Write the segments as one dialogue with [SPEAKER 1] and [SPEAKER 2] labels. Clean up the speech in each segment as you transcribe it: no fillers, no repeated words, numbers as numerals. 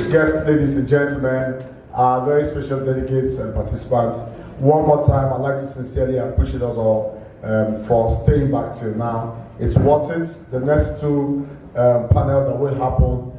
[SPEAKER 1] Distinguished guests, ladies and gentlemen, our very special delegates and participants, one more time, I'd like to sincerely appreciate us all for staying back till now. It's worth it. The next two panels that will happen,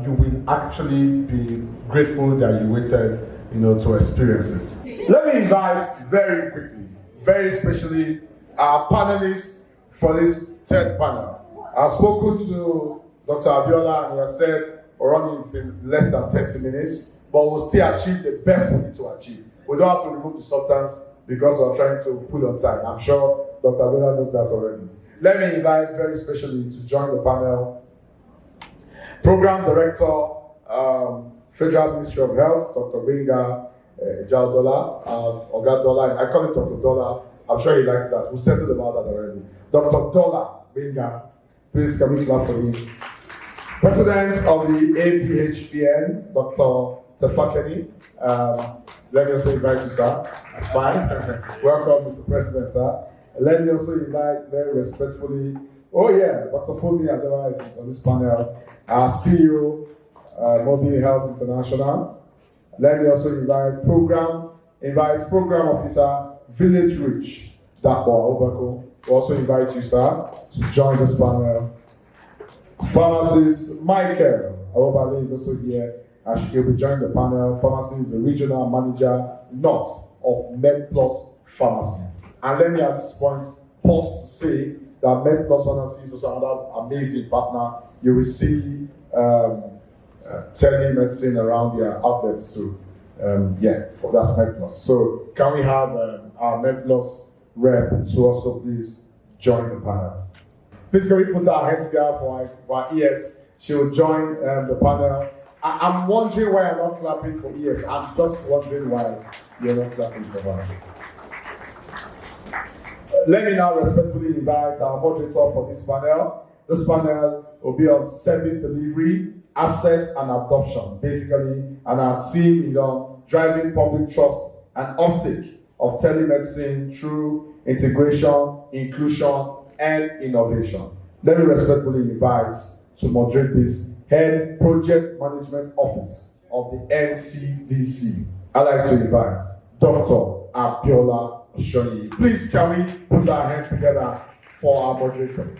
[SPEAKER 1] you will actually be grateful that you waited, to experience it. Let me invite very quickly, very specially, our panelists for this third panel. I've spoken to Dr. Abiola and he has said we're running in less than 30 minutes, but we'll still achieve the best we need to achieve. We don't have to remove the substance because we're trying to put on time. I'm sure Dr. Abiola knows that already. Let me invite very specially to join the panel Program Director, Federal Ministry of Health, Dr. Benga Ijaudola, Ogadola. I call him Dr. Dola. I'm sure he likes that. We settled about that already. Dr. Dola Benga, please can we clap for him. President of the APHPN, Dr. Tefakeni. Let me also invite you, sir. That's fine. Welcome, Mr. President, sir. Let me also invite very respectfully, Dr. Fumi Adela is on this panel, our CEO, Mobile Health International. Let me also invite Program Officer, Village Reach, Dr. Obako. We also invite you, sir, to join this panel. Pharmacist Michael Awobale is also here, and he will join the panel. Pharmacist is the Regional Manager North of MedPlus Pharmacy. And let me at this point pause to say that MedPlus Pharmacy is also another amazing partner. You will see telemedicine around their outlets too. For that's MedPlus. So can we have our MedPlus rep to also please join the panel? Please can we put our hands together for our ES? She will join the panel. I'm wondering why I'm not clapping for ES. I'm just wondering why you're not clapping for her. Let me now respectfully invite our moderator for this panel. This panel will be on service delivery, access and adoption, basically, and our team is on driving public trust and uptake of telemedicine through integration, inclusion, and innovation. Let me respectfully invite to moderate this Head Project Management Office of the NCDC. I'd like to invite Dr. Abiola Oshoyi. Please can we put our hands together for our moderator.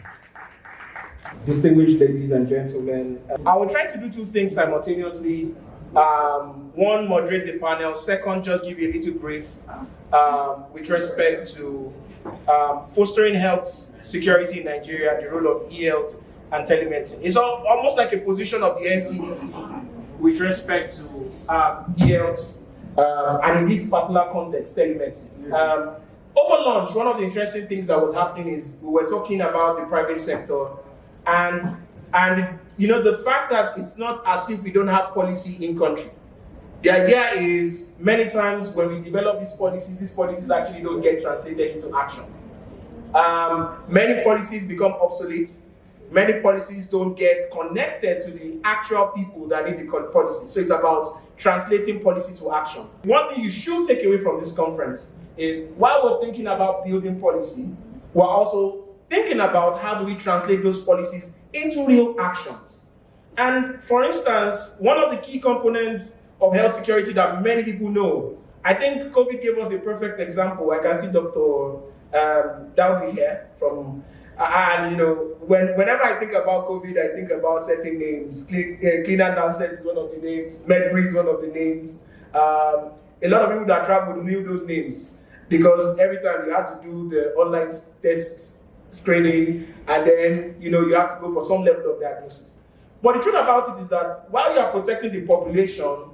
[SPEAKER 2] Distinguished ladies and gentlemen, I will try to do two things simultaneously. One, moderate the panel. Second, just give you a little brief with respect to fostering health security in Nigeria, the role of e-health and telemedicine. It's almost like a position of the NCDC with respect to e-health and in this particular context, telemedicine. Over lunch, one of the interesting things that was happening is we were talking about the private sector and the fact that it's not as if we don't have policy in country. The idea is many times when we develop these policies actually don't get translated into action. Many policies become obsolete. Many policies don't get connected to the actual people that need the policy. So it's about translating policy to action. One thing you should take away from this conference is while we're thinking about building policy, we're also thinking about how do we translate those policies into real actions. And for instance, one of the key components of health security that many people know, I think COVID gave us a perfect example. I can see Dr. Dowdy here from, whenever I think about COVID, I think about certain names. Clean and Lancet is one of the names. MedBreeze is one of the names. A lot of people that travel knew those names because every time you had to do the online test screening, and then you have to go for some level of diagnosis. But the truth about it is that while you are protecting the population,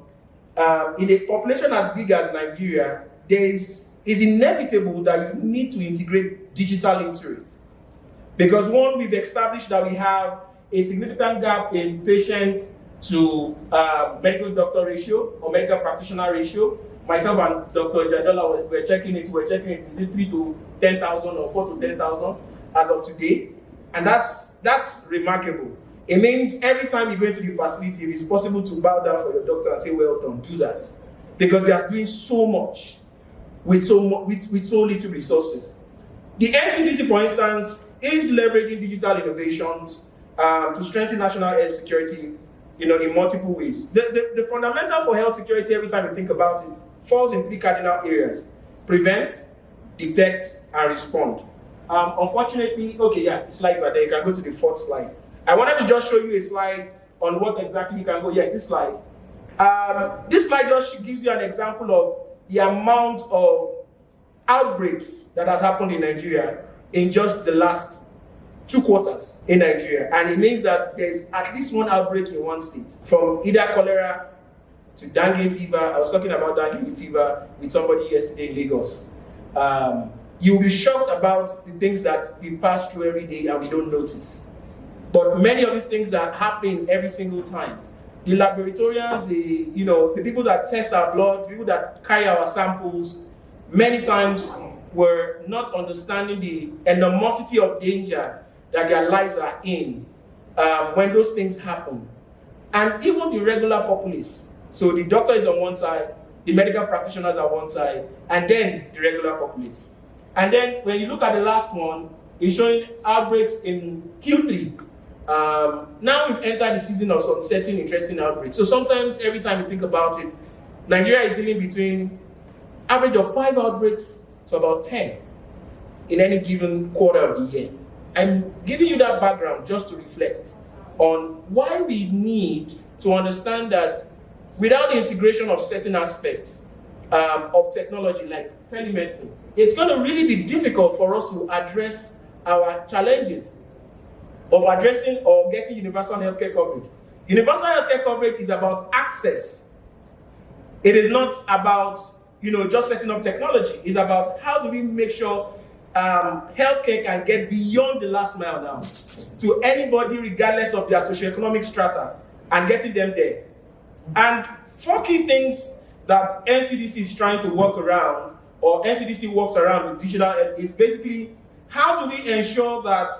[SPEAKER 2] in a population as big as Nigeria, it's inevitable that you need to integrate digital into it. Because one, we've established that we have a significant gap in patient to medical doctor ratio or medical practitioner ratio. Myself and Dr. Jadola were checking it. Is it 3 to 10,000 or 4 to 10,000 as of today? And that's remarkable. It means every time you go into the facility, if it's possible to bow down for your doctor and say, well done, do that. Because they are doing so much with so little resources. The NCDC, for instance, is leveraging digital innovations to strengthen national health security in multiple ways. The fundamental for health security, every time you think about it, falls in three cardinal areas: prevent, detect, and respond. Unfortunately, okay, yeah, slides are there. You can go to the fourth slide. I wanted to just show you a slide on what exactly you can go. Yes, this slide. This slide just gives you an example of the amount of outbreaks that has happened in Nigeria in just the last 2 quarters in Nigeria. And it means that there's at least one outbreak in one state, from either cholera to dengue fever. I was talking about dengue fever with somebody yesterday in Lagos. You'll be shocked about the things that we pass through every day and we don't notice. But many of these things are happening every single time. The laboratorians, the people that test our blood, people that carry our samples, many times were not understanding the enormosity of danger that their lives are in when those things happen. And even the regular populace. So the doctor is on one side, the medical practitioners are on one side, and then the regular populace. And then when you look at the last one, it's showing outbreaks in Q3. Now we've entered the season of some certain interesting outbreaks. So sometimes, every time you think about it, Nigeria is dealing between average of 5 outbreaks to about 10 in any given quarter of the year. I'm giving you that background just to reflect on why we need to understand that without the integration of certain aspects of technology like telemedicine, it's going to really be difficult for us to address our challenges of addressing or getting universal healthcare coverage. Universal healthcare coverage is about access. It is not about just setting up technology. It's about how do we make sure healthcare can get beyond the last mile now to anybody regardless of their socioeconomic strata and getting them there. And 4 key things that NCDC is trying to work around, or NCDC works around with digital health, is basically how do we ensure that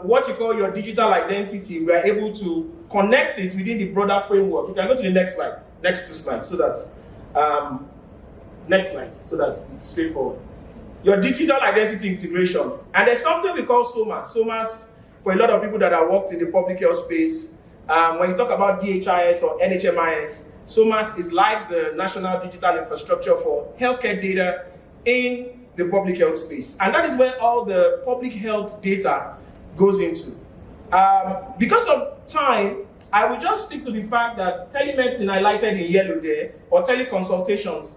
[SPEAKER 2] what you call your digital identity, we are able to connect it within the broader framework. You can go to the next slide, next 2 slides, so that next slide, so that it's straightforward. Your digital identity integration. And there's something we call SOMAS. SOMAS, for a lot of people that have worked in the public health space, when you talk about DHIS or NHMIS, SOMAS is like the National Digital Infrastructure for Healthcare Data in the public health space. And that is where all the public health data goes into. Because of time, I will just stick to the fact that telemedicine, highlighted in yellow there, or teleconsultations,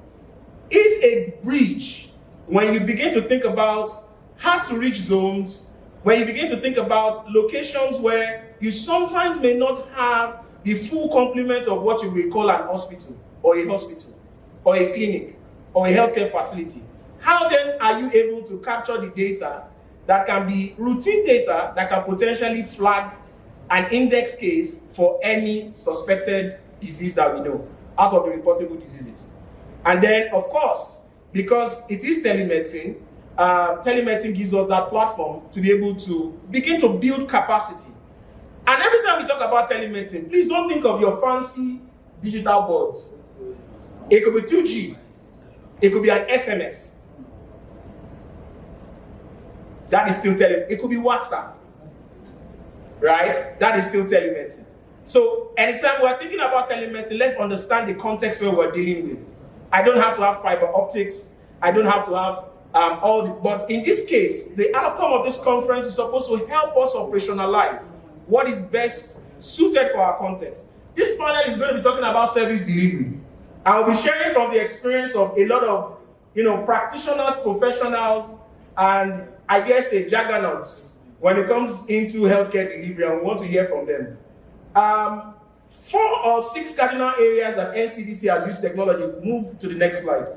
[SPEAKER 2] is a bridge when you begin to think about hard to reach zones, when you begin to think about locations where you sometimes may not have the full complement of what you will call an hospital, or a clinic, or a healthcare facility. How then are you able to capture the data that can be routine data that can potentially flag an index case for any suspected disease that we know out of the reportable diseases? And then, of course, because it is telemedicine, telemedicine gives us that platform to be able to begin to build capacity. And every time we talk about telemedicine, please don't think of your fancy digital boards. It could be 2G. It could be an SMS. That is still telemedicine. It could be WhatsApp. Right? That is still telemedicine. So anytime we're thinking about telemedicine, let's understand the context where we're dealing with. I don't have to have fiber optics. I don't have to have but in this case, the outcome of this conference is supposed to help us operationalize what is best suited for our context. This panel is going to be talking about service delivery. I will be sharing from the experience of a lot of practitioners, professionals, and I guess juggernauts when it comes into healthcare delivery, and we want to hear from them. 4 or 6 cardinal areas that NCDC has used technology. Move to the next slide.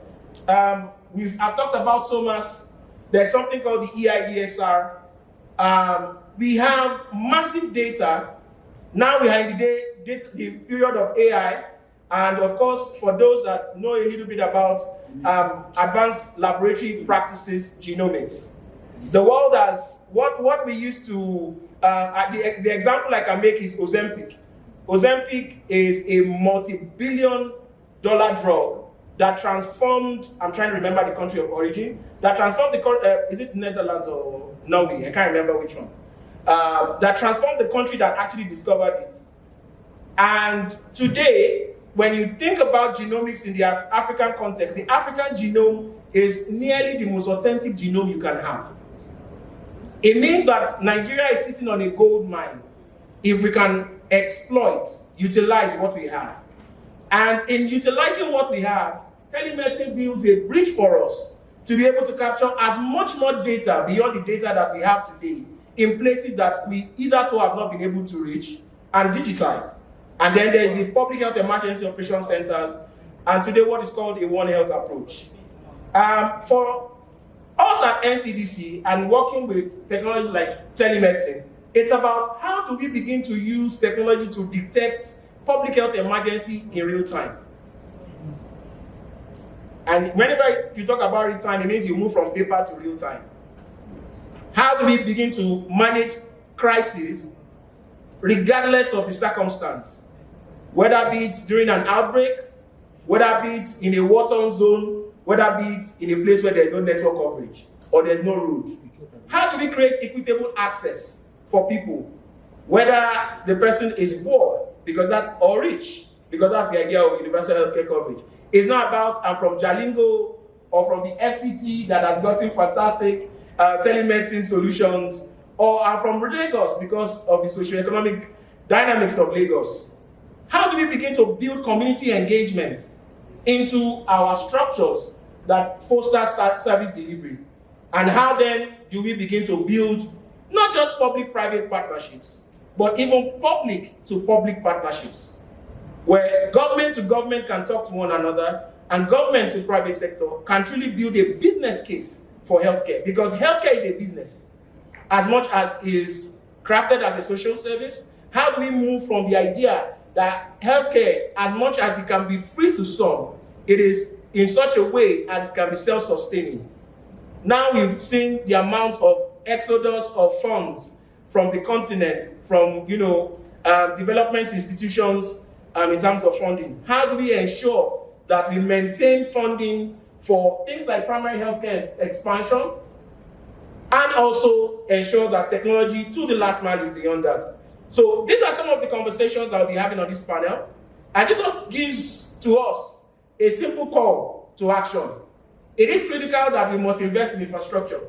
[SPEAKER 2] I've talked about SOMAS. There's something called the EIDSR. We have massive data. Now we are in the period of AI. And of course, for those that know a little bit about advanced laboratory practices, genomics. The world has, what we used to, the example I can make is Ozempic. Ozempic is a multi-billion-dollar drug that transformed, I'm trying to remember the country of origin, that transformed is it Netherlands or Norway? I can't remember which one. That transformed the country that actually discovered it. And today, when you think about genomics in the African context, the African genome is nearly the most authentic genome you can have. It means that Nigeria is sitting on a gold mine if we can exploit, utilize what we have. And in utilizing what we have, telemedicine builds a bridge for us to be able to capture as much more data beyond the data that we have today in places that we either have not been able to reach and digitize. And then there's the public health emergency operation centers, and today what is called a One Health approach. For us at NCDC and working with technologies like telemedicine, it's about how do we begin to use technology to detect public health emergency in real time. And whenever you talk about real time, it means you move from paper to real time. How do we begin to manage crisis regardless of the circumstance? Whether be it during an outbreak, whether be it in a war-torn zone, whether be it in a place where there's no network coverage or there's no road. How do we create equitable access for people? Whether the person is poor because that, or rich, because that's the idea of universal healthcare coverage. It's not about I'm from Jalingo or from the FCT that has gotten fantastic telemedicine solutions, or I'm from Lagos because of the socioeconomic dynamics of Lagos. How do we begin to build community engagement into our structures that foster service delivery? And how then do we begin to build not just public-private partnerships, but even public-to-public partnerships, where government to government can talk to one another, and government to private sector can truly build a business case for healthcare, because healthcare is a business as much as is crafted as a social service. How do we move from the idea that healthcare, as much as it can be free to some, it is in such a way as it can be self-sustaining? Now we've seen the amount of exodus of funds from the continent, from development institutions in terms of funding. How do we ensure that we maintain funding for things like primary healthcare expansion, and also ensure that technology to the last mile is beyond that? So these are some of the conversations that we'll be having on this panel. And this just gives to us a simple call to action. It is critical that we must invest in infrastructure.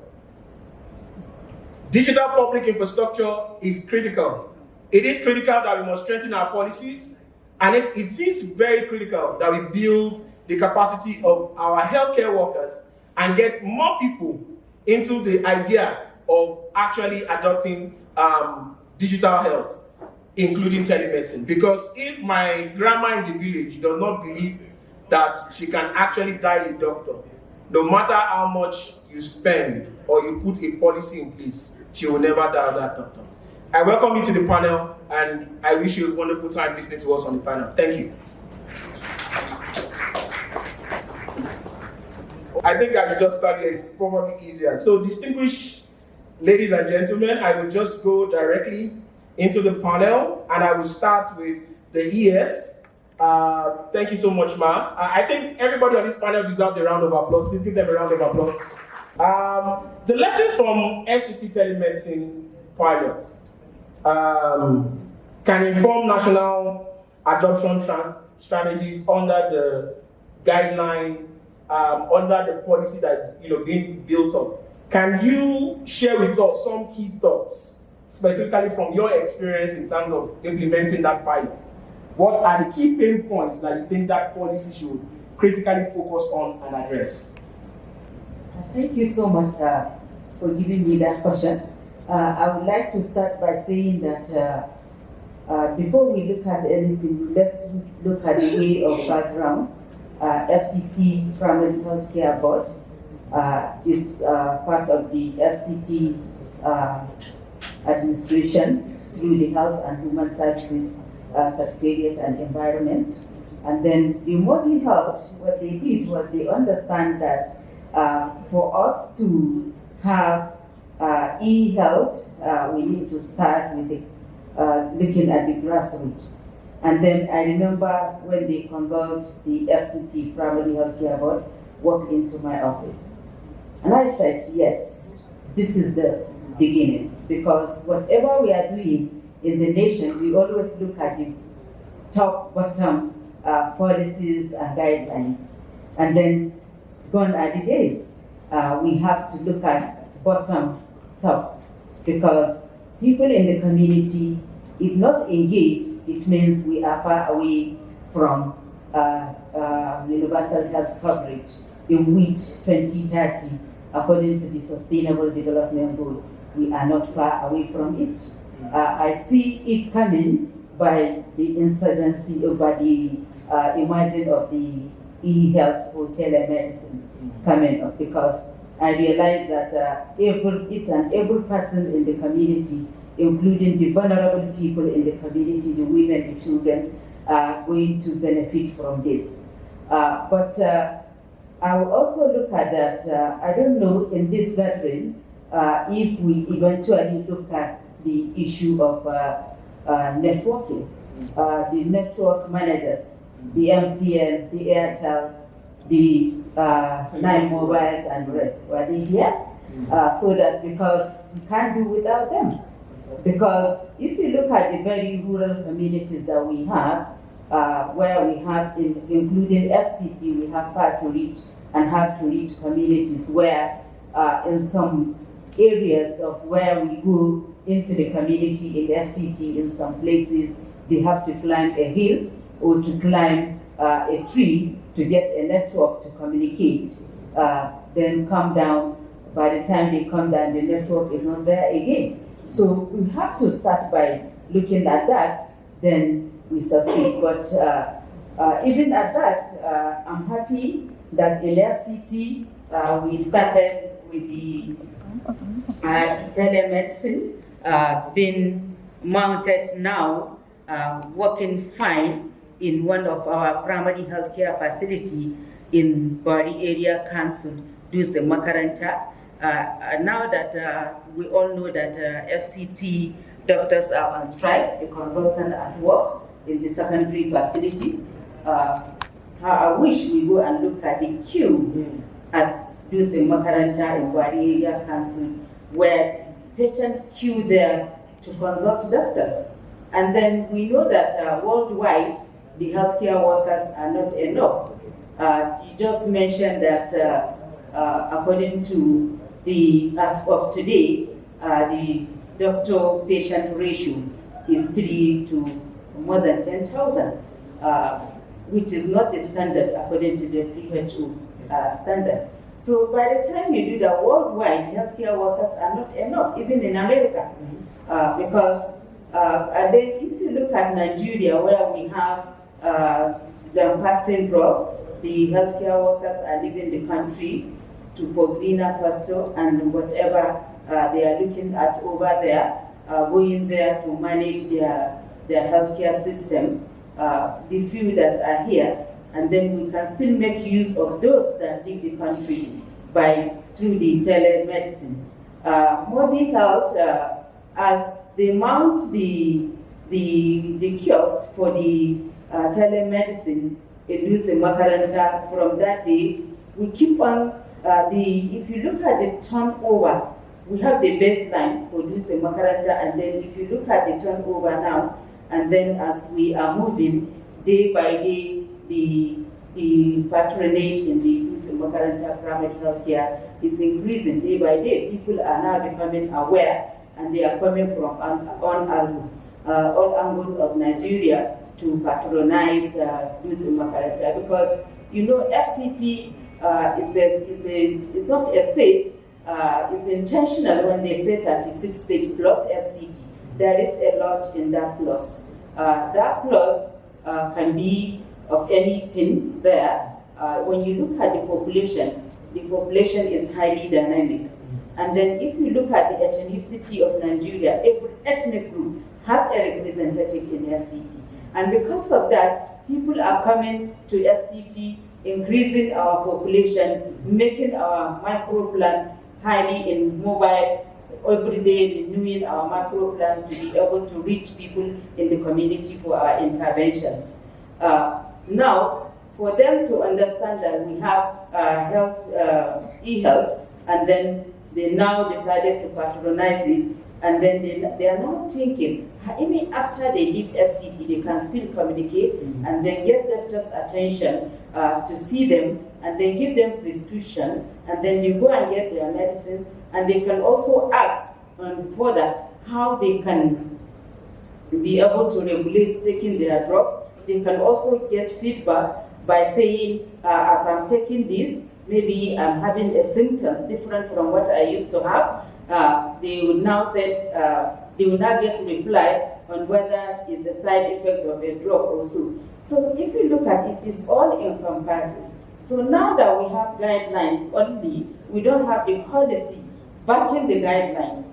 [SPEAKER 2] Digital public infrastructure is critical. It is critical that we must strengthen our policies, and it is very critical that we build the capacity of our healthcare workers and get more people into the idea of actually adopting digital health, including telemedicine. Because if my grandma in the village does not believe that she can actually dial a doctor, no matter how much you spend or you put a policy in place, she will never dial that doctor. I welcome you to the panel, and I wish you a wonderful time listening to us on the panel. Thank you. I think I should just start here. It's probably easier. So, distinguished ladies and gentlemen, I will just go directly into the panel, and I will start with the ES. Thank you so much, Ma. I think everybody on this panel deserves a round of applause. Please give them a round of applause. The lessons from FCT telemedicine pilot can inform national adoption strategies under the guideline, under the policy that's being built up. Can you share with us some key thoughts, specifically from your experience in terms of implementing that pilot? What are the key pain points that you think that policy should critically focus on and address?
[SPEAKER 3] Thank you so much for giving me that question. I would like to start by saying that before we look at anything, let's look at the way of background. FCT Primary Healthcare Board is part of the FCT administration through the Health and Human Services Secretariat and Environment. And then the Modern Health, what they did was they understand that for us to have e-health, we need to start with looking at the grassroots. And then I remember when they consult the FCT Primary Healthcare Board, walked into my office. And I said, yes, this is the beginning. Because whatever we are doing in the nation, we always look at the top-bottom policies and guidelines. And then gone are the days. We have to look at bottom-top, because people in the community, if not engaged, it means we are far away from universal health coverage, in which 2030, according to the Sustainable Development Goal, we are not far away from it. I see it coming by the insurgency, by the emergence of the e-health or telemedicine coming up, because I realize that each and every person in the community, including the vulnerable people in the community, the women, the children, are going to benefit from this. But I will also look at that, I don't know in this gathering, if we eventually look at the issue of networking, the network managers, the MTN, the Airtel, the 9 mobiles and the rest. Were they here? So that, because we can't do without them. Because if you look at the very rural communities that we have, where we have, including FCT, we have far to reach and have to reach communities where in some areas of where we go into the community in FCT, in some places, they have to climb a hill or to climb a tree to get a network to communicate, then come down. By the time they come down, the network is not there again. So we have to start by looking at that, then we succeed. But even at that, I'm happy that in FCT we started with the telemedicine being mounted now, working fine in one of our primary healthcare facility in Bari Area Council, Dutse Makaranta. Now that we all know that FCT doctors are on strike, the consultant at work in the secondary facility, I wish we go and look at the queue at Dutse Makaranta in Bari Area Council, where patients queue there to consult doctors. And then we know that worldwide, the healthcare workers are not enough. You just mentioned that according to as of today, the doctor-patient ratio is 3 to more than 10,000, which is not the standard according to the WHO standard. So by the time you do that, worldwide, healthcare workers are not enough, even in America, because and then if you look at Nigeria, where we have Jampa syndrome, the healthcare workers are leaving the country for greener pasture and whatever they are looking at over there, going there to manage their healthcare system, the few that are here, and then we can still make use of those that leave the country through the telemedicine. Mobile health, as they mount the kiosk for the telemedicine in Dutse Makaranta, from that day, we keep on if you look at the turnover, we have the baseline for Dutse Makaranta, and then if you look at the turnover now, and then as we are moving day by day, the patronage in the Dutse Makaranta primary healthcare is increasing day by day. People are now becoming aware, and they are coming from all angles of Nigeria to patronize Dutse Makaranta, because you know FCT it's not a state. It's intentional when they say 36 state plus FCT. There is a lot in that plus. That plus can be of anything there. When you look at the population is highly dynamic. And then if you look at the ethnicity of Nigeria, every ethnic group has a representative in FCT. And because of that, people are coming to FCT, increasing our population, making our micro plan highly in mobile, every day renewing our macro plan to be able to reach people in the community for our interventions. Now, for them to understand that we have e-health, and then they now decided to patronize it, and then they are now thinking, even after they leave FCT, they can still communicate and then get doctors' attention to see them, and then give them prescription, and then they go and get their medicines, and they can also ask further how they can be able to regulate taking their drugs. They can also get feedback by saying, as I'm taking this, maybe I'm having a symptom different from what I used to have. They will now say, they will now get reply on whether it's a side effect of a drug also. So if you look at it, it's all encompasses. So now that we have guidelines only, we don't have a policy backing the guidelines.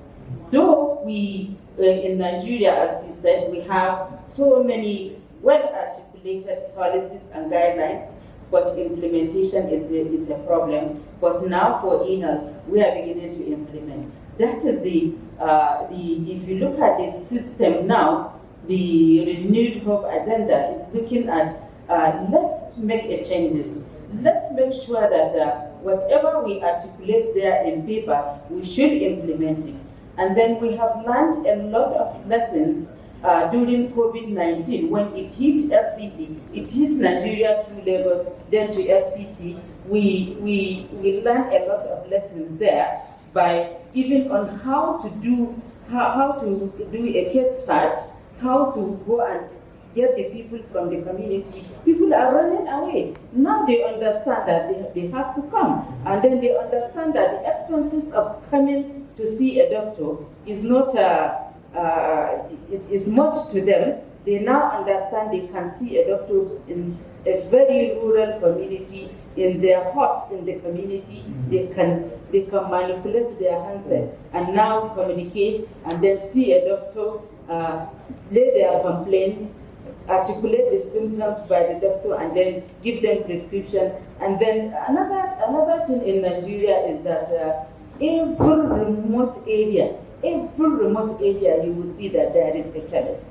[SPEAKER 3] Though we, in Nigeria, as you said, we have so many well-articulated policies and guidelines, but implementation is a problem. But now for e-health, we are beginning to implement. That is if you look at the system now, the renewed hope agenda is looking at, let's make a changes. Let's make sure that whatever we articulate there in paper, we should implement it. And then we have learned a lot of lessons during COVID-19. When it hit FCT, it hit Nigeria through Lagos, then to FCT. We learned a lot of lessons there by even on how to do a case search, how to go and get the people from the community. People are running away. Now they understand that they have to come, and then they understand that the expenses of coming to see a doctor is not is much to them. They now understand they can see a doctor in a very rural community, in their huts in the community. They can manipulate their handset and now communicate and then see a doctor, lay their complaints, articulate the symptoms by the doctor, and then give them prescription. And then another thing in Nigeria is that every remote area, you will see that there is a chemist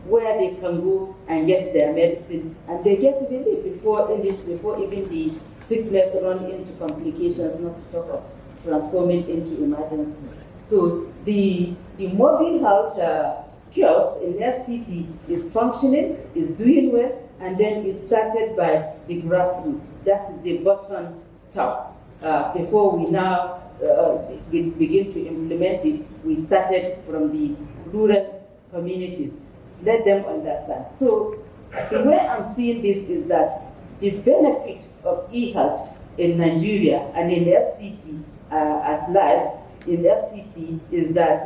[SPEAKER 3] where they can go and get their medicine, and they get relief before even the sickness run into complications, not to talk of transforming into emergency. So the mobile health kiosk in FCT is functioning, is doing well, and then it started by the grassroots. That is the bottom top. Before we now begin to implement it, we started from the rural communities. Let them understand. So the way I'm seeing this is that the benefit of e-health in Nigeria and in FCT at large, in FCT, is that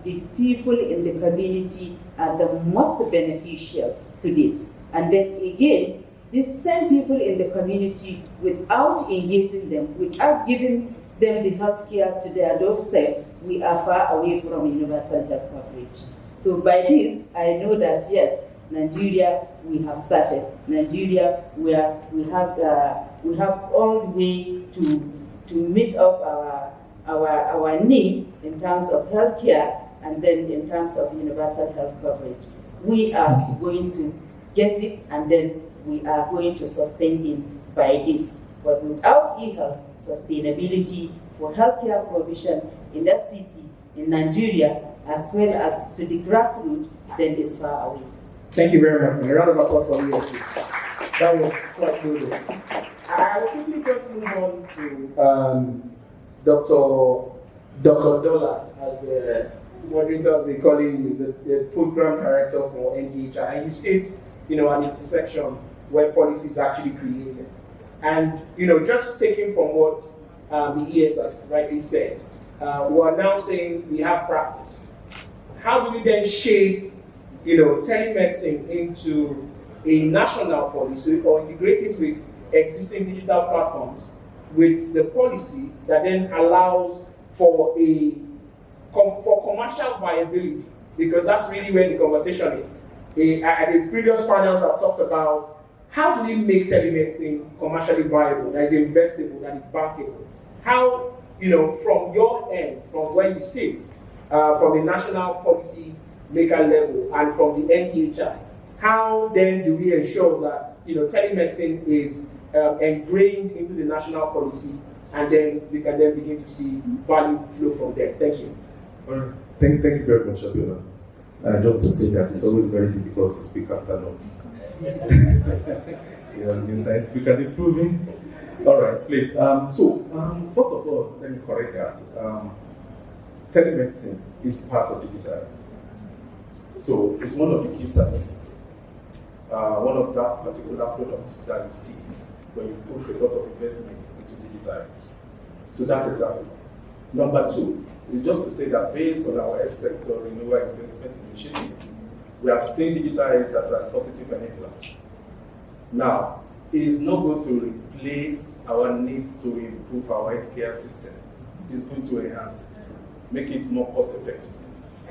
[SPEAKER 3] the people in the community are the most beneficial to this. And then again, these same people in the community, without engaging them, without giving them the health care to their doorstep, we are far away from universal health coverage. So by this, I know that yes, Nigeria, we have started. Nigeria, we have all the way to meet up our need in terms of health care, and then in terms of universal health coverage. We are going to get it, and then we are going to sustain it by this. But without e-health, sustainability for healthcare provision in FCT, in Nigeria, as well as to the grassroots, then is far away.
[SPEAKER 2] Thank you very much. A round of applause for you. That was quite good. I will quickly just move on to Dr. Dollar, as the moderator we calling you, the program director for NDHI. And you sit, an intersection where policy is actually created. And, just taking from what the ES has rightly said, we are now saying we have practice. How do we then shape, telemedicine into a national policy or integrate it with existing digital platforms with the policy that then allows for commercial viability? Because that's really where the conversation is. At the previous panels, I've talked about how do we make telemedicine commercially viable, that is investable, that is bankable? How, from your end, from where you sit, from the national policy maker level and from the NDHI, how then do we ensure that telemedicine is ingrained into the national policy, and then we can then begin to see value flow from there? Thank you.
[SPEAKER 4] Thank you very much, Abiola. Just to say that it's always very difficult to speak after long. You have been scientifically proven. All right, please. First of all, let me correct that. Telemedicine is part of digital. So it's one of the key services. One of that particular products that you see when you put a lot of investment into digital. So that's exactly. Number two is just to say that based on our health sector renewal investment initiative, we have seen digital health as a positive enabler. Now, it is not going to replace our need to improve our healthcare system. It's going to enhance it, make it more cost effective,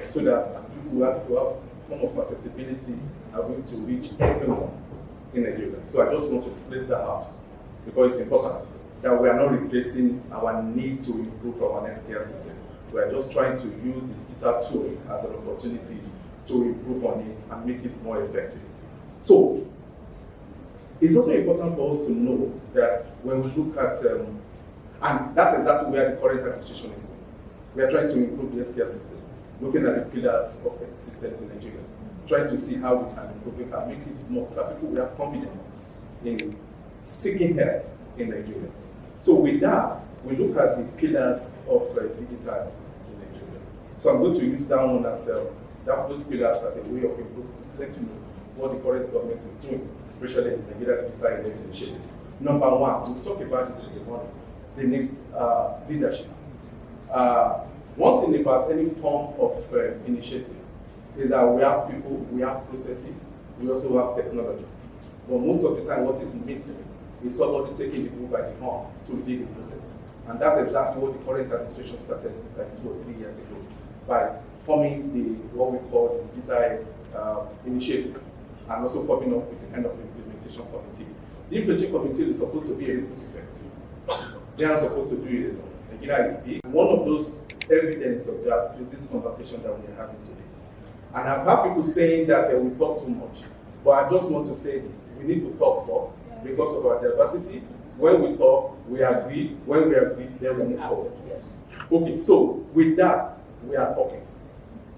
[SPEAKER 4] so that people who have to have form of accessibility are going to reach everyone in Nigeria. So I just want to place that out because it's important that we are not replacing our need to improve our healthcare system. We are just trying to use the digital tool as an opportunity to improve on it and make it more effective. So it's also important for us to note that when we look at, and that's exactly where the current administration is going. We are trying to improve the healthcare system, looking at the pillars of health systems in Nigeria, trying to see how we can improve it and make it more so that people will have confidence in seeking health in Nigeria. So with that, we look at the pillars of digital health in Nigeria. So I'm going to use that one as those pillars as a way of improving, let you know what the current government is doing, especially the Nigeria Digital Health Initiative. Number one, we'll talk about this in the morning. They need leadership. One thing about any form of initiative is that we have people, we have processes, we also have technology. But most of the time, what is missing is somebody taking the bull by the horn to lead the process. And that's exactly what the current administration started like 2 or 3 years ago by forming what we call the Digital Health Initiative and also coming up with a kind of implementation committee. The implementation committee is supposed to be a ripple effect. They are not supposed to do it alone. Nigeria is big. One of those evidence of that is this conversation that we are having today. And I've heard people saying that we talk too much. But I just want to say this. We need to talk first because of our diversity. When we talk, we agree. When we agree, then we move forward.
[SPEAKER 2] Yes.
[SPEAKER 4] Okay, so with that, we are talking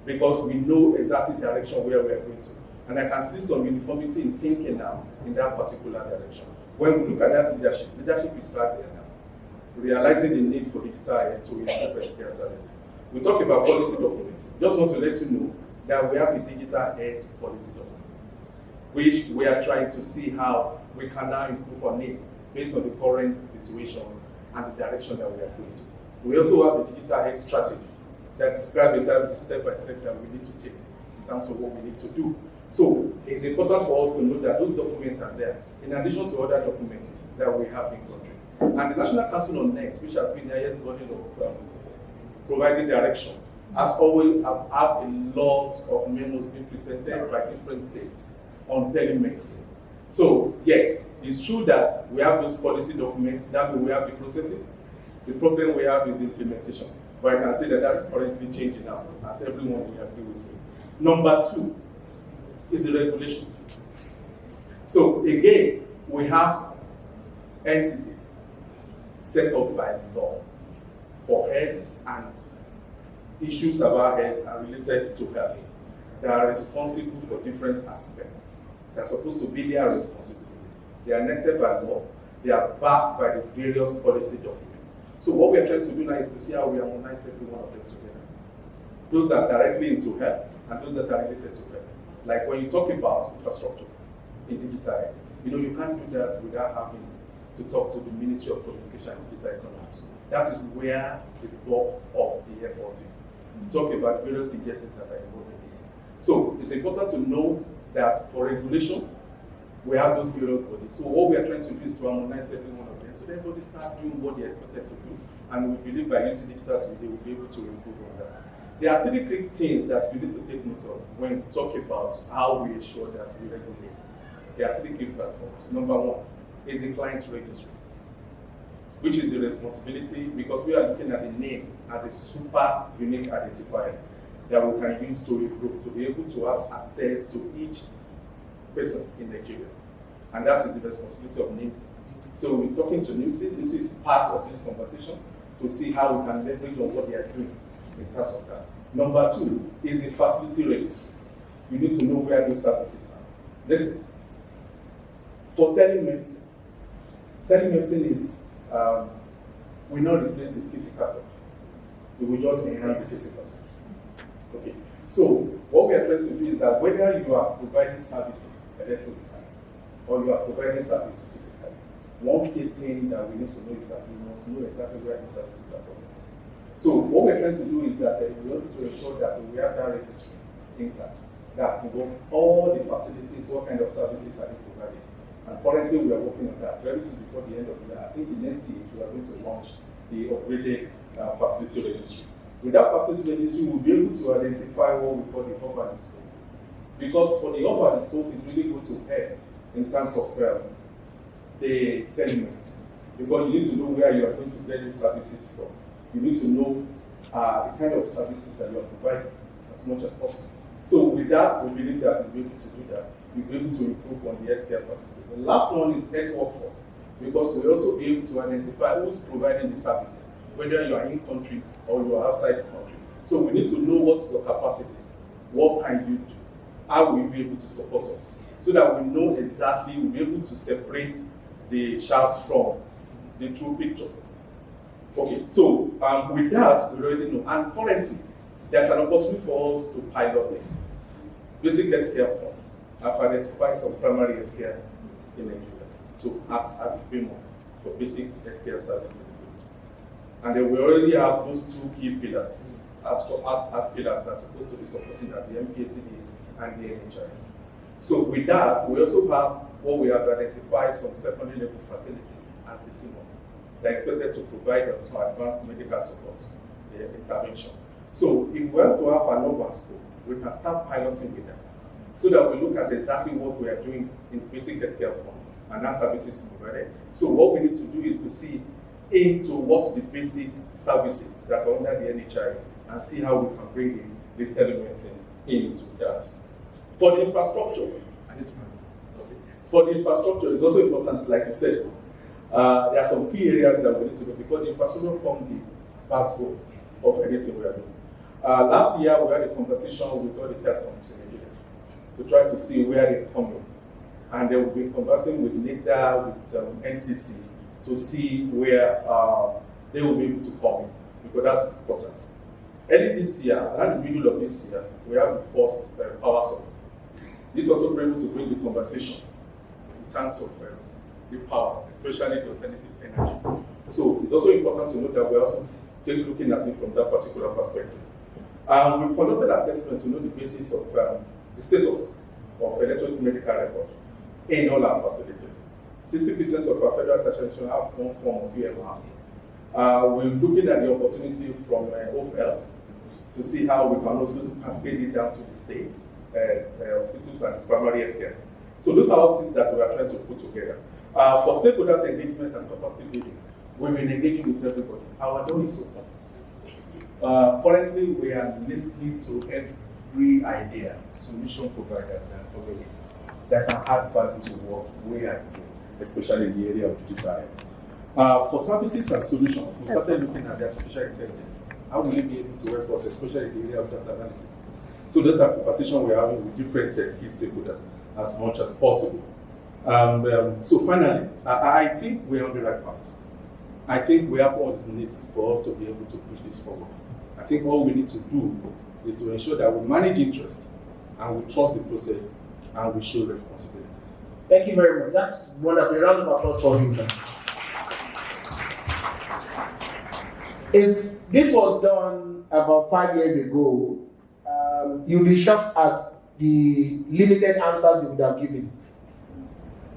[SPEAKER 4] because we know exactly the direction where we are going to. And I can see some uniformity in thinking now in that particular direction. When we look at that leadership is right there now. Realizing the need for digital health to improve healthcare services. We talk about policy document. Just want to let you know that we have a digital health policy document, which we are trying to see how we can now improve on it based on the current situations and the direction that we are going to. We also have the digital health strategy that describes the step-by-step that we need to take in terms of what we need to do. So it's important for us to know that those documents are there, in addition to other documents that we have in country. And the National Council on Health, which has been the highest body of providing direction, has always have a lot of memos being presented by different states on telemedicine. So yes, it's true that we have those policy documents, that we have the processing. The problem we have is implementation. But I can say that that's currently changing now, as everyone will agree with me. Number two is the regulation. So again, we have entities set up by law for health and issues about health and related to health. They are responsible for different aspects. They are supposed to be their responsibility. They are elected by law. They are backed by the various policy documents. So what we are trying to do now is to see how we harmonize every one of them together. Those that are directly into health and those that are related to health. Like when you talk about infrastructure in digital health, you can't do that without having to talk to the Ministry of Communication and Digital Economies. That is where the bulk of the effort is. Talk about various agencies that are involved in it. So it's important to note that for regulation, we have those various bodies. So what we are trying to do is to harmonize every one of them so that everybody starts doing what they are expected to do. And we believe by using digital today, they will be able to improve on that. There are 3 quick things that we need to take note of when we talk about how we ensure that we regulate. There are 3 key platforms. Number 1 is the client registry, which is the responsibility because we are looking at the name as a super unique identifier that we can use to be able to have access to each person in Nigeria. And that is the responsibility of NIMS. So we're talking to NIMS. This is part of this conversation to see how we can leverage on what they are doing in terms of that. Number two is the facility registry. You need to know where those services are. Listen, for telemedicine is, we not replace the physical touch. We will just enhance the physical touch. Okay. So what we are trying to do is that whether you are providing services electronically or you are providing services physically, one key thing that we need to know is that we must know exactly where the services are coming. So what we're trying to do is that we want to ensure that we have that registry intact, that we know all the facilities, what kind of services are being provided. And currently we are working on that. Very soon before the end of the year, I think the next year we are going to launch the upgraded facility registry. With that facility registry, we'll be able to identify what we call the hub and spoke. Because for the hub and spoke, it's really going to help in terms of the telemedicine. Because you need to know where you are going to get these services from. You need to know the kind of services that you are providing as much as possible. So with that, we believe that we'll be able to do that. We'll be able to improve on the healthcare facility. The last one is health workforce, because we'll also be able to identify who's providing the services, whether you are in country or you are outside the country. So we need to know what's your capacity, what can you do, how will you be able to support us, so that we know exactly, we'll be able to separate the chaff from the true picture. Okay, so with that, we already know. And currently, there's an opportunity for us to pilot this. Basic healthcare fund have identified some primary healthcare in Nigeria to act as a framework for basic healthcare service delivery. And then we already have those two key pillars, pillars that are supposed to be supporting that, the MPACD and the NHI. So with that, we also have what we have identified some secondary level facilities as the symbol. They're expected to provide some advanced medical support, the intervention. So if we want to have an urban scope, we can start piloting with that, so that we look at exactly what we are doing in basic healthcare fund and our services provided. So what we need to do is to see into what the basic services that are under the NHI and see how we can bring in the telemedicine into that. For the infrastructure, for the infrastructure, it's also important, like you said, there are some key areas that we need to do because the infrastructure forms the backbone of anything we are doing. Last year, we had a conversation with all the telecoms in Nigeria to try to see where they come from. And then we've been conversing with NIDA, with NCC, to see where they will be able to come in, because that's important. Early this year, around the middle of this year, we have the first power summit. This also been able to bring the conversation in terms of the power, especially the alternative energy. So it's also important to note that we're also looking at it from that particular perspective. We conducted assessment to know the basis of the status of electronic medical record in all our facilities. 60% of our federal tertiary have one form of EMR. We're looking at the opportunity from Hope Health to see how we can also cascade it down to the states, hospitals and primary health care. So those are all things that we are trying to put together. For stakeholders engagement and capacity building, we've been engaging with everybody. Our door is open. Currently, we are listening to every idea, solution providers that can add value to what we are doing, especially in the area of digital health. For services and solutions, we started looking at the artificial intelligence. How will it be able to help us, especially in the area of data analytics? So those are conversations we're having with different key stakeholders as much as possible. So finally, I think we're on the right path. I think we have all the needs for us to be able to push this forward. I think all we need to do is to ensure that we manage interest and we trust the process and we show responsibility.
[SPEAKER 2] Thank you very much. That's wonderful. A round of applause for him. If this was done about 5 years ago, you'll be shocked at the limited answers you would have given.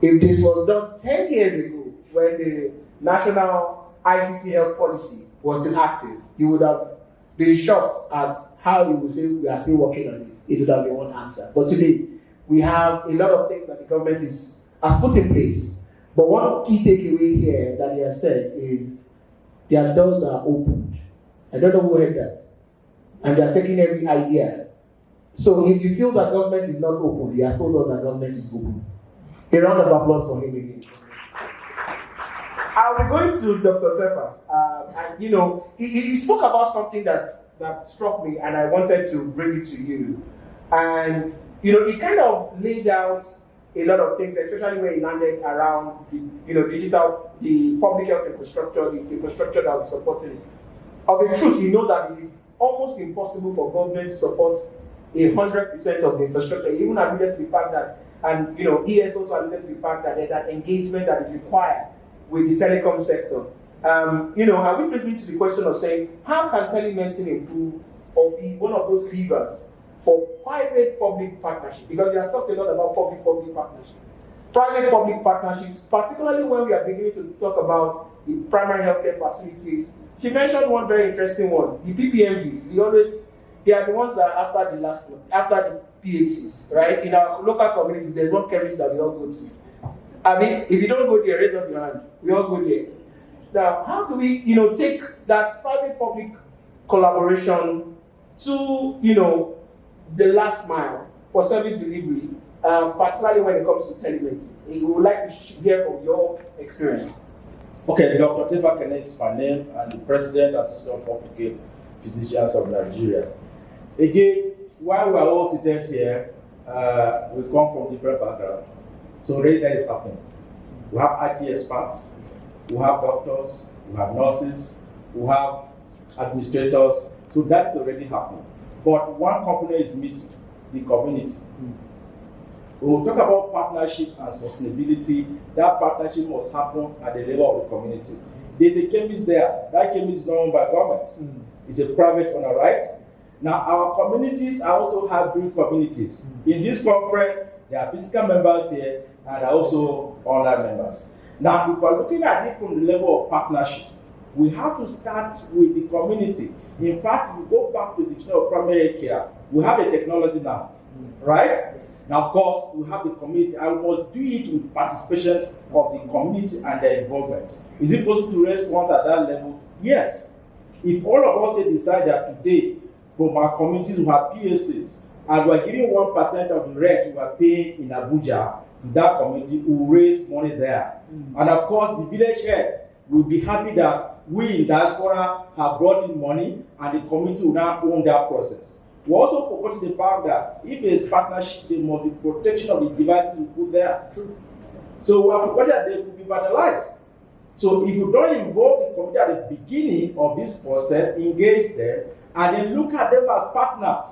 [SPEAKER 2] If this was done 10 years ago, when the National ICT Health Policy was still active, you would have been shocked at how you would say we are still working on it. It would have been one answer. But today, we have a lot of things that the government has put in place. But one key takeaway here that he has said is their doors are opened. I don't know who heard that. And they are taking every idea. So if you feel that government is not open, he has told us that government is open. A round of applause for him again. I I'll be going to Dr. Tefa. And he spoke about something that struck me, and I wanted to bring it to you. And he kind of laid out a lot of things, especially when he landed around the public health infrastructure, the infrastructure that was supporting it. Of the truth, you know that it is almost impossible for government to support 100% of the infrastructure. He even alluded to the fact that, and ES also alluded to the fact that there's an engagement that is required with the telecom sector. And we bring me to the question of saying, how can telemedicine improve or be one of those levers for private-public partnership? Because he has talked a lot about public-public partnership. Private-public partnerships, particularly when we are beginning to talk about the primary healthcare facilities. She mentioned one very interesting one, the PPMVs. They are the ones that are after the PHCs, right? In our local communities, there's one chemist that we all go to. I mean, if you don't go there, raise up your hand. We all go there. Now, how do we, take that private-public collaboration to, the last mile for service delivery, particularly when it comes to telemedicine? We would like to hear from your experience.
[SPEAKER 5] Okay, Dr. Teva Kenneth is my name. I'm the President Association of Public Physicians of Nigeria. Again, while we are all seated here, we come from different backgrounds. So already that is happening. We have IT experts, we have doctors, we have nurses, we have administrators. So that's already happening. But one component is missing, the community. When we talk about partnership and sustainability, that partnership must happen at the level of the community. There's a chemist there. That chemist is not owned by government. It's a private owner, right? Now, our communities are also hybrid communities. In this conference, there are physical members here and also online members. Now, if we're looking at it from the level of partnership, we have to start with the community. In fact, if we go back to the definition of primary care, we have a technology now, right? Now, of course, we have the community, and we must do it with participation of the community and their involvement. Is it possible to raise funds at that level? Yes. If all of us decide that today, from our communities, we have PSAs, and we're giving 1% of the rent we are paying in Abuja to that community, we will raise money there. And of course, the village head will be happy that we in diaspora have brought in money, and the community will now own that process. We also forgot the fact that if there is partnership, there must be protection of the devices we put there. So we have forgotten that they could be vandalized. So if you don't involve the community at the beginning of this process, engage them, and then look at them as partners,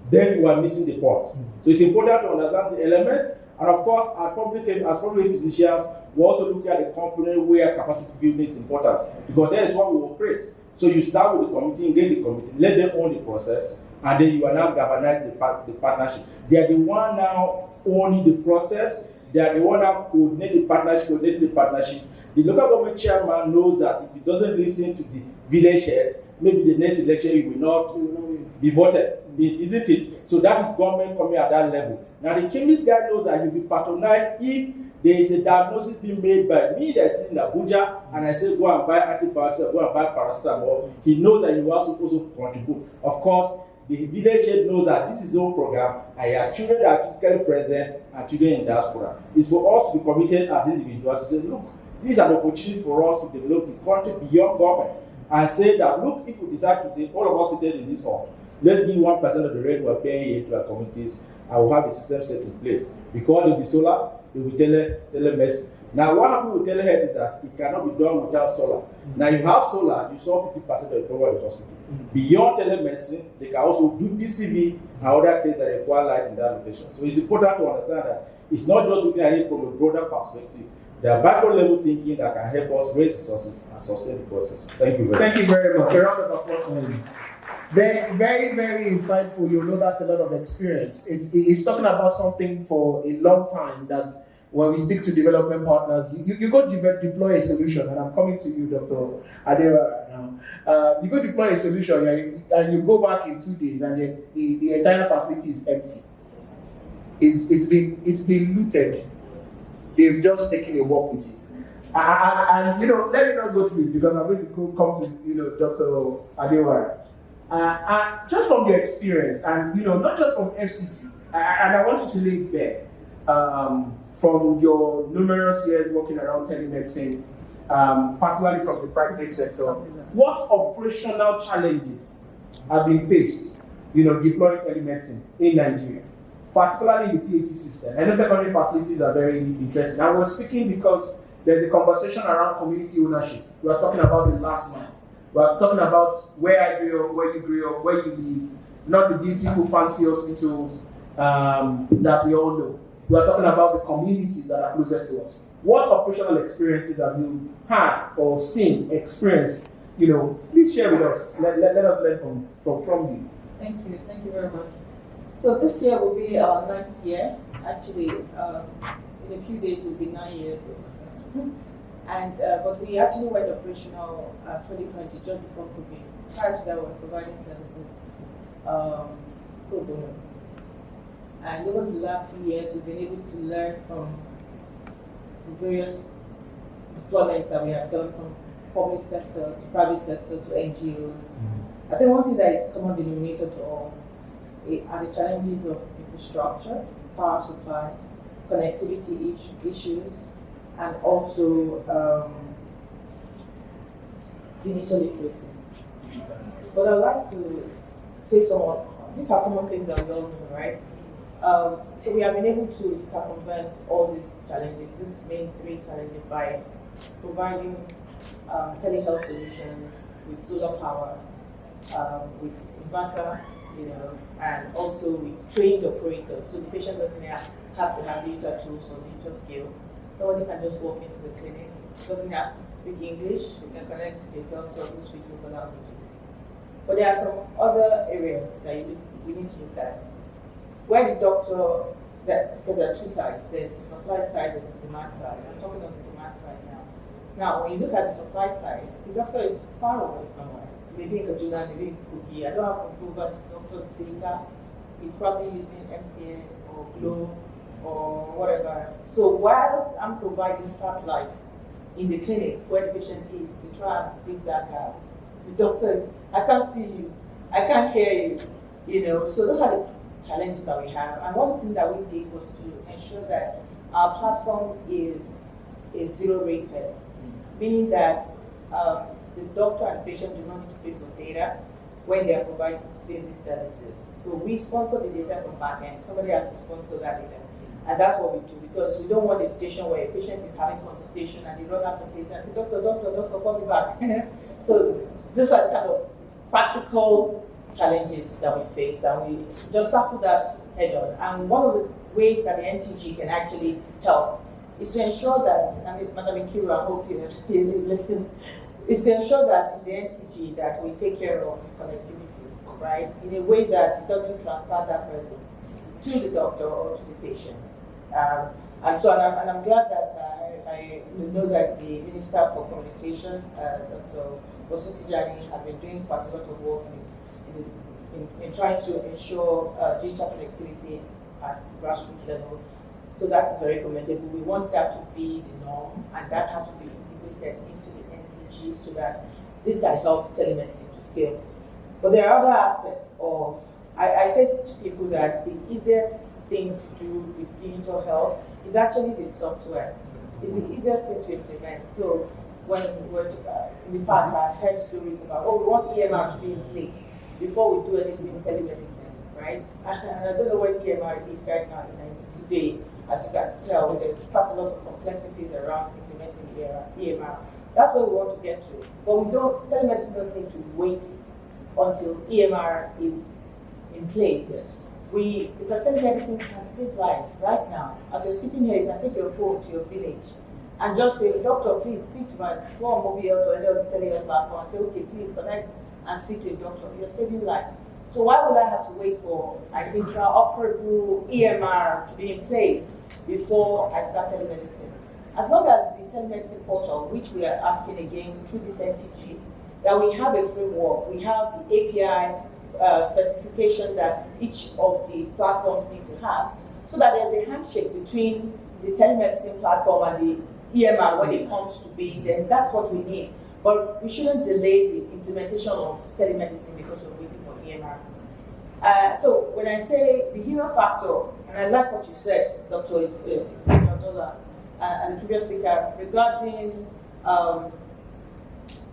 [SPEAKER 5] then you are missing the point. So it's important to understand the elements, and of course, as public physicians, we also look at the component where capacity building is important, because that is what we operate. So you start with the committee, engage the committee, let them own the process, and then you are now galvanizing the partnership. They are the one now owning the process. They are the one now coordinating the partnership. The local government chairman knows that if he doesn't listen to the village head, maybe the next election he will not be voted, isn't it? So that is government coming at that level. Now the chemist guy knows that he'll be patronized if there is a diagnosis being made by me that's in Abuja, and I say go and buy antibiotics or go and buy paracetamol. He knows that he will also contribute. Of course, the village head knows that this is his own program, and he has children that are physically present and children in diaspora. It's for us to be committed as individuals to say, look, this is an opportunity for us to develop the country beyond government, and say that, look, if we decide today, all of us seated in this hall, let's give 1% of the rent we're paying here to our communities, and we'll have a system set in place. Because there will be solar, there will be telemedicine. Now, what happens with telehealth is that it cannot be done without solar. Now, you have solar, you solve 50% of the problem of the hospital. Beyond telemedicine, they can also do PCV and other things that require light in that location. So it's important to understand that it's not just looking at it from a broader perspective. There are macro level thinking that can help us raise resources and sustain the process. Thank you very much.
[SPEAKER 2] Thank you very much. A round of applause for him. Very, very, very insightful. You know that's a lot of experience. It's talking about something for a long time that when we speak to development partners, you go deploy a solution, and I'm coming to you, Dr. Adewa, now. You go deploy a solution and you go back in 2 days, and the entire facility is empty. It's been looted. They've just taken a walk with it. And let me not go through it because I'm going to come to Dr. Adewa. Just from your experience, and not just from FCT, and I want you to lay bare from your numerous years working around telemedicine, particularly from the private sector. What operational challenges have been faced, deploying telemedicine in Nigeria, particularly in the PAT system? I know secondary facilities are very interesting. I was speaking because there's a conversation around community ownership. We are talking about the last mile. We are talking about where I grew up, where you grew up, where you live, not the beautiful fancy hospitals that we all know. We are talking about the communities that are closest to us. What operational experiences have you had or seen, experienced? Please share with us. Let us learn from you.
[SPEAKER 6] Thank you very much. So this year will be our 9th year. Actually, in a few days will be 9 years. And but we actually went operational 2020 just before COVID. Prior to that, we were providing services pro bono. And over the last few years, we've been able to learn from the various deployments that we have done from public sector to private sector to NGOs. I think one thing that is common denominator to all are the challenges of infrastructure, power supply, connectivity issues, and also digital literacy. But I'd like to say these are common things that we all know, right? So we have been able to circumvent all these challenges, these main 3 challenges, by providing telehealth solutions with solar power, with inverter, and also with trained operators. So the patient doesn't have to have digital tools or digital skill. Somebody can just walk into the clinic, doesn't have to speak English, they can connect to a doctor who speaks local languages. But there are some other areas that we need to look at. Where the doctor, because there are 2 sides, there's the supply side, there's the demand side. I'm talking on the demand side now. Now, when you look at the supply side, the doctor is far away somewhere. Maybe in Kaduna, maybe in Kogi. I don't have control over the doctor's data. He's probably using MTN or Glo or whatever. So whilst I'm providing satellites in the clinic where the patient is to try and bridge that gap, the doctor is, I can't see you, I can't hear you, so those are the challenges that we have. And one thing that we did was to ensure that our platform is zero rated, meaning that the doctor and patient do not need to pay for data when they are providing these services. So we sponsor the data from back end. Somebody has to sponsor that data. And that's what we do, because we don't want a situation where a patient is having consultation and they run out of data and say, doctor, call me back. So those are kind of practical challenges that we face, and we just tackle that head on. And one of the ways that the NTG can actually help is to ensure that, and Madam Ikiru, I hope you listen, is to ensure that in the NTG that we take care of connectivity, right, in a way that it doesn't transfer that burden to the doctor or to the patient. And I'm glad that I know that the Minister for Communication, Dr. Bosutijani, has been doing quite a lot of work in trying to ensure digital connectivity at grassroots level. So that's very commendable. We want that to be the norm, and that has to be integrated into the NTG so that this can help telemedicine to scale. But there are other aspects of, I said to people that the easiest thing to do with digital health is actually the software. It's the easiest thing to implement. So when in the past I heard stories about, we want EMR to be in place before we do anything in telemedicine, right? And I don't know what EMR is right now today. As you can tell, there's quite a lot of complexities around implementing EMR. That's what we want to get to. But telemedicine doesn't need to wait until EMR is in place. Yes. Because telemedicine can save lives right now. As you're sitting here, you can take your phone to your village and just say, doctor, please speak to my mobile to any of the telehealth platform and say, okay, please connect and speak to a doctor. You're saving lives. So why would I have to wait for an intraoperable EMR to be in place before I start telemedicine? As long as the telemedicine portal, which we are asking again through this NTG, that we have a framework, we have the API specification that each of the platforms need to have, so that there's a handshake between the telemedicine platform and the EMR when it comes to being, then that's what we need. But we shouldn't delay the implementation of telemedicine because we're waiting for EMR. So when I say the human factor, and I like what you said, Dr. Dola, and the previous speaker, regarding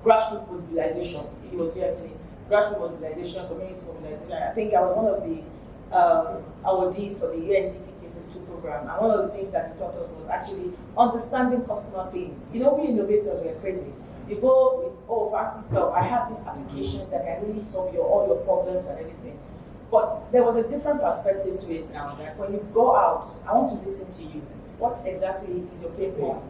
[SPEAKER 6] grassroots mobilization. It was here actually. Grassroots mobilization, community mobilization. I think I was one of the awardees for the UNDP Timbuktu program. And one of the things that he taught us was actually understanding customer pain. You know, we innovators were crazy. You go with, oh, fancy stuff, I have this application that can really solve all your problems and everything. But there was a different perspective to it now, that when you go out, I want to listen to you. What exactly is your pain point?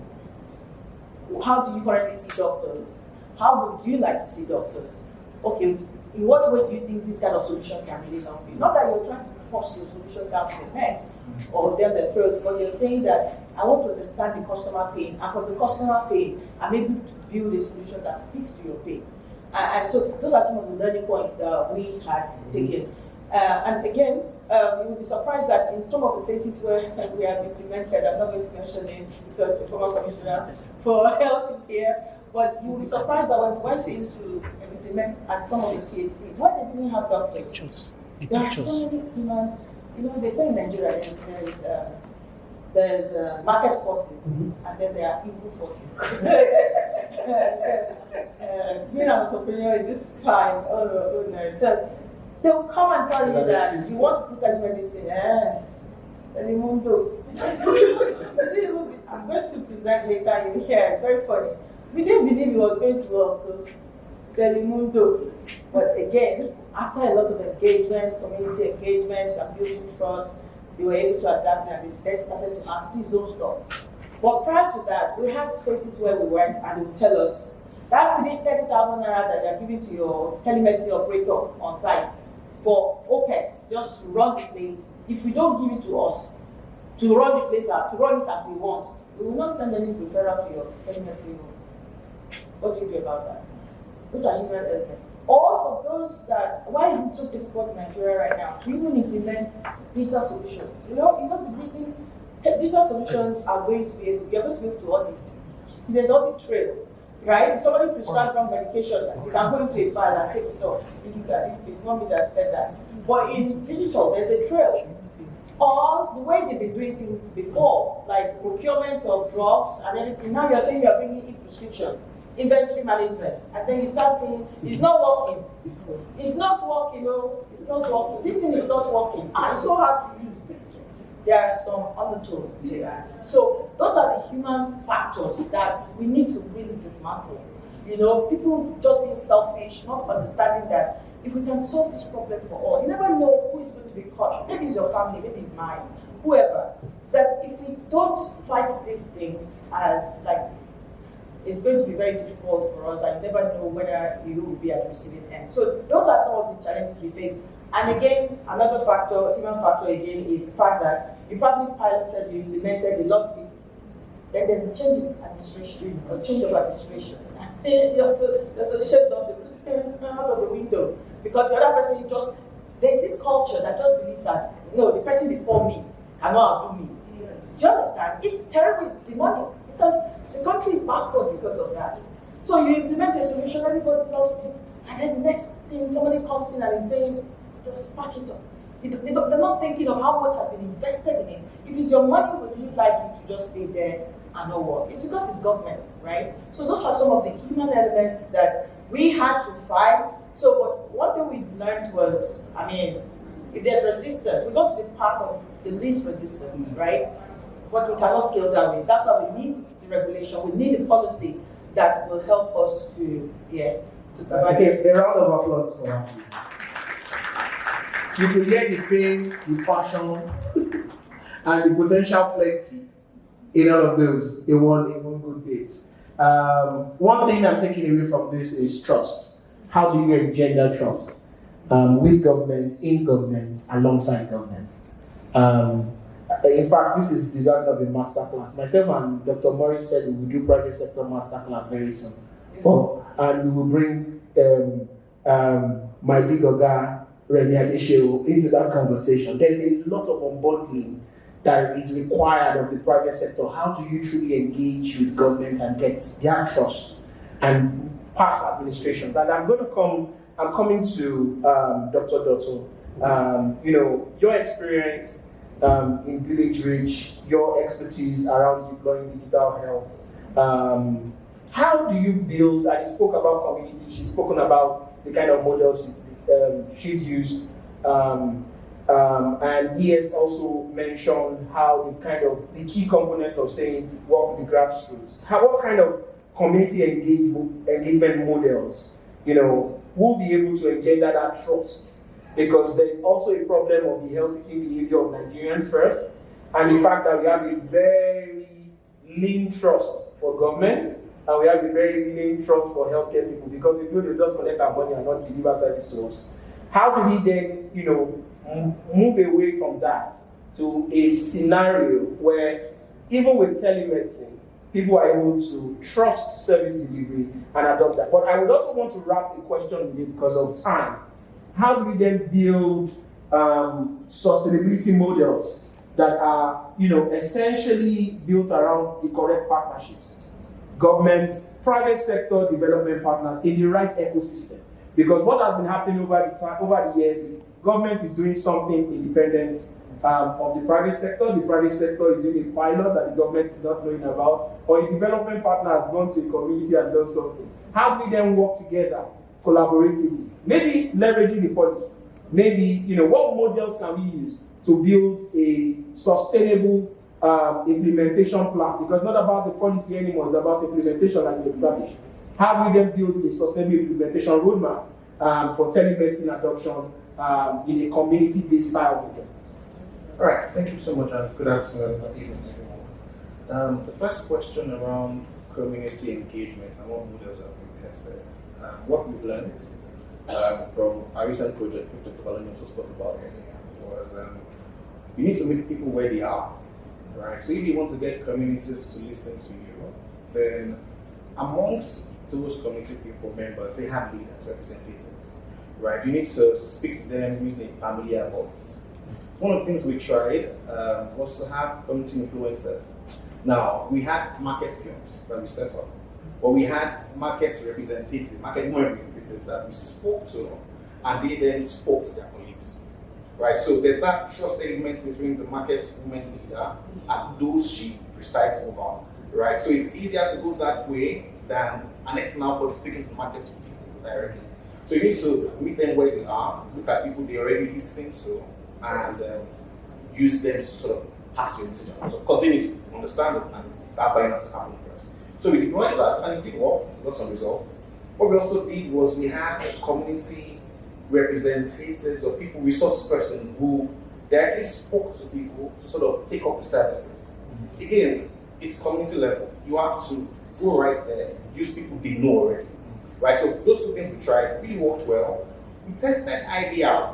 [SPEAKER 6] How do you currently see doctors? How would you like to see doctors? Okay, in what way do you think this kind of solution can really help you? Not that you're trying to force your solution down to the neck or down the throat, but you're saying that I want to understand the customer pain, and from the customer pain, I'm able to build a solution that speaks to your pain. And so those are some of the learning points that we had taken. And again, you will be surprised that in some of the places where we have implemented, I'm not going to mention names because the former commissioner for health is here, but you will be surprised that when we went into implement at some of the CHCs, where they didn't have doctors, there are so many human, they say in Nigeria there's market forces, and then there are evil forces. Being an entrepreneur in this kind, oh no. So they will come and tell you that you want to do telemedicine, Telemundo. I'm going to present later in here, very funny. We didn't believe it was going to work, Telemundo. But again, after a lot of engagement, community engagement, and building trust, they were able to adapt, and they started to ask, please don't stop. But prior to that, we had places where we went and they would tell us that 30,000 naira that you're giving to your telemedicine operator on site for OPEX, just to run the place, if we don't give it to us, to run the place out, to run it as we want, we will not send any referral to your telemedicine. What do you do about that? Those are human elements. Or for those that, why is it so difficult in Nigeria right now to even implement digital solutions? You know the reason digital solutions are going to be able, you're going to be able to audit. There's audit trail, right? If somebody prescribed wrong medication, you can go into a file and take it off. It's not me that said that. But in digital, there's a trail. Or the way they've been doing things before, like procurement of drugs and everything. Now you're saying you're bringing e-prescription, inventory management, and then you start saying it's not working. It's not working, it's not working. This thing is not working. And it's so hard to use. There are some undertones to that. So those are the human factors that we need to really dismantle. People just being selfish, not understanding that if we can solve this problem for all, you never know who is going to be caught. Maybe it's your family, maybe it's mine, whoever. That if we don't fight these things it's going to be very difficult for us. I never know whether you will be at the receiving end. So those are some of the challenges we face. And again, another factor, human factor again, is the fact that you probably piloted, you implemented a lot of people. Then there's a change in administration, or change of administration. The solution is out of the window. Because the other person, there's this culture that just believes that, the person before me cannot outdo me. Do you understand? It's terrible, it's demonic, because the country is backward because of that. So you implement a solution, everybody loves it, and then the next thing, somebody comes in and is saying, just pack it up. They're not thinking of how much has been invested in it. If it's your money, would you like it to just stay there and not work? It's because it's government, right? So those are some of the human elements that we had to fight. So what thing we learned was, if there's resistance, we got to the part of the least resistance, right? But we cannot scale down with. That's why we need the regulation, we need the policy that will help us to provide.
[SPEAKER 2] Okay, a round of applause for that. You could hear the pain, the passion, and the potential plenty in all of those in one good bit. One thing I'm taking away from this is trust. How do you engender trust with government, in government, alongside government? In fact, this is deserving of a masterclass. Myself and Dr. Morris said we will do private sector masterclass very soon. And we will bring my big Oga, Remy Adeshewo, into that conversation. There's a lot of unbundling that is required of the private sector. How do you truly engage with government and get their trust and pass administrations? And I'm coming to Dr. Dotto. Your experience in Village Reach, your expertise around deploying digital health, How do you build, and he spoke about community, she's spoken about the kind of models she's used, and he has also mentioned how the key component of saying work with the grassroots. What kind of community engagement models, will be able to engender that trust? Because there is also a problem of the health seeking behavior of Nigerians first, and the fact that we have a very lean trust for government, and we have a very lean trust for healthcare people, because we feel they just collect our money and not deliver service to us. How do we then, move away from that to a scenario where even with telemedicine, people are able to trust service delivery and adopt that? But I would also want to wrap the question with it because of time. How do we then build sustainability models that are, essentially built around the correct partnerships? Government, private sector, development partners in the right ecosystem. Because what has been happening over the years is government is doing something independent of the private sector. The private sector is doing a pilot that the government is not knowing about, or a development partner has gone to a community and done something. How do we then work together collaboratively? Maybe leveraging the policy. Maybe, what models can we use to build a sustainable implementation plan? Because it's not about the policy anymore, it's about implementation like we established. How do we then build a sustainable implementation roadmap for telemedicine adoption in a community-based style model?
[SPEAKER 7] All right, thank you so much, and good afternoon, good evening, everyone. The first question around community engagement and what models have been tested. What we've learned from our recent project, which the Colony also spoke about earlier, was you need to meet people where they are, right? So if you want to get communities to listen to you, then amongst those community people, members, they have leaders, representatives, right? You need to speak to them using a familiar voice. So one of the things we tried was to have community influencers. Now, we had market peers that we set up, but we had market representatives that we spoke to, and they then spoke to their colleagues, right? So there's that trust element between the market women leader and those she presides over, right? So it's easier to go that way than an external body speaking to the market people directly. So you need to meet them where they are, look at people they already listen to, and use them to sort of pass your message on. So, because they need to understand it, and that buying has to happen first. So we deployed that, and it did work, got some results. What we also did was we had community representatives or people, resource persons who directly spoke to people to sort of take up the services. Again, it's community level. You have to go right there, use people they know already, right? So those two things we tried really worked well. We tested idea,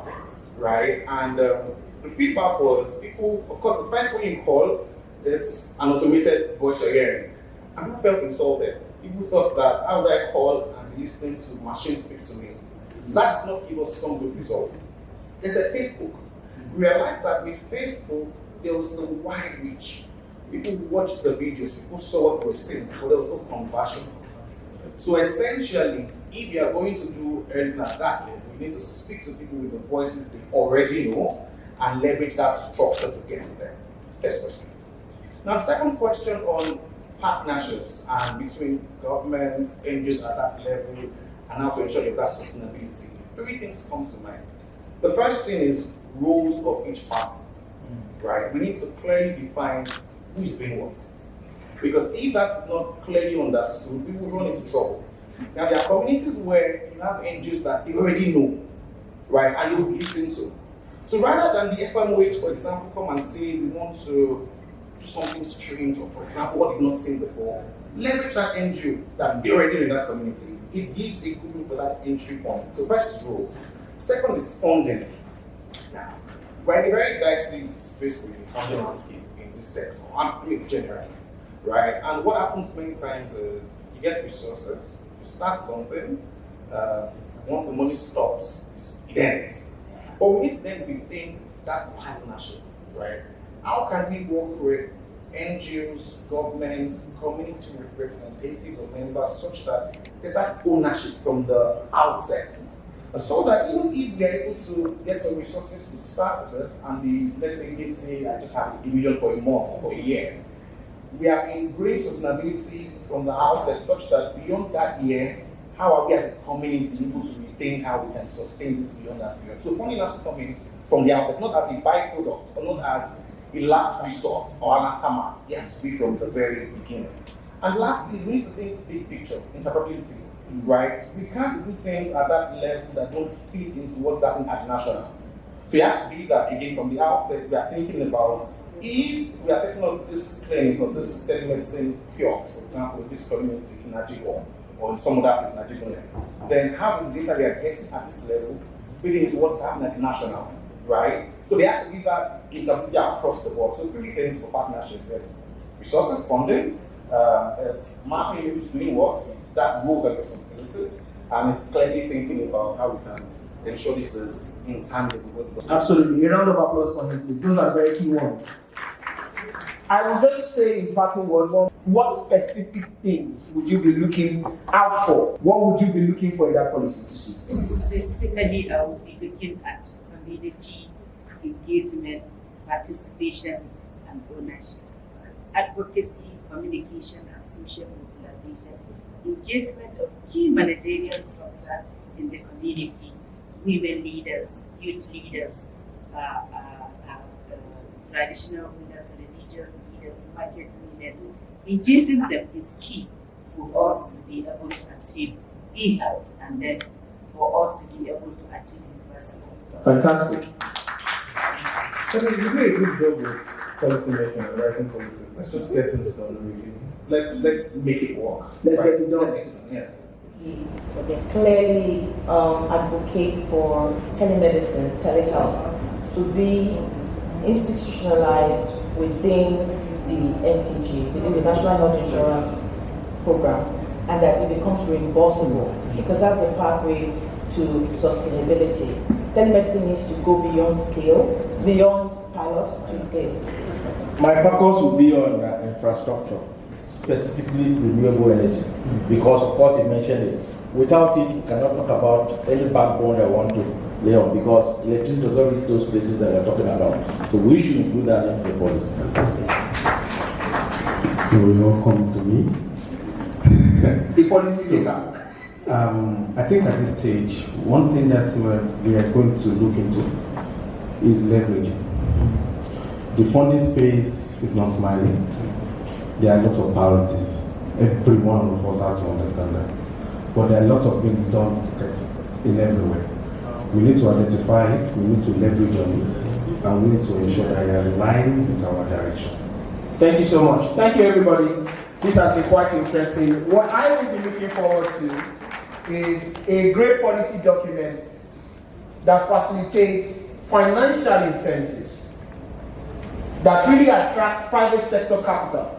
[SPEAKER 7] right? And the feedback was people, of course, the first one you call, it's an automated voice you're hearing. And people felt insulted. People thought that, how would I call and be listening to machines speak to me? So that did not give us some good results. There's a Facebook. We realized that with Facebook, there was no wide reach. People watched the videos, people saw what we were saying, but there was no conversion. So essentially, if you are going to do anything at that level, you need to speak to people with the voices they already know and leverage that structure to get to them. First question. Now, the second question on partnerships and between governments, NGOs at that level, and how to ensure there's that sustainability. Three things come to mind. The first thing is roles of each party, right? We need to clearly define who is doing what. Because if that's not clearly understood, we will run into trouble. Now, there are communities where you have NGOs that you already know, right, and you listen to. So rather than the FMOH, for example, come and say we want to do something strange, or for example, what you've not seen before, leverage that NGO that they already know in that community. It gives a good room for that entry point. So first is role. Second is funding. Now, we're in a very dicey space with the funding landscape in this sector, I mean generally, right? And what happens many times is you get resources, you start something, once the money stops, it ends. But we need to then rethink that partnership, right? How can we work with NGOs, governments, community representatives or members such that there's that ownership from the outset? So that even if they're able to get some resources to start this and let's say I just have $1 million for a month or a year, we have ingrained sustainability from the outset such that beyond that year, how are we as a community able to rethink how we can sustain this beyond that period? So funding has to come in from the outset, not as a byproduct or not as a last resort or an aftermath. It has to be from the very beginning. And lastly, we need to think big picture, interoperability, right? We can't do things at that level that don't fit into what's happening at national. So it has to be that, again, from the outset, we are thinking about if we are setting up this clinic or this telemedicine kiosk, for example, in this community in Nigeria or in some other place in Nigeria, then how is the data we are getting at this level fitting into what's happening at national, right? So there has to be that interoperability across the board. So 3 things for partnership. It's resources, funding, it's mapping who's doing what, that roles and responsibilities, and it's clearly thinking about how we can ensure this is in tandem with what.
[SPEAKER 2] Absolutely. A round of applause for him, please. Those are very key ones. I will just say in parting words, what specific things would you be looking out for? What would you be looking for in that policy to see?
[SPEAKER 8] Specifically, I will be looking at community engagement, participation, and ownership. Advocacy, communication, and social mobilization. Engagement of key managerial structure in the community, women leaders, youth leaders, traditional leaders, religious leaders, market leaders. Engaging them is key for us to be able to achieve e-health and then for us to be able to achieve universal health.
[SPEAKER 2] Fantastic.
[SPEAKER 7] So you do a good job with policy making and writing policies. Let's just get things done really. Let's make it work.
[SPEAKER 2] Let's get it done.
[SPEAKER 7] Let's get it done. Yeah.
[SPEAKER 6] They clearly advocates for telemedicine, telehealth, to be institutionalized within the NTG, within the National Health Insurance Program, and that it becomes reimbursable, because that's the pathway to sustainability. Telemedicine needs to go beyond scale, beyond pilot to scale.
[SPEAKER 5] My focus will be on infrastructure, specifically renewable energy, because of course you mentioned it. Without it, you cannot talk about any backbone I want to lay on, because electricity does not reach those places that we're talking about. So we should include that in the policy.
[SPEAKER 9] So you all come to me.
[SPEAKER 2] The policy maker.
[SPEAKER 9] I think at this stage, one thing that we are going to look into is leverage. The funding space is not smiling. There are a lot of priorities. Every one of us has to understand that. But there are a lot of things done in everywhere. We need to identify it, we need to leverage on it, and we need to ensure that we are in line with our direction.
[SPEAKER 2] Thank you so much. Thank you, everybody. This has been quite interesting. What I will be looking forward to is a great policy document that facilitates financial incentives that really attracts private sector capital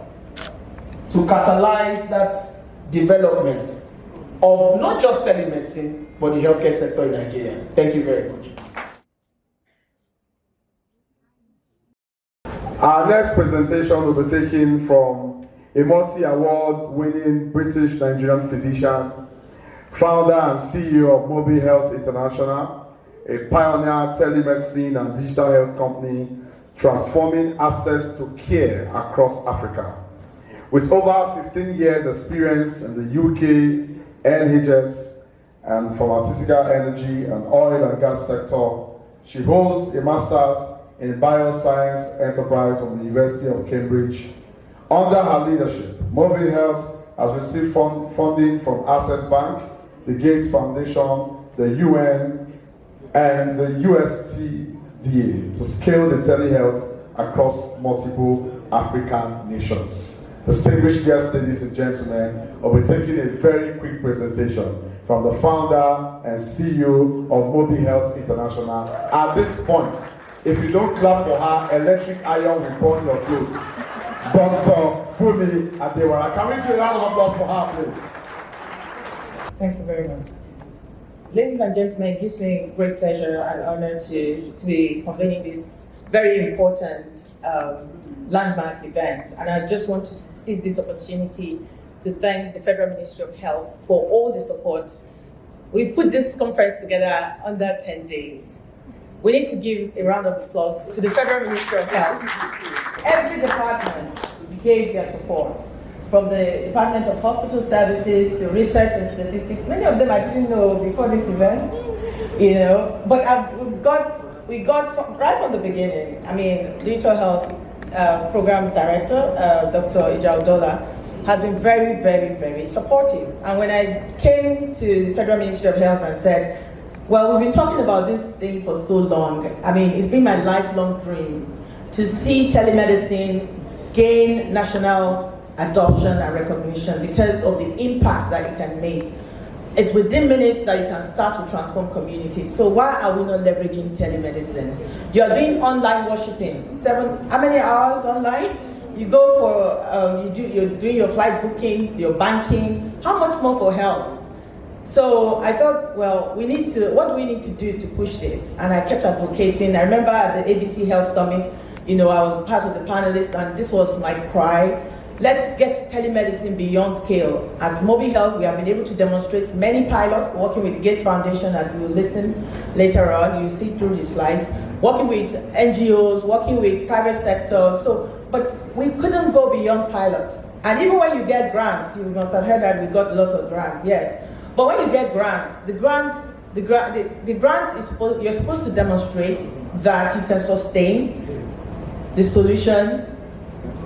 [SPEAKER 2] to catalyze that development of not just telemedicine, but the healthcare sector in Nigeria. Thank you very much.
[SPEAKER 1] Our next presentation will be taken from a multi-award winning British Nigerian physician, founder and CEO of Mobile Health International, a pioneer telemedicine and digital health company transforming access to care across Africa. With over 15 years experience in the UK, NHS, and pharmaceutical energy and oil and gas sector, she holds a master's in bioscience enterprise from the University of Cambridge. Under her leadership, Mobile Health has received funding from Access Bank, the Gates Foundation, the UN, and the USTDA to scale the telehealth across multiple African nations. Distinguished guests, ladies and gentlemen, I'll be taking a very quick presentation from the founder and CEO of Mobile Health International. At this point, if you don't clap for her, electric iron will burn your clothes. Dr. Fumi Adewara. Can we give a round of applause for her, please?
[SPEAKER 6] Thank you very much. Ladies and gentlemen, it gives me great pleasure and honor to be convening this very important landmark event. And I just want to seize this opportunity to thank the Federal Ministry of Health for all the support. We've put this conference together under 10 days. We need to give a round of applause to the Federal Ministry of Health, every department, gave their support. From the Department of Hospital Services to Research and Statistics. Many of them I didn't know before this event, you know. But we got right from the beginning. I mean, Digital Health Program Director, Dr. Ijaudola, has been very, very, very supportive. And when I came to the Federal Ministry of Health and said, well, we've been talking about this thing for so long. I mean, it's been my lifelong dream to see telemedicine gain national adoption and recognition because of the impact that it can make. It's within minutes that you can start to transform communities. So why are we not leveraging telemedicine? You're doing online worshiping. How many hours online? You go for, you're doing your flight bookings, your banking. How much more for health? So I thought, well, what do we need to do to push this? And I kept advocating. I remember at the ABC Health Summit, you know, I was part of the panelists, and this was my cry. Let's get telemedicine beyond scale. As Mobi Health, we have been able to demonstrate many pilots, working with the Gates Foundation, as you listen later on, you see through the slides, working with NGOs, working with private sector. But we couldn't go beyond pilots. And even when you get grants, you must have heard that we got a lot of grants, yes. But when you get grants, the grants is you're supposed to demonstrate that you can sustain the solution,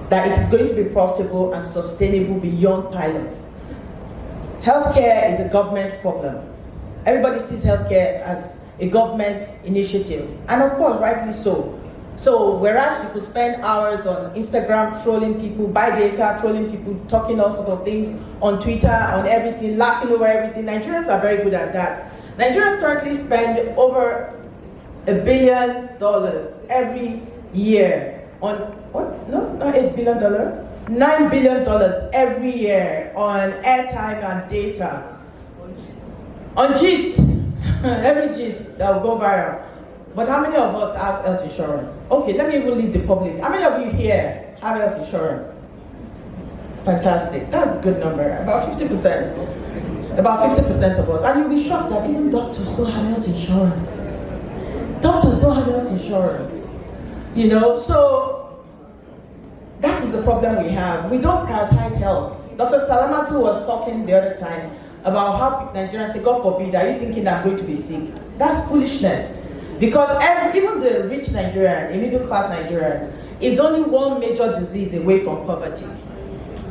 [SPEAKER 6] that it is going to be profitable and sustainable beyond pilots. Healthcare is a government problem. Everybody sees healthcare as a government initiative, and of course, rightly so. So whereas you could spend hours on Instagram trolling people, buy data, trolling people, talking all sorts of things, on Twitter, on everything, laughing over everything, Nigerians are very good at that. Nigerians currently spend over $1 billion every year on, what? No, not $8 billion, $9 billion every year on airtime and data. On gist, every gist that will go viral. But how many of us have health insurance? Okay, let me even leave the public. How many of you here have health insurance? Fantastic, that's a good number, about 50%. About 50% of us. And you'll be shocked that even doctors don't have health insurance. Doctors don't have health insurance. You know, so that is the problem we have. We don't prioritize health. Dr. Salamatu was talking the other time about how Nigerians say, God forbid, are you thinking I'm going to be sick? That's foolishness. Because even the rich Nigerian, a middle class Nigerian, is only one major disease away from poverty.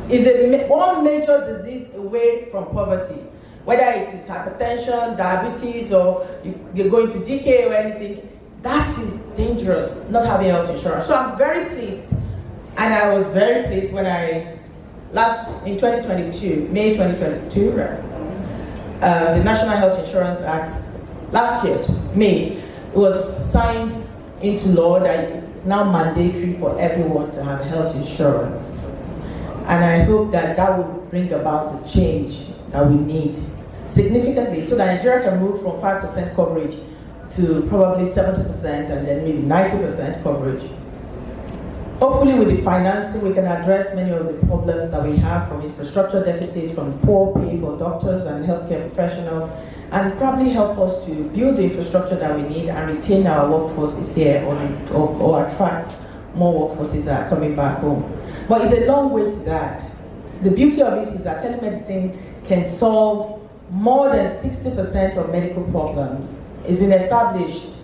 [SPEAKER 6] Is one major disease away from poverty. Whether it is hypertension, diabetes, or you're going to decay or anything, that is dangerous, not having health insurance. So I'm very pleased, and I was very pleased when in 2022, May 2022, the National Health Insurance Act, last year, May, was signed into law that it's now mandatory for everyone to have health insurance. And I hope that that will bring about the change that we need significantly so that Nigeria can move from 5% coverage to probably 70% and then maybe 90% coverage. Hopefully with the financing, we can address many of the problems that we have from infrastructure deficits, from poor pay for doctors and healthcare professionals, and probably help us to build the infrastructure that we need and retain our workforces here or attract more workforces that are coming back home. But it's a long way to that. The beauty of it is that telemedicine can solve more than 60% of medical problems. It's been established.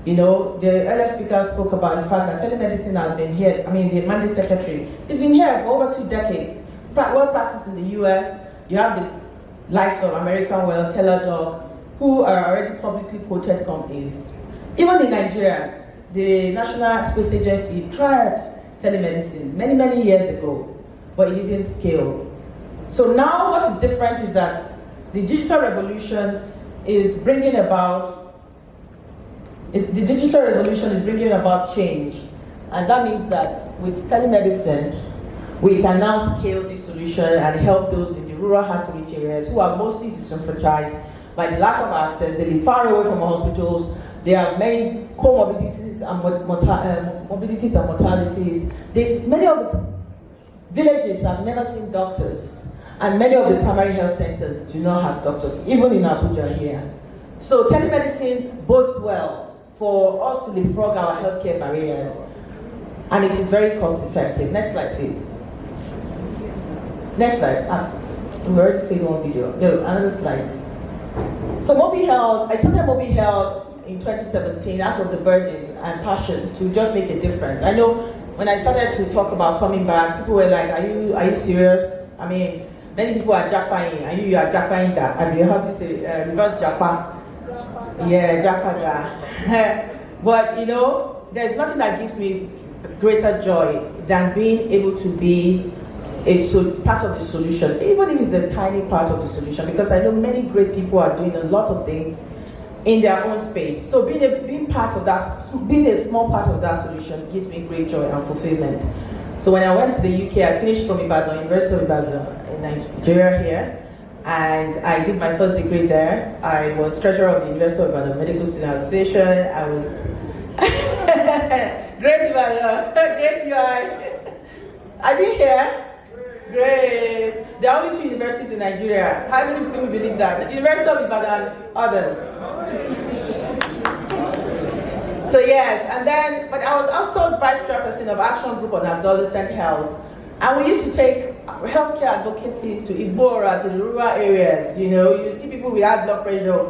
[SPEAKER 6] You know, the earlier speaker spoke about the fact that telemedicine has been here, the Mandate Secretary, it's been here for over 2 decades. Well practiced in the US, you have the likes of American Well, Teladoc, who are already publicly quoted companies. Even in Nigeria, the National Space Agency tried telemedicine many, many years ago, but it didn't scale. So now what is different is that the digital revolution is bringing about change. And that means that with telemedicine, we can now scale this solution and help those in the rural hard-to-reach areas who are mostly disenfranchised by the lack of access. They live far away from hospitals. There are many comorbidities and mortalities. Many of the villages have never seen doctors, and many of the primary health centers do not have doctors, even in Abuja here. So telemedicine bodes well for us to leapfrog our healthcare barriers, and it is very cost effective. Next slide, please. Next slide. We already played one video. No, another slide. So Moby Health, I started Moby Health in 2017 out of the burden and passion to just make a difference. I know when I started to talk about coming back, people were like, are you serious? I mean, many people are jackpotting. You are jackpotting that. I mean, you have this reverse jackpot. Yeah, jackpot. But you know, there's nothing that gives me greater joy than being able to be part of the solution, even if it's a tiny part of the solution, because I know many great people are doing a lot of things in their own space. So being part of that, being a small part of that solution gives me great joy and fulfillment. So when I went to the UK, I finished from Ibadan, University of Ibadan in Nigeria here, and I did my first degree there. I was treasurer of the University of Ibadan Medical Student Association. I was great Ibadan, great UI. I did here. Great. There are only 2 universities in Nigeria. How many people believe that? The University of Ibadan, others. So yes, and then, but I was also vice chairperson of Action Group on Adolescent Health. And we used to take healthcare advocacies to Igbora, to the rural areas. You know, you see people with high blood pressure,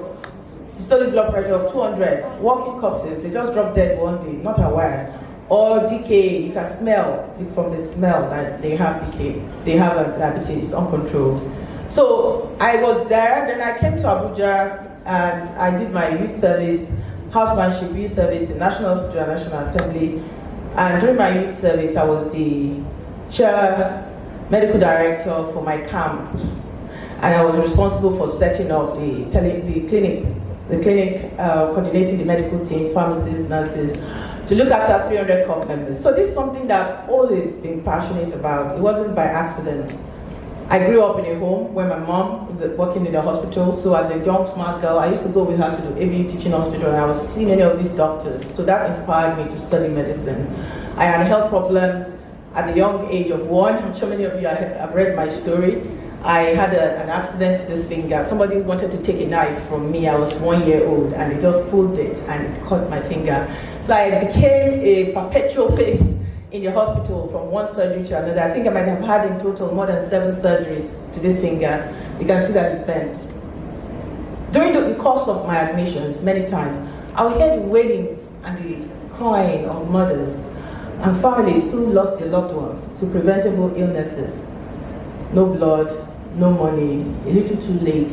[SPEAKER 6] systolic blood pressure of 200, walking corpses, they just drop dead one day, not aware. Or decay, you can smell from the smell that they have decay. They have a diabetes, uncontrolled. So I was there, then I came to Abuja and I did my youth service, housemanship youth service in National Hospital and National Assembly. And during my youth service, I was the chair medical director for my camp. And I was responsible for setting up the clinic, coordinating the medical team, pharmacists, nurses, to look after 300 COP members. So this is something that I've always been passionate about. It wasn't by accident. I grew up in a home where my mom was working in the hospital. So as a young, smart girl, I used to go with her to the ABU teaching hospital, and I was seeing many of these doctors. So that inspired me to study medicine. I had health problems at the young age of 1. I'm sure many of you have read my story. I had an accident to this finger. Somebody wanted to take a knife from me. I was 1 year old, and they just pulled it and it cut my finger. So I became a perpetual face in the hospital from one surgery to another. I think I might have had in total more than 7 surgeries to this finger. You can see that it's bent. During the course of my admissions, many times, I would hear the wailings and the crying of mothers and families who lost their loved ones to preventable illnesses. No blood, no money, a little too late.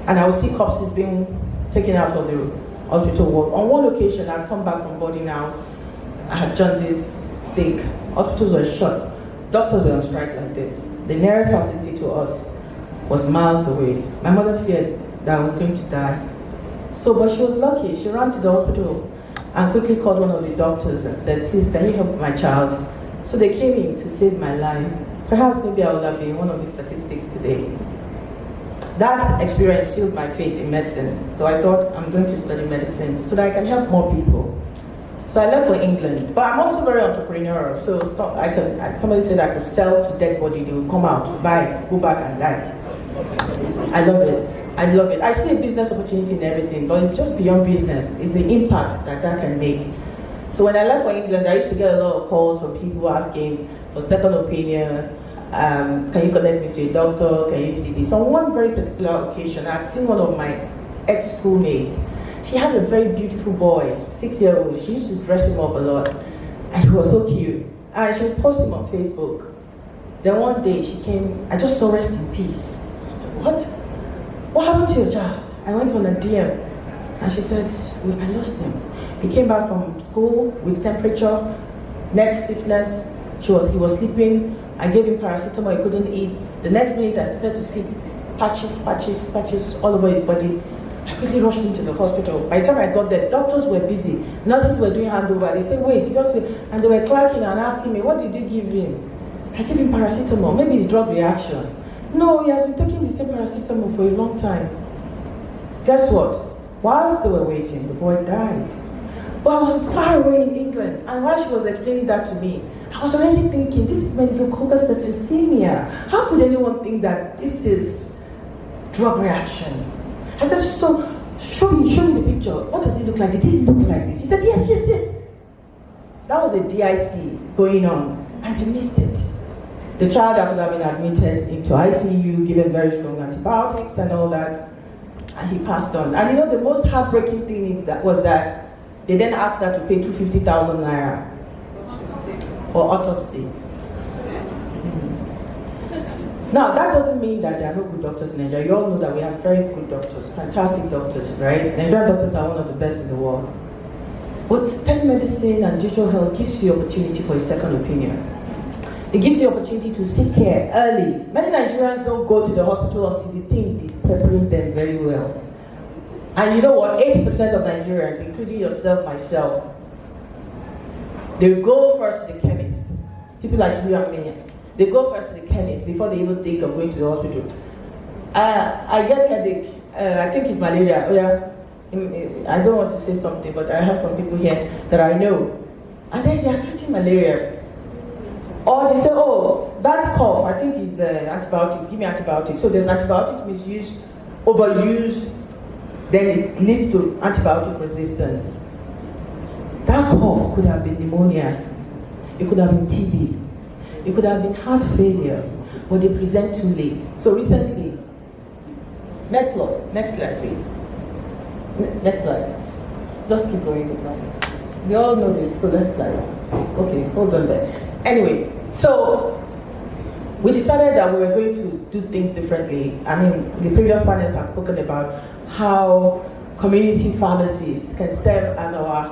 [SPEAKER 6] And I would see corpses being taken out of the hospital ward. On one occasion, I'd come back from boarding house. I had jaundice, sick. Hospitals were shut. Doctors were on strike like this. The nearest facility to us was miles away. My mother feared that I was going to die. So, but she was lucky. She ran to the hospital and quickly called one of the doctors and said, please, can you help my child? So they came in to save my life. Perhaps maybe I would have been one of the statistics today. That experience sealed my faith in medicine. So I thought I'm going to study medicine so that I can help more people. So I left for England, but I'm also very entrepreneurial. So somebody said I could sell to dead body, they would come out, buy, go back and die. I love it. I love it. I see a business opportunity in everything, but it's just beyond business. It's the impact that can make. So when I left for England, I used to get a lot of calls from people asking for second opinion. Can you connect me to a doctor? Can you see this? On one very particular occasion, I've seen one of my ex-schoolmates. She had a very beautiful boy, 6-year-old. She used to dress him up a lot, and he was so cute. And she would post him on Facebook. Then one day she came, I just saw rest in peace. I said, what? What happened to your child? I went on a DM, and she said, I lost him. He came back from school with temperature, neck stiffness. He was sleeping. I gave him paracetamol, he couldn't eat. The next minute I started to see patches all over his body. I quickly rushed into the hospital. By the time I got there, doctors were busy. Nurses were doing handover. They said, wait, just wait. And they were clerking and asking me, what did you give him? I gave him paracetamol, maybe it's drug reaction. No, he has been taking the same paracetamol for a long time. Guess what? Whilst they were waiting, the boy died. But I was far away in England, and while she was explaining that to me, I was already thinking, this is meningococcus septicemia. How could anyone think that this is drug reaction? I said, so show me the picture. What does it look like? Did it look like this? She said, yes. That was a DIC going on, and they missed it. The child that could have been admitted into ICU, given very strong antibiotics and all that, and he passed on. And the most heartbreaking thing was that they then asked her to pay 250,000 naira for autopsy. Now, that doesn't mean that there are no good doctors in Nigeria. You all know that we have very good doctors, fantastic doctors, right? Nigerian doctors are one of the best in the world. But telemedicine and digital health gives you the opportunity for a second opinion. It gives you the opportunity to seek care early. Many Nigerians don't go to the hospital until they think it's preparing them very well. And you know what? 80% of Nigerians, including yourself, myself, they go first to the chemist. People like you and me. They go first to the chemist before they even think of going to the hospital. I get headache. I think it's malaria. Oh yeah. I don't want to say something, but I have some people here that I know. And then they are treating malaria. Or they say, oh, that cough, I think is antibiotic. Give me antibiotics. So there's antibiotics misuse, overuse, then it leads to antibiotic resistance. That cough could have been pneumonia. It could have been TB. It could have been heart failure, but they present too late. So recently, MedPlus, next slide please. Next slide. Just keep going with that. We all know this, so next slide. Okay, hold on there. Anyway, so we decided that we were going to do things differently. I mean, the previous panelists have spoken about how community pharmacies can serve as our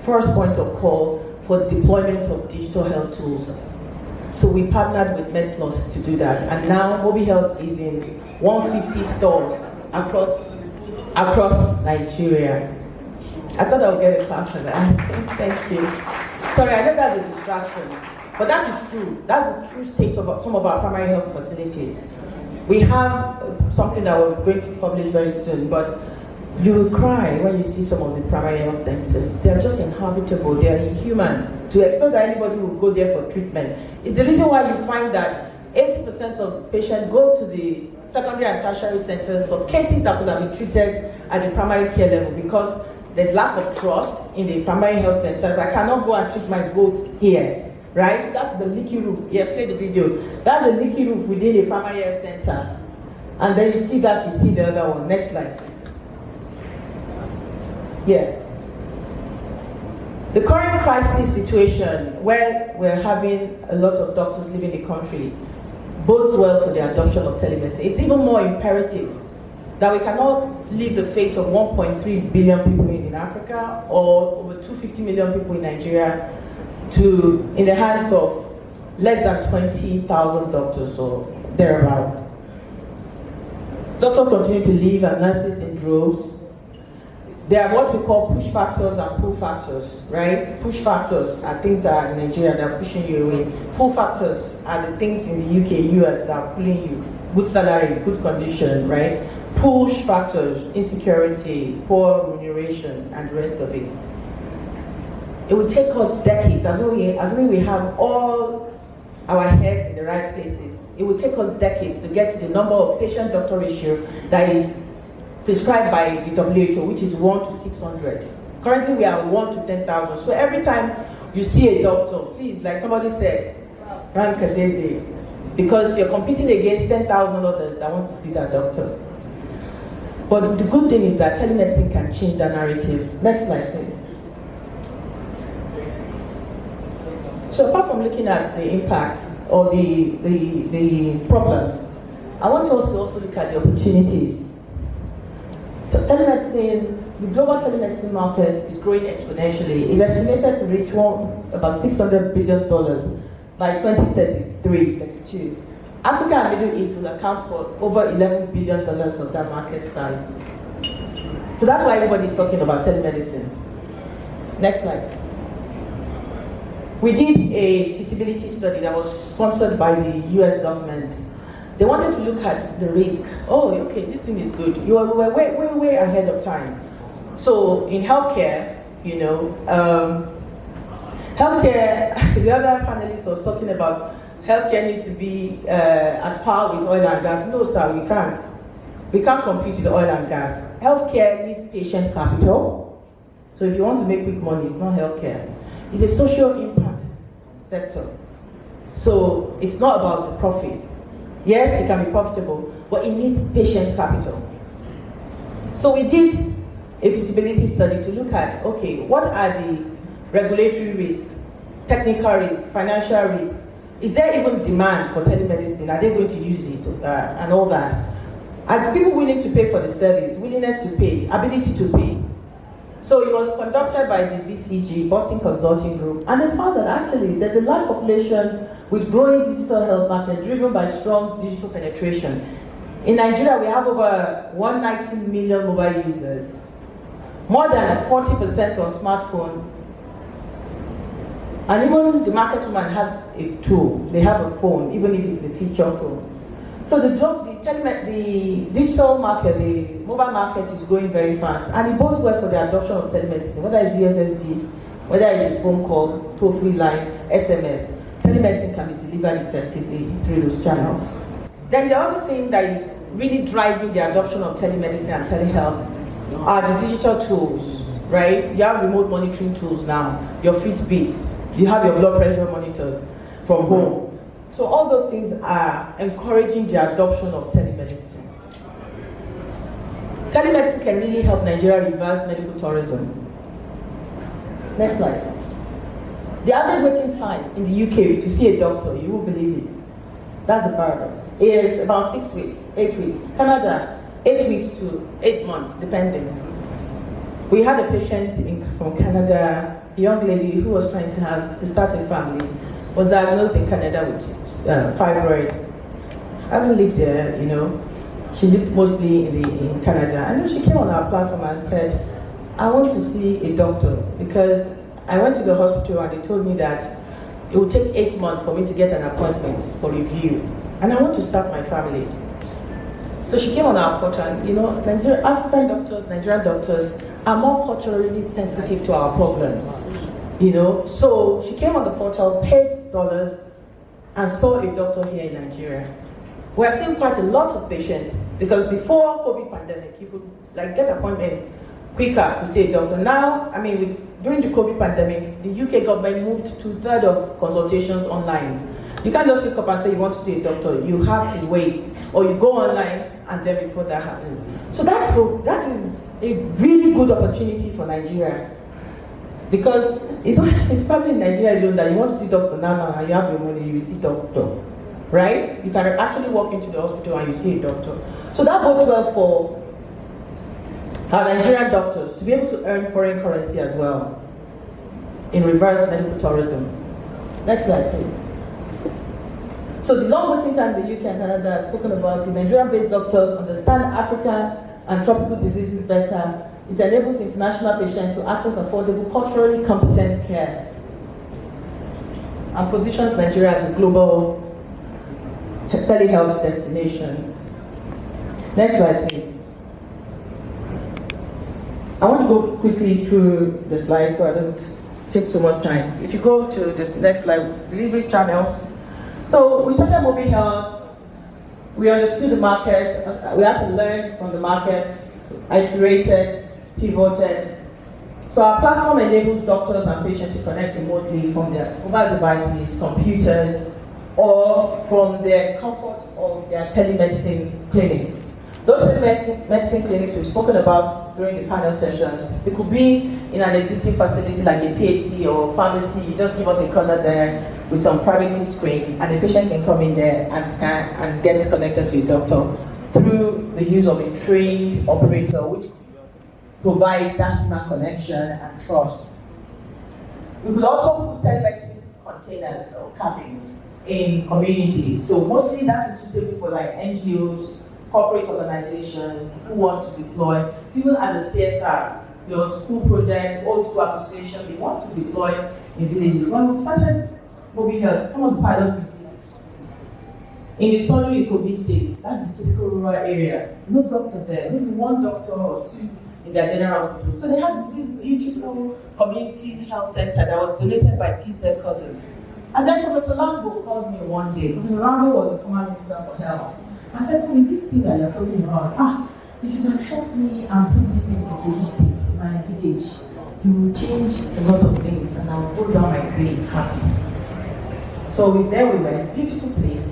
[SPEAKER 6] first point of call for deployment of digital health tools. So we partnered with MedPlus to do that, and now Mobi Health is in 150 stores across Nigeria. I thought I would get a clap for that. Thank you. Sorry, I know that's a distraction, but that is true. That's the true state of some of our primary health facilities. We have something that we're going to publish very soon, but you will cry when you see some of the primary health centers. They are just inhabitable, they are inhuman. To expect that anybody will go there for treatment is the reason why you find that 80% of patients go to the secondary and tertiary centers for cases that could have been treated at the primary care level, because there's lack of trust in the primary health centers. I cannot go and treat my goats here, right? That's the leaky roof. Yeah, play the video. That's the leaky roof within a primary health center. And then you see that, you see the other one. Next slide. Yeah. The current crisis situation where we're having a lot of doctors leaving the country bodes well for the adoption of telemedicine. It's even more imperative that we cannot leave the fate of 1.3 billion people in Africa or over 250 million people in Nigeria in the hands of less than 20,000 doctors or thereabout. Doctors continue to leave and nurses in droves. There are what we call push factors and pull factors, right? Push factors are things that are in Nigeria that are pushing you away. Pull factors are the things in the UK, US that are pulling you. Good salary, good condition, right? Push factors, insecurity, poor remuneration, and the rest of it. It will take us decades, as when we have all our heads in the right places. It will take us decades to get to the number of patient-doctor ratio that is prescribed by the WHO, which is 1 to 600. Currently, we are 1 to 10,000. So every time you see a doctor, please, like somebody said, rank a day, because you're competing against 10,000 others that want to see that doctor. But the good thing is that telemedicine can change that narrative. Next slide, please. So apart from looking at the impact or the problems, I want us to also look at the opportunities. So telemedicine, the global telemedicine market is growing exponentially. It's estimated to reach about $600 billion by 2033-32. Africa and Middle East will account for over $11 billion of that market size. So that's why everybody's talking about telemedicine. Next slide. We did a feasibility study that was sponsored by the US government. They wanted to look at the risk. Oh, okay, this thing is good. You are way ahead of time. So in healthcare, healthcare, the other panelist was talking about healthcare needs to be at par with oil and gas. No, sir, we can't. We can't compete with oil and gas. Healthcare needs patient capital. So if you want to make quick money, it's not healthcare. It's a social impact sector. So it's not about the profit. Yes, it can be profitable, but it needs patient capital. So we did a feasibility study to look at, okay, what are the regulatory risks, technical risks, financial risks? Is there even demand for telemedicine? Are they going to use it and all that? Are people willing to pay for the service, willingness to pay, ability to pay? So it was conducted by the BCG, Boston Consulting Group, and they found that actually there's a large population with growing digital health market driven by strong digital penetration. In Nigeria, we have over 190 million mobile users, more than 40% on smartphone, and even the market woman has a tool. They have a phone, even if it's a feature phone. So the digital market, the mobile market is growing very fast, and it bodes well for the adoption of telemedicine, whether it's USSD, whether it is phone call, toll-free lines, SMS. Telemedicine can be delivered effectively through those channels. Then the other thing that is really driving the adoption of telemedicine and telehealth are the digital tools, right? You have remote monitoring tools now, your Fitbits, you have your blood pressure monitors from home. So all those things are encouraging the adoption of telemedicine. Telemedicine can really help Nigeria reverse medical tourism. Next slide. The average waiting time in the UK to see a doctor, you won't believe it, that's a paradox, is about 6 weeks, 8 weeks. Canada, 8 weeks to 8 months, depending. We had a patient from Canada, a young lady who was trying to start a family, was diagnosed in Canada with fibroid. Hasn't lived there, you know. She lived mostly in Canada. And then she came on our platform and said, I want to see a doctor because I went to the hospital and they told me that it would take 8 months for me to get an appointment for review. And I want to start my family. So she came on our portal and, you know, African doctors, Nigerian doctors are more culturally sensitive to our problems. You know, so she came on the portal, paid dollars, and saw a doctor here in Nigeria. We are seeing quite a lot of patients because before COVID pandemic, you could like get appointment quicker to see a doctor. Now, I mean, during the COVID pandemic, the UK government moved 2/3 of consultations online. You can't just pick up and say you want to see a doctor. You have to wait, or you go online, and then before that happens. So that is a really good opportunity for Nigeria. Because it's probably in Nigeria alone that you want to see doctor now and you have your money, you will see doctor, right? You can actually walk into the hospital and you see a doctor. So that bodes well for our Nigerian doctors to be able to earn foreign currency as well in reverse medical tourism. Next slide, please. So the long waiting time in the UK and Canada I've spoken about, the Nigerian-based doctors understand Africa and tropical diseases better. It enables international patients to access affordable, culturally competent care and positions Nigeria as a global telehealth destination. Next slide, please. I want to go quickly through the slide so I don't take too much time. If you go to this next slide, delivery channel. So we started mobile health. We understood the market. We had to learn from the market. I iterated, pivoted. So our platform enables doctors and patients to connect remotely from their mobile devices, computers, or from their comfort of their telemedicine clinics. Those telemedicine clinics we've spoken about during the panel sessions, it could be in an existing facility like a PHC or pharmacy. You just give us a corner there with some privacy screen, and the patient can come in there and scan and get connected to a doctor through the use of a trained operator, which provides that human connection and trust. We could also put telemedicine containers or cabins in communities. So mostly that is suitable for like NGOs, corporate organizations who want to deploy, even as a CSR, your school project, old school association, they want to deploy in villages. When we started mobile health, some of the pilots in the Sonu Ikobi state, that's the typical rural area. No doctor there, maybe one doctor or two in their general hospital. So they had this beautiful community health center that was donated by PZ Cousin. And then Professor Lambo called me one day. Professor Lambo was the former minister for health. I said to me, this thing that you're talking about, if you can help me and put this thing in Ikobi state, my village, you will change a lot of things and I'll go down my grave happy. So there we went, beautiful place.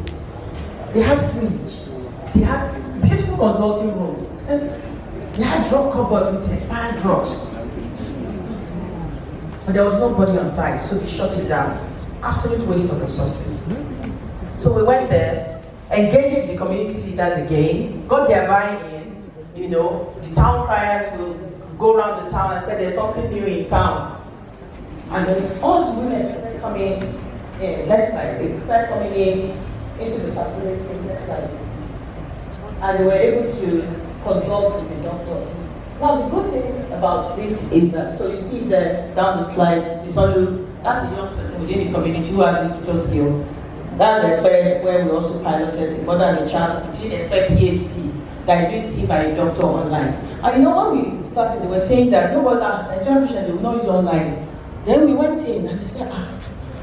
[SPEAKER 6] They had fridge. They had beautiful consulting rooms. And they had drug cupboards with expired drugs. But there was nobody on site, so they shut it down. Absolute waste of resources. So we went there, engaged the community leaders again, got their buy-in. You know, the town criers will go around the town and say there's something new in town. And then all the women started coming in, next slide, they started coming into the facility, next slide. And they were able to consult with the doctor. Now the good thing about this is that, so you see there down the slide, you saw that's a young person within the community who has a digital skill. That's where we also piloted a mother and a child between a PhD that is being seen by a doctor online. And you know, when we started, they were saying that nobody, Nigerian patient, they will know it's online. Then we went in and they said,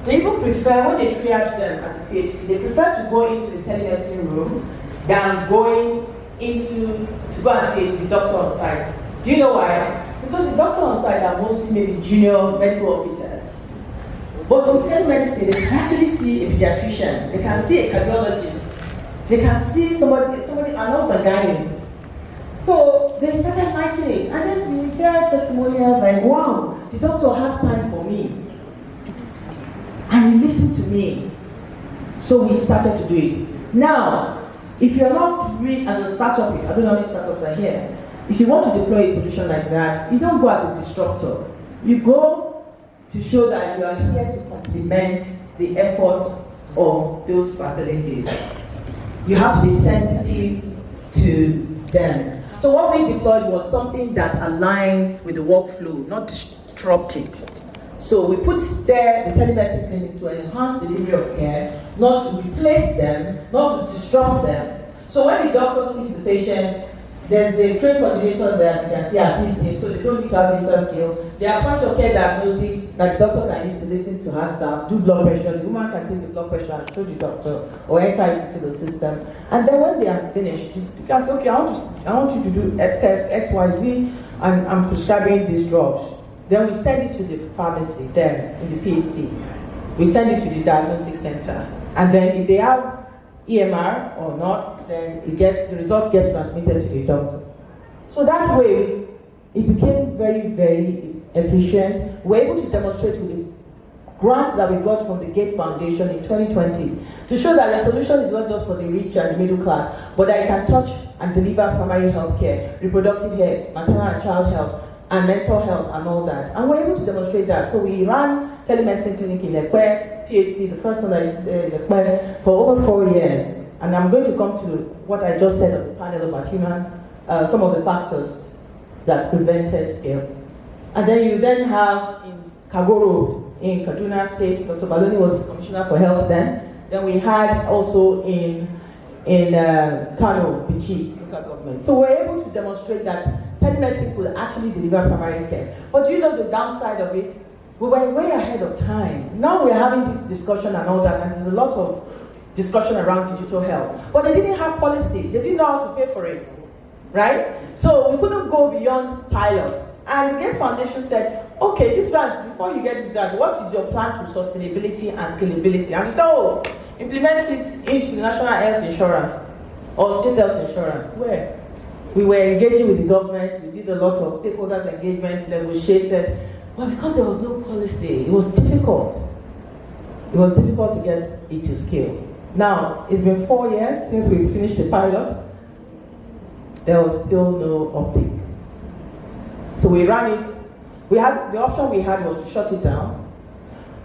[SPEAKER 6] they even prefer, when they triage them at the PhD, they prefer to go into the telemedicine room than going into, to go and see the doctor on site. Do you know why? Because the doctor on site are mostly maybe junior medical officers. But with telemedicine, they can actually see a pediatrician, they can see a cardiologist, they can see somebody and also a gynae. So they started liking it. And then we hear testimonials like, wow, the doctor has time for me. And he listened to me. So we started to do it. Now, if you're not really, as a startup, I don't know how many startups are here, if you want to deploy a solution like that, you don't go as a disruptor. You go to show that you are here to complement the effort of those facilities. You have to be sensitive to them. So what we deployed was something that aligns with the workflow, not disrupt it. So we put there the telemedicine clinic to enhance the delivery of care, not to replace them, not to disrupt them. So when the doctor sees the patient, there's the trained coordinator there, as you can see, assisting, so they don't need to have digital skill. There are point of care diagnostics that the doctor can use to listen to her staff, do blood pressure. The woman can take the blood pressure and show the doctor or enter it into the system. And then when they are finished, you can say, okay, I want you to do a test XYZ, and I'm prescribing these drugs. Then we send it to the pharmacy there in the PHC. We send it to the diagnostic center. And then if they have EMR or not, then the result gets transmitted to the doctor. So that way, it became very, very efficient. We're able to demonstrate with the grants that we got from the Gates Foundation in 2020 to show that the solution is not just for the rich and the middle class, but that it can touch and deliver primary health care, reproductive health, maternal and child health, and mental health and all that. And we're able to demonstrate that. So we ran telemedicine clinic in Ekwe, PHC, the first one that is there in Ekwe, for over 4 years. And I'm going to come to what I just said on the panel about some of the factors that prevented scale. And then you then have in Kagoro, in Kaduna State, Dr. Baloni was Commissioner for Health then. Then we had also in Kano, Bichi, local government. So we're able to demonstrate that telemedicine could actually deliver primary care. But do you know the downside of it? We were way ahead of time. Now we're having this discussion and all that, and there's a lot of discussion around digital health. But they didn't have policy. They didn't know how to pay for it, right? So we couldn't go beyond pilot. And the Gates Foundation said, okay, this grant, before you get this grant, what is your plan to sustainability and scalability? And we said, oh, implement it into national health insurance or state health insurance. Where? We were engaging with the government, we did a lot of stakeholders engagement, negotiated. But because there was no policy, it was difficult. It was difficult to get it to scale. Now, it's been 4 years since we finished the pilot. There was still no uptake. So we ran it. The option we had was to shut it down.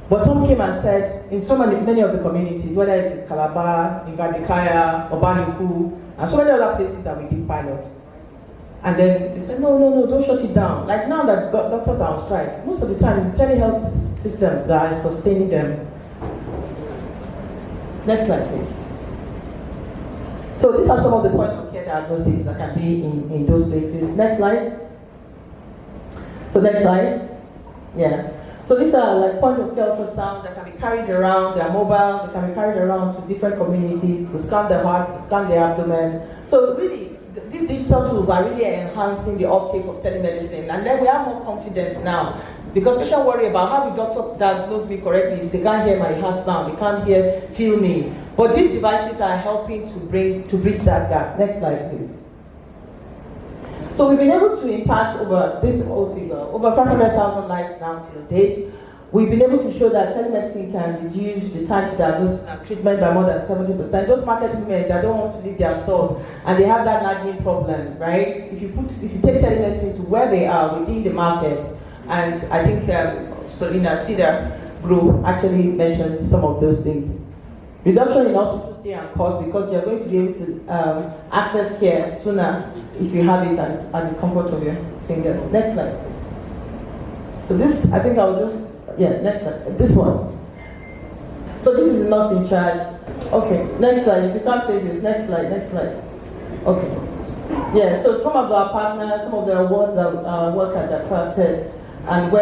[SPEAKER 6] But some came and said, in many of the communities, whether it is Calabar, Invadikaya, Obaniku, and so many other places that we did pilot. And then they said, no, don't shut it down. Like now that doctors are on strike, most of the time it's the telehealth systems that are sustaining them. Next slide, please. So these are some of the point of care diagnostics that can be in those places. Next slide. So next slide. Yeah. So these are like point of care ultrasound that can be carried around. They are mobile. They can be carried around to different communities to scan the heart, to scan the abdomen. So really, these digital tools are really enhancing the uptake of telemedicine. And then we have more confidence now Because patients worry about how the doctor diagnose me correctly. They can't hear my heart sound, they can't feel me. But these devices are helping to bridge that gap. Next slide, please. So we've been able to impact over this old figure, over 500,000 lives now till date. We've been able to show that telemedicine can reduce the time to diagnosis and treatment by more than 70%. Those market women that don't want to leave their stores and they have that nagging problem, right? If you take telemedicine to where they are within the market, and I think Solina Cedar Group actually mentioned some of those things. Reduction in hospital stay and cost, because you're going to be able to access care sooner if you have it at the comfort of your finger. Next slide, please. So this, I think I'll just, next slide, this one. So this is the nurse in charge. Okay, next slide, if you can't play this, next slide. Okay. Yeah, so some of our partners, some of the awards that work at the attracted, and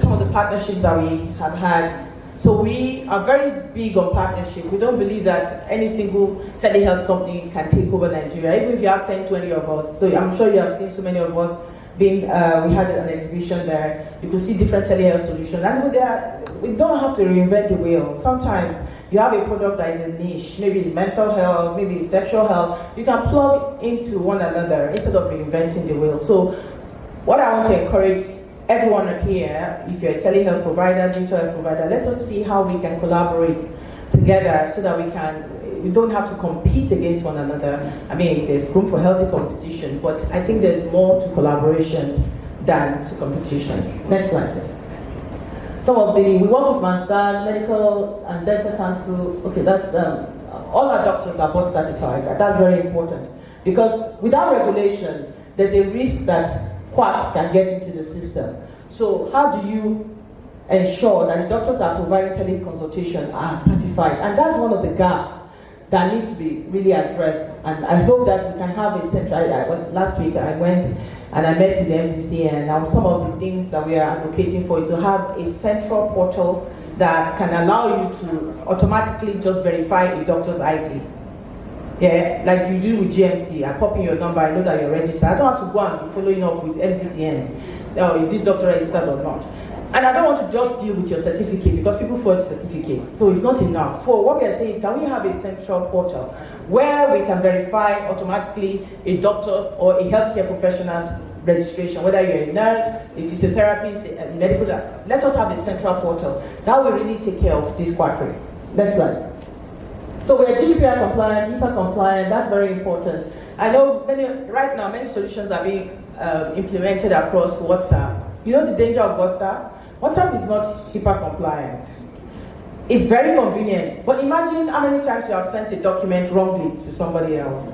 [SPEAKER 6] some of the partnerships that we have had. So we are very big on partnership. We don't believe that any single telehealth company can take over Nigeria, even if you have 10, 20 of us. So I'm sure you have seen so many of us being, we had an exhibition there. You could see different telehealth solutions. And we don't have to reinvent the wheel. Sometimes you have a product that is a niche, maybe it's mental health, maybe it's sexual health. You can plug into one another instead of reinventing the wheel. So what I want to encourage everyone here, if you're a telehealth provider, digital health provider, let us see how we can collaborate together so that we don't have to compete against one another. I mean, there's room for healthy competition, but I think there's more to collaboration than to competition. Next slide, please. We work with Mansard, Medical and Dental Council. Okay, that's all our doctors are board certified. That's very important, because without regulation, there's a risk that quacks can get into the system. So how do you ensure that the doctors that are providing teleconsultation are certified? And that's one of the gaps that needs to be really addressed. And I hope that we can have a central, last week I went and I met with the MDCN, and some of the things that we are advocating for is to have a central portal that can allow you to automatically just verify a doctor's ID. Yeah, like you do with GMC. I pop in your number, I know that you're registered. I don't have to go and be following up with MDCN. Is this doctor registered or not? And I don't want to just deal with your certificate, because people forge certificates. So it's not enough. So what we are saying is, can we have a central portal where we can verify automatically a doctor or a healthcare professional's registration, whether you're a nurse, a physiotherapist, a medical, let us have a central portal. That will really take care of this quackery. Next slide. So we're GDPR compliant, HIPAA compliant, that's very important. I know right now many solutions are being implemented across WhatsApp. You know the danger of WhatsApp? WhatsApp is not HIPAA compliant. It's very convenient, but imagine how many times you have sent a document wrongly to somebody else,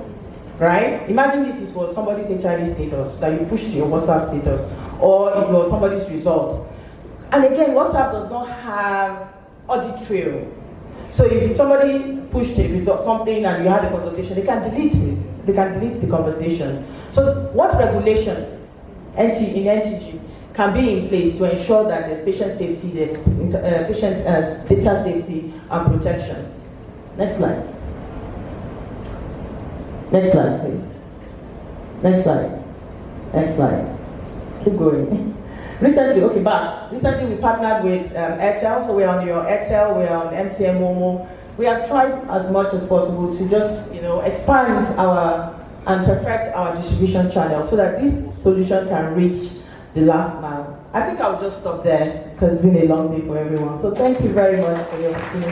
[SPEAKER 6] right? Imagine if it was somebody's HIV status that you pushed to your WhatsApp status, or if it was somebody's result. And again, WhatsApp does not have audit trail. So if somebody pushed a result, something, and you had a consultation, they can delete it. They can delete the conversation. So what regulation in NTG can be in place to ensure that there's patient safety, there's patient data safety and protection? Next slide. Next slide, please. Next slide. Next slide. Keep going. Recently we partnered with Airtel, so we're on your Airtel, we're on MTN Momo. We have tried as much as possible to just, expand and perfect our distribution channel so that this solution can reach the last mile. I think I'll just stop there because it's been a long day for everyone. So thank you very much for the opportunity.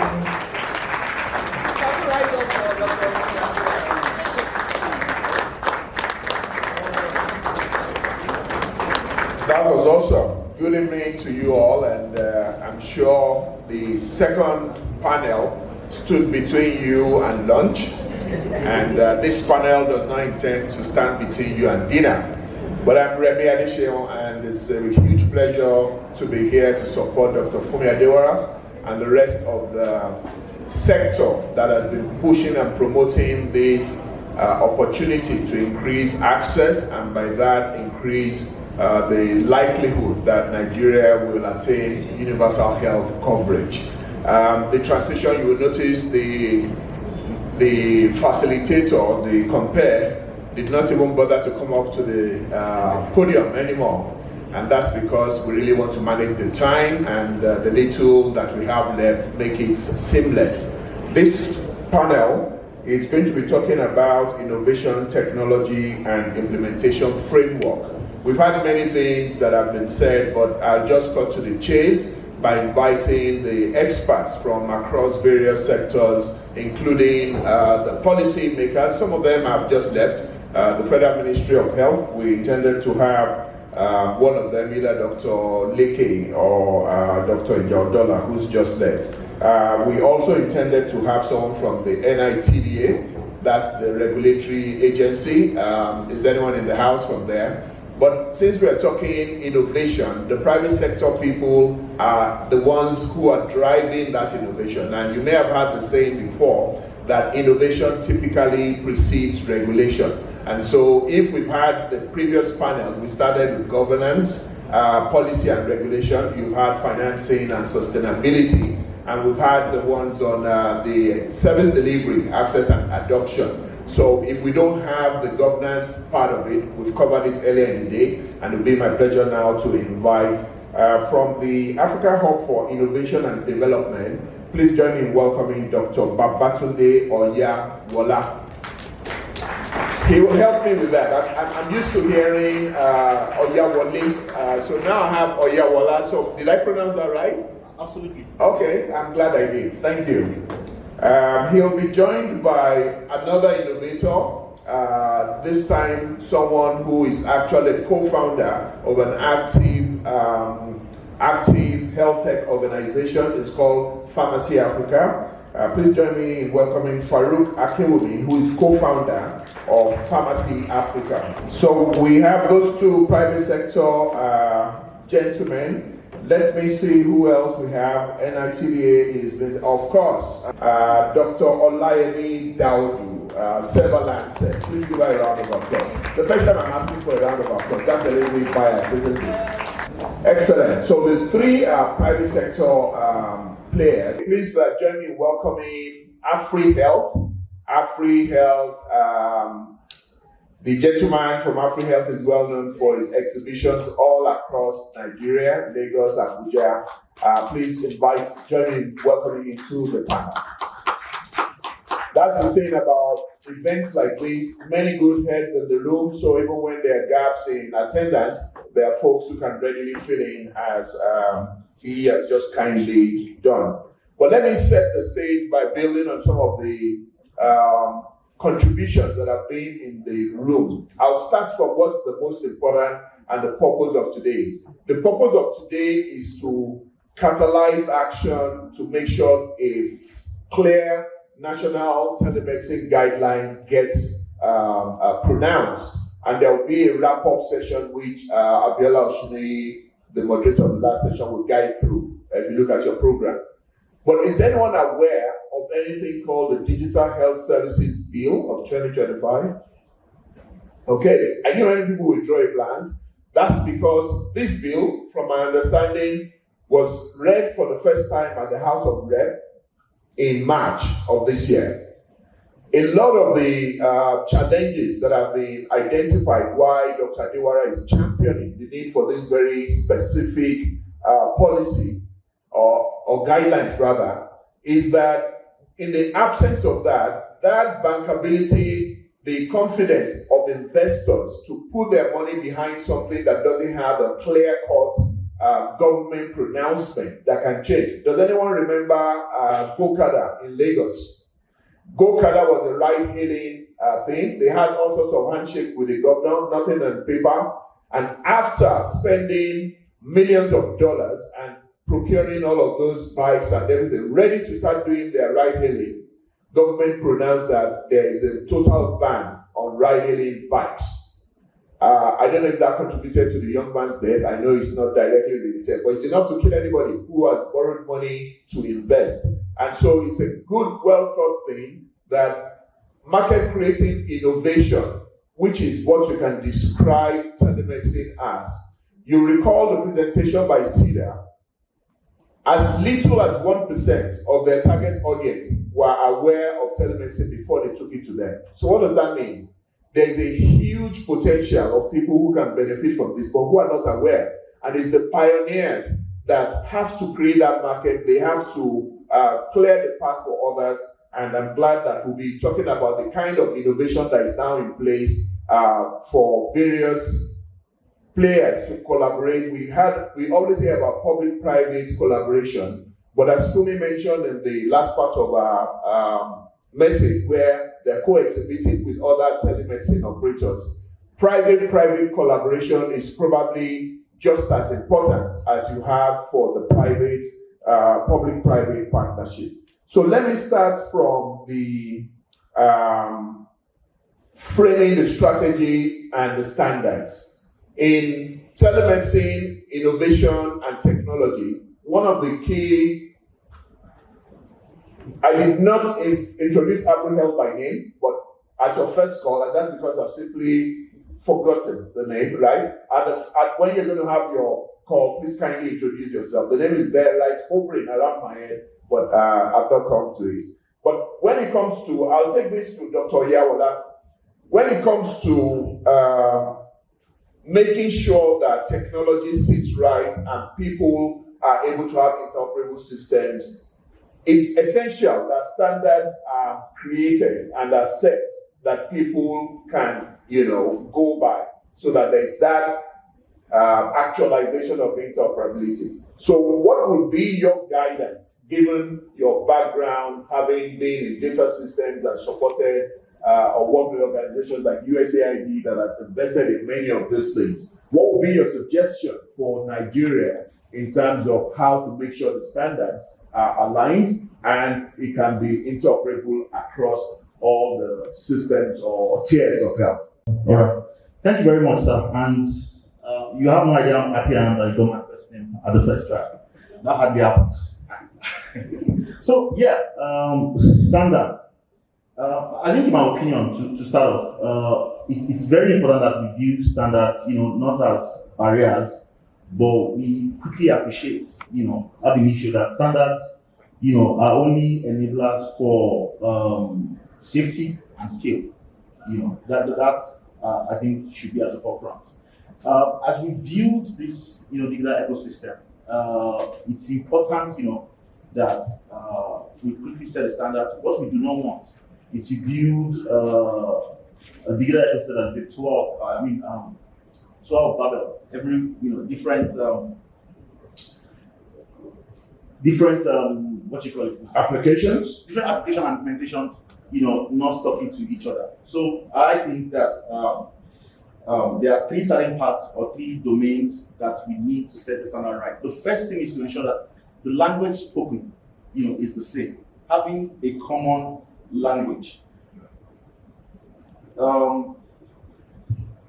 [SPEAKER 10] That was awesome. Good evening to you all, and I'm sure the second panel stood between you and lunch, and this panel does not intend to stand between you and dinner. But I'm Remy Adesheon, and it's a huge pleasure to be here to support Dr. Fumi Adewara and the rest of the sector that has been pushing and promoting this opportunity to increase access, and by that increase the likelihood that Nigeria will attain universal health coverage. The transition, you will notice the facilitator, the compare, did not even bother to come up to the podium anymore. And that's because we really want to manage the time and the little that we have left, make it seamless. This panel is going to be talking about innovation, technology, and implementation framework. We've had many things that have been said, but I'll just cut to the chase by inviting the experts from across various sectors, including the policy makers. Some of them have just left. The Federal Ministry of Health, we intended to have one of them, either Dr. Leke or Dr. Ijaodola, who's just left. We also intended to have someone from the NITDA, that's the regulatory agency. Is anyone in the house from there? But since we are talking innovation, the private sector people are the ones who are driving that innovation. And you may have heard the saying before that innovation typically precedes regulation. And so if we've had the previous panel, we started with governance, policy and regulation, you've had financing and sustainability, and we've had the ones on the service delivery, access and adoption. So if we don't have the governance part of it, we've covered it earlier in the day, and it'll be my pleasure now to invite from the Africa Hub for Innovation and Development, please join me in welcoming Dr. Babatunde Oyawola. He will help me with that. I'm used to hearing Oyawole, so now I have Oyawola. So did I pronounce that right?
[SPEAKER 7] Absolutely.
[SPEAKER 10] Okay, I'm glad I did. Thank you. He'll be joined by another innovator, this time someone who is actually co-founder of an active health tech organization. It's called Pharmacy Africa. Please join me in welcoming Farouk Akinwumi, who is co-founder of Pharmacy Africa. So we have those two private sector gentlemen. Let me see who else we have. NITDA is, of course, Dr. Olayemi Daudu, Sebalance. Please give her a round of applause. The first time I'm asking for a round of applause, that's a little bit biased, isn't it? Excellent. So the three private sector players. Please join me in welcoming AfriHealth. The gentleman from AfriHealth is well known for his exhibitions all across Nigeria, Lagos, Abuja. Please join me in welcoming him to the panel. That's the thing about events like this, many good heads in the room, so even when there are gaps in attendance, there are folks who can readily fill in as he has just kindly done. But let me set the stage by building on some of the contributions that have been in the room. I'll start from what's the most important and the purpose of today. The purpose of today is to catalyze action to make sure a clear national telemedicine guidelines gets pronounced. And there will be a wrap-up session which Abiola Oshuni, the moderator of the last session, will guide through if you look at your program. But is anyone aware of anything called the Digital Health Services Bill of 2025? Okay, I know many people will draw a blank. That's because this bill, from my understanding, was read for the first time at the House of Rep in March of this year. A lot of the challenges that have been identified why Dr. Adewara is championing the need for this very specific policy or guidelines rather, is that in the absence of that bankability, the confidence of investors to put their money behind something that doesn't have a clear-cut government pronouncement that can change. Does anyone remember Gokada in Lagos? Gokada was a ride-hailing thing. They had all sorts of handshake with the governor, nothing on paper. And after spending millions of dollars and procuring all of those bikes and everything, ready to start doing their ride-hailing, government pronounced that there is a total ban on ride-hailing bikes. I don't know if that contributed to the young man's death. I know it's not directly related, but it's enough to kill anybody who has borrowed money to invest. And so it's a good, well-thought thing that market-creating innovation, which is what you can describe telemedicine as. You recall the presentation by CEDA. As little as 1% of their target audience were aware of telemedicine before they took it to them. So what does that mean? There's a huge potential of people who can benefit from this, but who are not aware. And it's the pioneers that have to create that market. They have to clear the path for others. And I'm glad that we'll be talking about the kind of innovation that is now in place for various players to collaborate. We always hear about public-private collaboration, but as Fumi mentioned in the last part of our message, where they're co-exhibiting with other telemedicine operators, private-private collaboration is probably just as important as you have for the private, public-private partnership. So let me start from the framing the strategy and the standards. In telemedicine, innovation, and technology, one of the key, I did not introduce AfriHealth by name, but at your first call, and that's because I've simply forgotten the name, right? When you're going to have your call, please kindly introduce yourself. The name is there, like hovering around my head, but I've not come to it. But when it comes to, I'll take this to Dr. Yawola. When it comes to making sure that technology sits right and people are able to have interoperable systems, it's essential that standards are created and are set that people can, go by, so that there's that actualization of interoperability. So what would be your guidance, given your background, having been in data systems and supported or worked with organizations like USAID that has invested in many of these things? What would be your suggestion for Nigeria in terms of how to make sure the standards are aligned and it can be interoperable across all the systems or tiers of health?
[SPEAKER 11] All right. Thank you very much, sir. And you have no idea how happy I am that you got my first name at the first try. That hardly happens. So, standard. I think, in my opinion, to start off, it's very important that we view standards, not as barriers, but we quickly appreciate, ab initio that standards, are only enablers for safety and scale. That I think should be at the forefront. As we build this, digital ecosystem, it's important, that we quickly set the standards. What we do not want is to build a digital ecosystem that is 12 Babel. Every, different
[SPEAKER 10] Applications?
[SPEAKER 11] Different application implementations, not talking to each other. So I think that there are three certain parts or three domains that we need to set the standard right. The first thing is to ensure that the language spoken, is the same. Having a common language.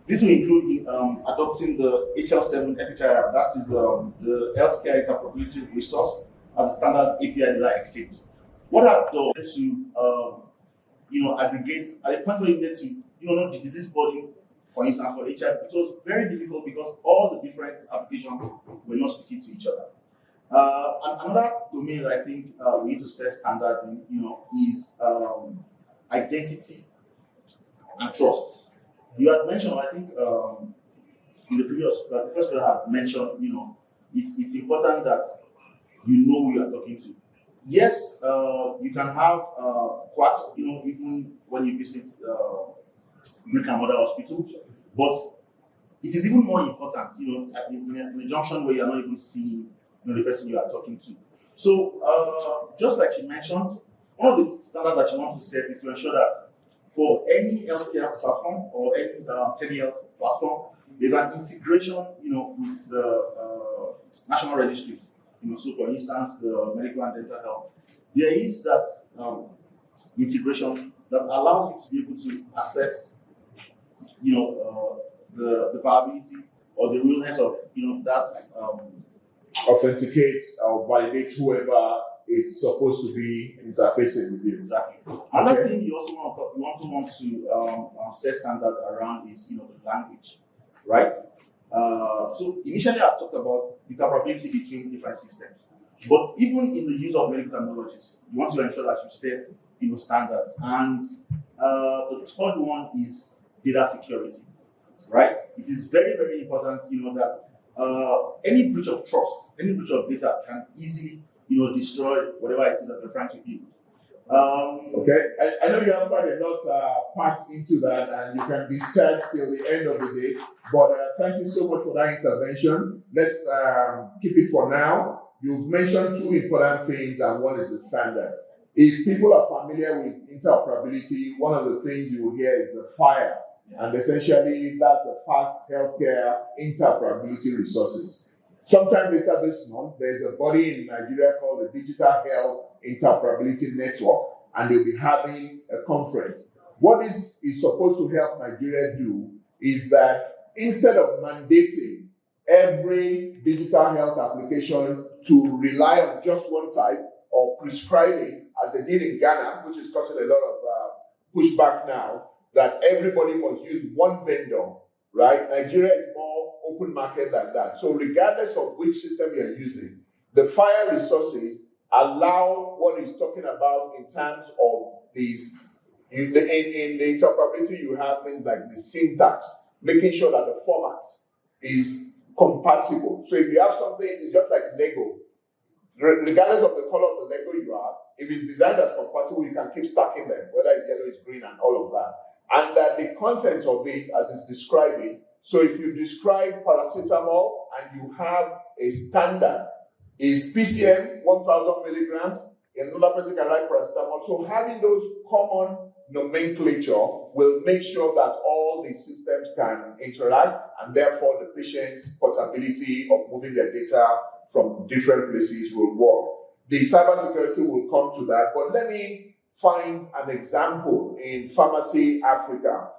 [SPEAKER 11] This will include adopting the HL7 FHIR, that is the Healthcare Interoperability Resource, as a standard API data exchange. What I've done to aggregate at a point where you need to know the disease burden, for instance, for HIV, it was very difficult because all the different applications were not speaking to each other. And another domain that I think we need to set standards in, is identity and trust. You had mentioned, I think, in the previous, the first one I had mentioned, it's important that you know who you are talking to. Yes, you can have quacks, even when you visit brick and mortar hospitals, but it is even more important, in a junction where you are not even seeing the person you are talking to. So, just like she mentioned, one of the standards that you want to set is to ensure that for any healthcare platform or any telehealth platform, there's an integration, with the national registries. So for instance, the medical and dental health, there is that integration that allows you to be able to assess, the viability or the realness of, that
[SPEAKER 10] Authenticates or validates whoever it's supposed to be interfacing with you.
[SPEAKER 11] Exactly. Another thing you also want to set standards around is, the language, right? So initially I talked about interoperability between different systems, but even in the use of medical technologies, you want to ensure that you set, standards. And the third one is data security, right? It is very, very important, that any breach of trust, any breach of data can easily, destroy whatever it is that you're trying to do.
[SPEAKER 10] Okay, I know you have quite a lot packed into that, and you can discharge till the end of the day. But thank you so much for that intervention. Let's keep it for now. You've mentioned two important things, and one is the standards. If people are familiar with interoperability, one of the things you will hear is the FHIR, and essentially that's the Fast Healthcare Interoperability Resources. Sometime later this month, there's a body in Nigeria called the Digital Health Interoperability Network, and they'll be having a conference. What this is supposed to help Nigeria do is that instead of mandating every digital health application to rely on just one type or prescribing, as they did in Ghana, which is causing a lot of pushback now, that everybody must use one vendor, right? Nigeria is more open market than that. So regardless of which system you're using, the FHIR resources allow what he's talking about in terms of these. In the interoperability, you have things like the syntax, making sure that the format is compatible. So if you have something, it's just like Lego. Regardless of the color of the Lego you have, if it's designed as compatible, you can keep stacking them, whether it's yellow, it's green, and all of that. And that the content of it, as it's describing, so if you describe paracetamol and you have a standard, is PCM 1,000 milligrams, another person can write paracetamol. So having those common nomenclature will make sure that all the systems can interact, and therefore the patient's portability of moving their data from different places will work. The cybersecurity will come to that, but let me find an example in Pharmacy Africa.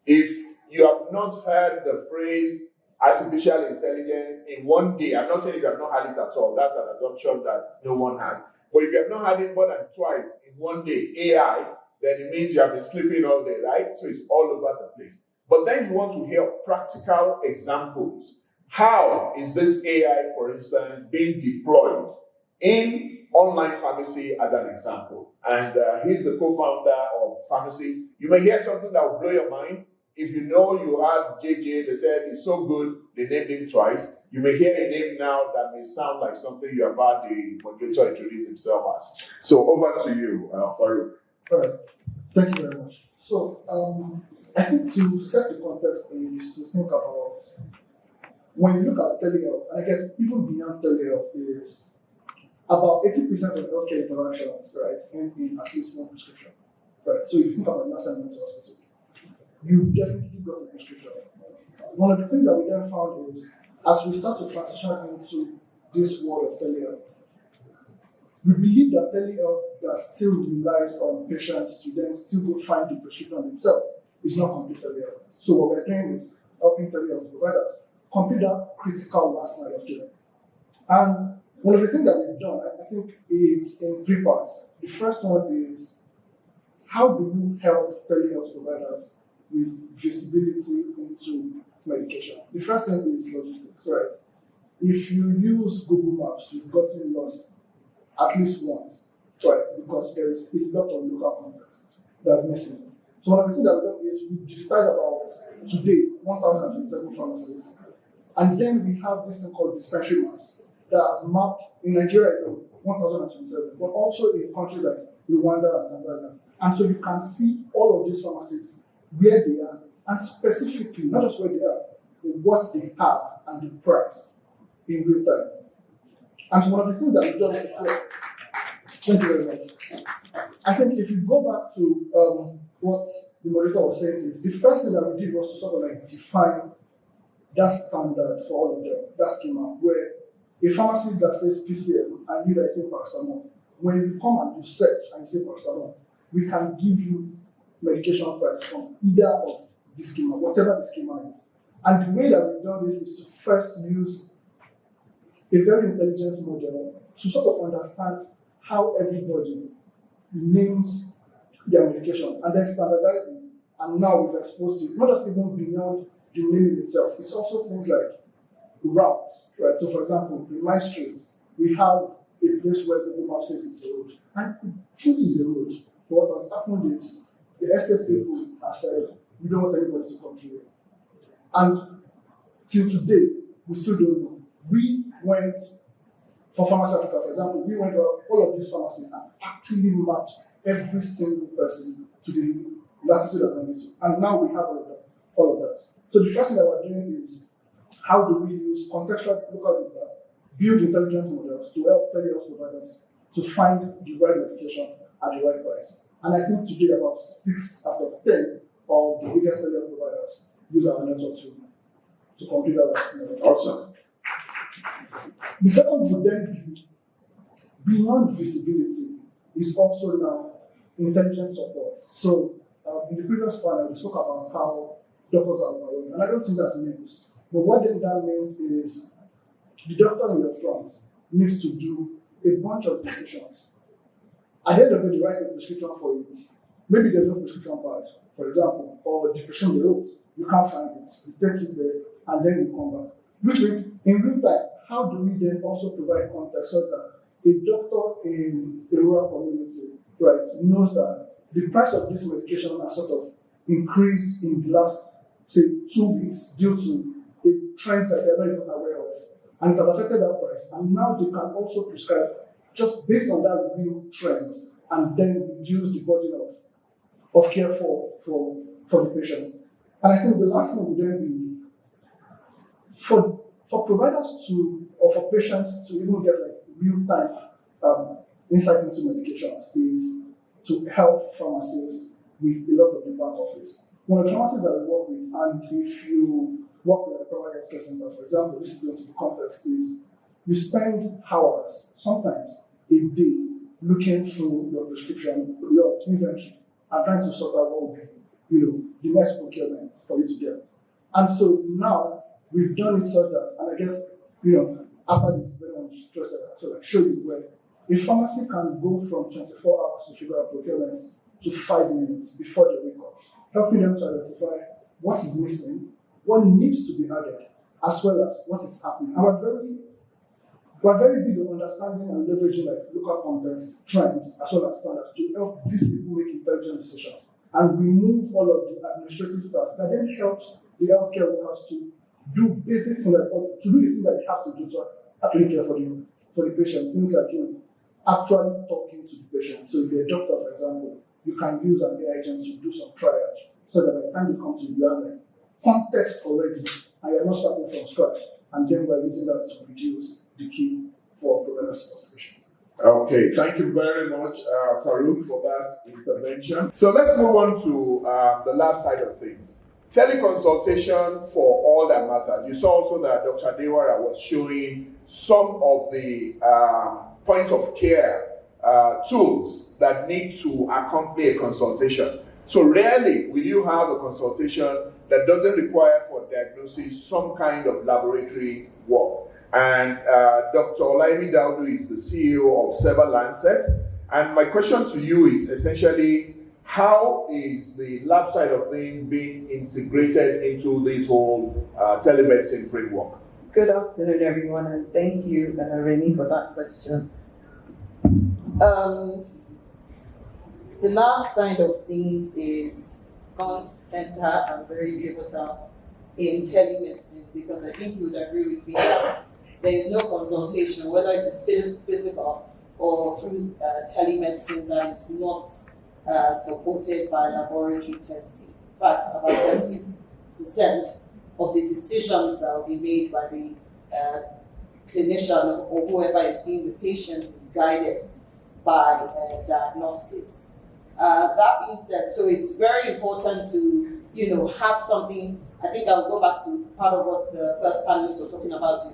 [SPEAKER 10] If you have not heard the phrase artificial intelligence in one day, I'm not saying you have not had it at all, that's an assumption that no one had. But if you have not had it more than twice in one day, AI, then it means you have been sleeping all day, right? So it's all over the place. But then you want to hear practical examples. How is this AI, for instance, being deployed in online pharmacy as an example? And he's the co-founder of Pharmacy. You may hear something that will blow your mind. If you know you had JJ, they said it's so good, they named him twice. You may hear a name now that may sound like something you have had the moderator introduce himself as. So over to you, Farouk.
[SPEAKER 12] All right, thank you very much. So I think to set the context is to think about when you look at telehealth, and I guess even beyond telehealth is about 80% of healthcare interactions, right, end in at least one prescription, right? So if you think about last time mental hospital, you definitely got a prescription. One of the things that we then found is as we start to transition into this world of telehealth, we believe that telehealth that still relies on patients to then still go find the prescription themselves is not complete telehealth. So what we're doing is helping telehealth providers complete that critical last mile of care. And one of the things that we've done, I think it's in three parts. The first one is how do you help telehealth providers with visibility into medication? The first thing is logistics, right? If you use Google Maps, you've gotten lost at least once, right? Because there is a lot of local context that's missing. So one of the things that we've done is we digitize about today 1,027 pharmacies, and then we have this thing called dispensary maps that has mapped in Nigeria 1,027, but also in countries like Rwanda and Tanzania. And so you can see all of these pharmacies, where they are, and specifically, not just where they are, but what they have and the price in real time. And so one of the things that we've done is, thank you very much. I think if you go back to what the moderator was saying is, the first thing that we did was to sort of like define that standard for all of them, that schema, where a pharmacist that says PCM and you that say paracetamol, when you come and you search and you say paracetamol, we can give you medication price from either of the schema, whatever the schema is. And the way that we've done this is to first use a very intelligent model to sort of understand how everybody names their medication and then standardize it. And now we've exposed it, not just even beyond the naming itself, it's also things like routes, right? So for example, in my street, we have a place where Google Maps says it's a road, and it truly is a road. But what has happened is the estate people have said, we don't want anybody to come through. And till today, we still don't know. We went, for Pharmacy Africa, for example, we went around all of these pharmacies and actually mapped every single person to the latitude and longitude. And now we have all of that. So the first thing that we're doing is, how do we use contextual local data, build intelligence models to help telehealth providers to find the right medication at the right price. And I think today about 6 out of 10 of the biggest telehealth providers use our network to complete our estimate.
[SPEAKER 10] Awesome.
[SPEAKER 12] The second would then be, beyond visibility, is also now intelligence support. So in the previous panel, we spoke about how doctors are overwhelmed, and I don't think that's news. But what then that means is the doctor in the front needs to do a bunch of decisions. At the end of the day, they write a prescription for you. Maybe there's no prescription pad, for example, or the prescription they wrote. You can't find it. You take it there, and then you come back. Which means, in real time, how do we then also provide context so that a doctor in a rural community, right, knows that the price of this medication has sort of increased in the last, say, 2 weeks due to a trend that they're not even aware of, and it has affected that price. And now they can also prescribe just based on that real trend, and then reduce the burden of care for the patient. And I think the last thing would then be for providers to, or for patients to even get like real-time insight into medications is to help pharmacists with a lot of the back office. One of the pharmacies that we work with, and if you work with a private healthcare center, for example, this is going to be complex, is you spend hours, sometimes a day, looking through your prescription, your inventory, and trying to sort out what will be, the next procurement for you to get. And so now we've done it such that, and I guess, after this, very much interested, so show you where a pharmacy can go from 24 hours to figure out procurement to 5 minutes before they wake up, helping them to identify what is missing, what needs to be added, as well as what is happening. And we're very big on understanding and leveraging like local context, trends, as well as standards to help these people make intelligent decisions and remove all of the administrative tasks that then helps the healthcare workers to do basic things to do the things that they have to do to actually care for the patient. Things like actually talking to the patient. So if you're a doctor, for example, you can use an AI agent to do some triage so that by the time you come to you have like context already and you're not starting from scratch. And then we're using that to reduce the queue for providers of patients.
[SPEAKER 10] Okay, thank you very much, Farouk, for that intervention. So let's move on to the lab side of things. Teleconsultation for all that matters. You saw also that Dr. Dewara was showing some of the point of care tools that need to accompany a consultation. So rarely will you have a consultation that doesn't require for diagnosis some kind of laboratory work. And Dr. Olaimi Daudu is the CEO of Several Lancets. And my question to you is essentially, how is the lab side of things being integrated into this whole telemedicine framework?
[SPEAKER 13] Good afternoon, everyone, and thank you, Remy, for that question. The lab side of things is front, center, and very pivotal in telemedicine, because I think you would agree with me that there is no consultation, whether it is physical or through telemedicine, that is not supported by laboratory testing. In fact, about 70% of the decisions that will be made by the clinician or whoever is seeing the patient is guided by diagnostics. That being said, so it's very important to have something. I think I'll go back to part of what the first panelists were talking about,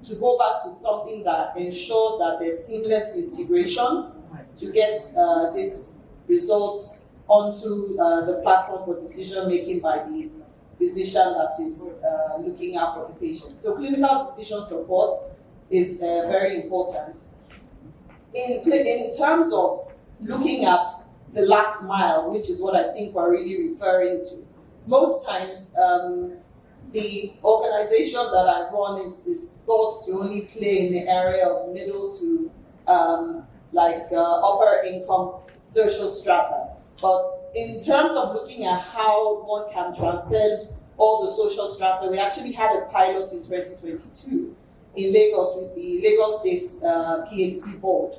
[SPEAKER 13] to go back to something that ensures that there's seamless integration to get these results onto the platform for decision making by the physician that is looking out for the patient. So clinical decision support is very important. In terms of looking at the last mile, which is what I think we're really referring to, most times the organization that I run is thought to only play in the area of middle to upper income social strata. But in terms of looking at how one can transcend all the social strata. We actually had a pilot in 2022 in Lagos with the Lagos State PHC board,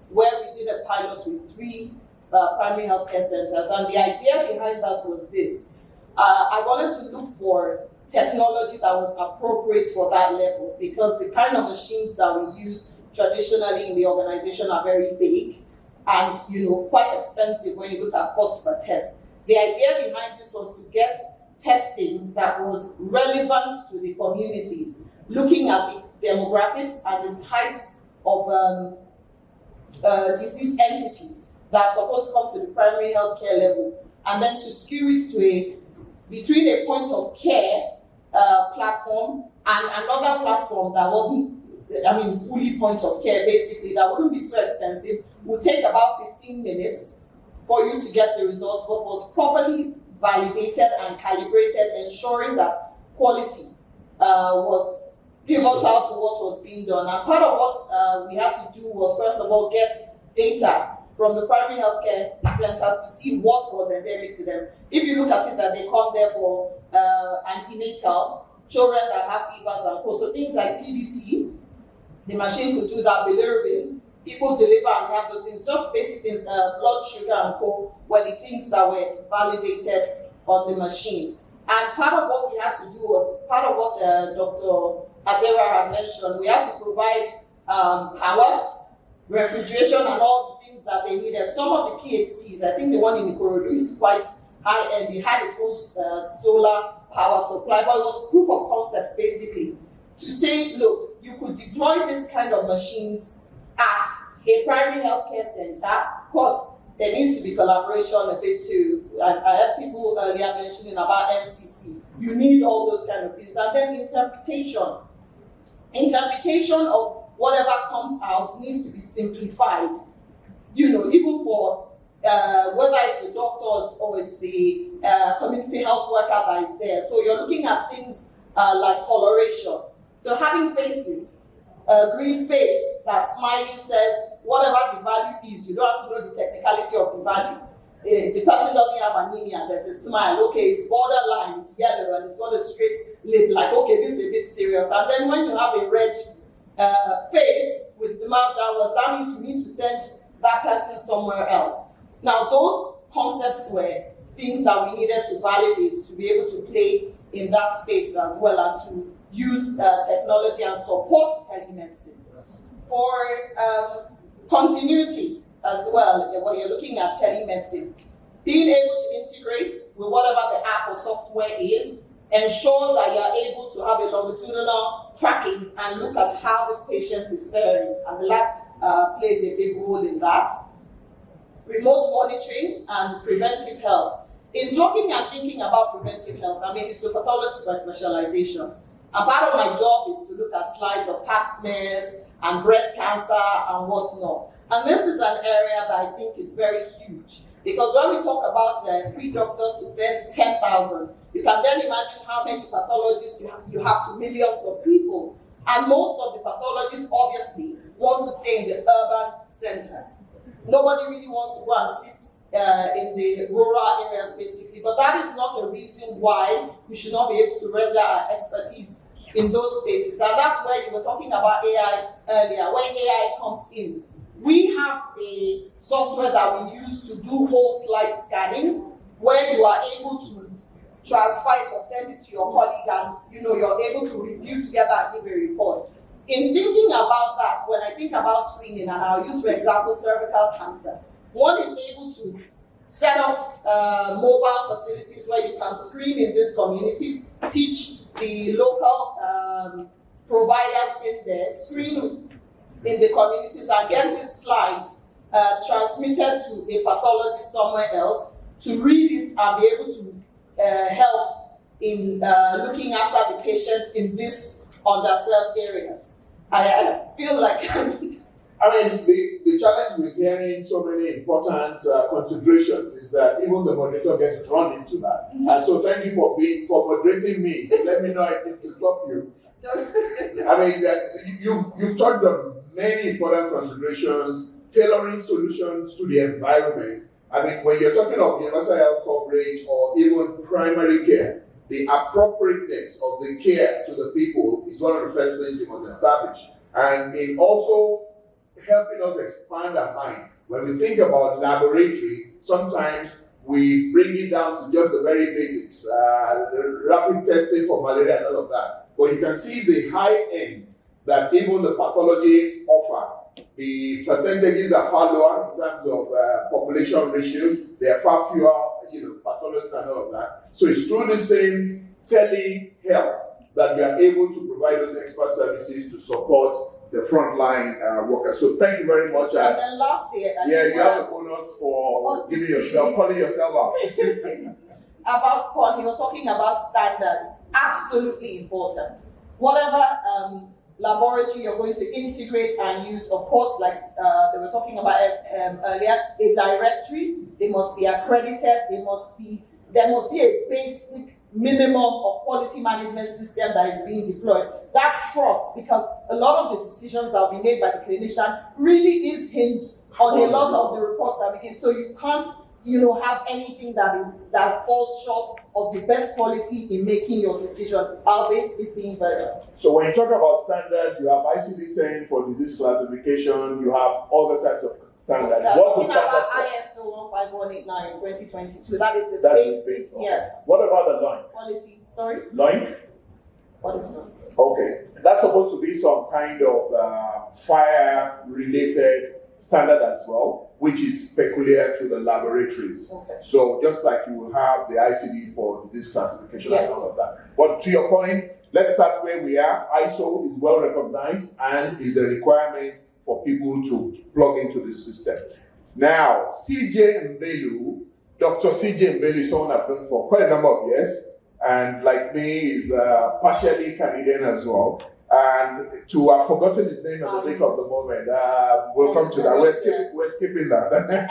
[SPEAKER 13] where we did a pilot with 3 primary healthcare centers. And the idea behind that was this. I wanted to look for technology that was appropriate for that level, because the kind of machines that we use traditionally in the organization are very big and quite expensive when you look at cost per test. The idea behind this was to get testing that was relevant to the communities, looking at the demographics and the types of disease entities that are supposed to come to the primary healthcare level, and then to skew it to between a point of care platform and another platform that wasn't, fully point of care, basically, that wouldn't be so expensive, would take about 15 minutes for you to get the results, but was properly validated and calibrated, ensuring that quality was pivotal to what was being done. And part of what we had to do was, first of all, get data from the primary healthcare centers to see what was endemic to them. If you look at it, that they come there for antenatal, children that have fevers and co, so things like PVC, the machine could do that, bilirubin, people deliver and have those things, just basic things, blood sugar and co, were the things that were validated on the machine. And part of what we had to do was, part of what Dr. Adera had mentioned, we had to provide power, refrigeration, and all the things that they needed. Some of the PHCs, I think the one in Ikorodu is quite high-end. It had its own solar power supply, but it was proof of concept, basically, to say, look, you could deploy this kind of machines at a primary healthcare center. Of course, there needs to be collaboration a bit too. I heard people earlier mentioning about NCC. You need all those kind of things. And then interpretation. Interpretation of whatever comes out needs to be simplified. Even for whether it's the doctor or it's the community health worker that is there. So you're looking at things like coloration. So having faces, a green face that smiling says whatever the value is, you don't have to know the technicality of the value. The person doesn't have anemia, there's a smile, okay, it's borderline, it's yellow, and it's got a straight lip, like, okay, this is a bit serious. And then when you have a red face with the mouth downwards, that means you need to send that person somewhere else. Now, those concepts were things that we needed to validate to be able to play in that space as well, and to use technology and support telemedicine. For continuity as well, when you're looking at telemedicine, being able to integrate with whatever the app or software is ensures that you're able to have a longitudinal tracking and look at how this patient is faring, and the lab plays a big role in that. Remote monitoring and preventive health. In talking and thinking about preventive health, I'm a histopathologist by specialization. And part of my job is to look at slides of pap smears and breast cancer and whatnot. And this is an area that I think is very huge. Because when we talk about 3 doctors to 10,000, you can then imagine how many pathologists you have to millions of people. And most of the pathologists obviously want to stay in the urban centers. Nobody really wants to go and sit in the rural areas, basically. But that is not a reason why we should not be able to render our expertise in those spaces. And that's where you were talking about AI earlier, when AI comes in. We have a software that we use to do whole slide scanning, where you are able to transfer it or send it to your colleague, and you're able to review together and give a report. In thinking about that, when I think about screening, and I'll use, for example, cervical cancer, one is able to set up mobile facilities where you can screen in these communities, teach the local providers in there, screen in the communities, and get these slides transmitted to a pathologist somewhere else to read it and be able to help in looking after the patients in these underserved areas. I feel like
[SPEAKER 10] the challenge with hearing so many important considerations is that even the moderator gets drawn into that. And so thank you for moderating me. Let me know I need to stop you. You've touched on many important considerations, tailoring solutions to the environment. When you're talking of universal health coverage or even primary care, the appropriateness of the care to the people is one of the first things you must establish. And in also helping us expand our mind. When we think about laboratory, sometimes we bring it down to just the very basics, the rapid testing for malaria and all of that. But you can see the high end that even the pathology offer. The percentages are far lower in terms of population ratios. There are far fewer, pathologists and all of that. So it's through the same telehealth that we are able to provide those expert services to support the frontline workers. So thank you very much.
[SPEAKER 13] And then lastly,
[SPEAKER 10] you have a bonus for calling yourself out.
[SPEAKER 13] About calling, he was talking about standards. Absolutely important. Whatever laboratory you're going to integrate and use, of course, like they were talking about earlier, a directory. They must be accredited. There must be a basic minimum of quality management system that is being deployed. That trust, because a lot of the decisions that will be made by the clinician really is hinged on a lot of the reports that we give. So you can't, have anything that falls short of the best quality in making your decision, albeit it being virtual.
[SPEAKER 10] So when you talk about standards, you have ICD-10 for disease classification, you have other types of standards.
[SPEAKER 13] What's the standard for? ISO 15189 in 2022. That is the basic. Yes.
[SPEAKER 10] What about the LOINC?
[SPEAKER 13] Quality. Sorry.
[SPEAKER 10] LOINC?
[SPEAKER 13] What is LOINC?
[SPEAKER 10] Okay, that's supposed to be some kind of fire-related standard as well, which is peculiar to the laboratories. Okay. So just like you will have the ICD for disease classification and all of that. But to your point, let's start where we are. ISO is well recognized and is a requirement for people to plug into the system. Now, CJ Mbelu, Dr. CJ Mbelu is someone I've known for quite a number of years, and like me is partially Canadian as well. And to have forgotten his name at the link of the moment, welcome to that. We're skipping that.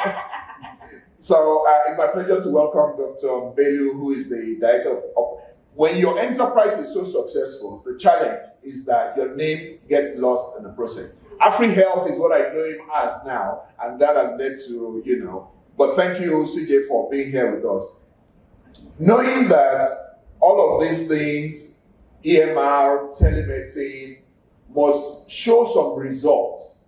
[SPEAKER 10] So it's my pleasure to welcome Dr. Mbelu, who is the director of. When your enterprise is so successful, the challenge is that your name gets lost in the process. AfriHealth is what I know him as now, and that has led to, But thank you, CJ, for being here with us. Knowing that all of these things, EMR, telemedicine, must show some results.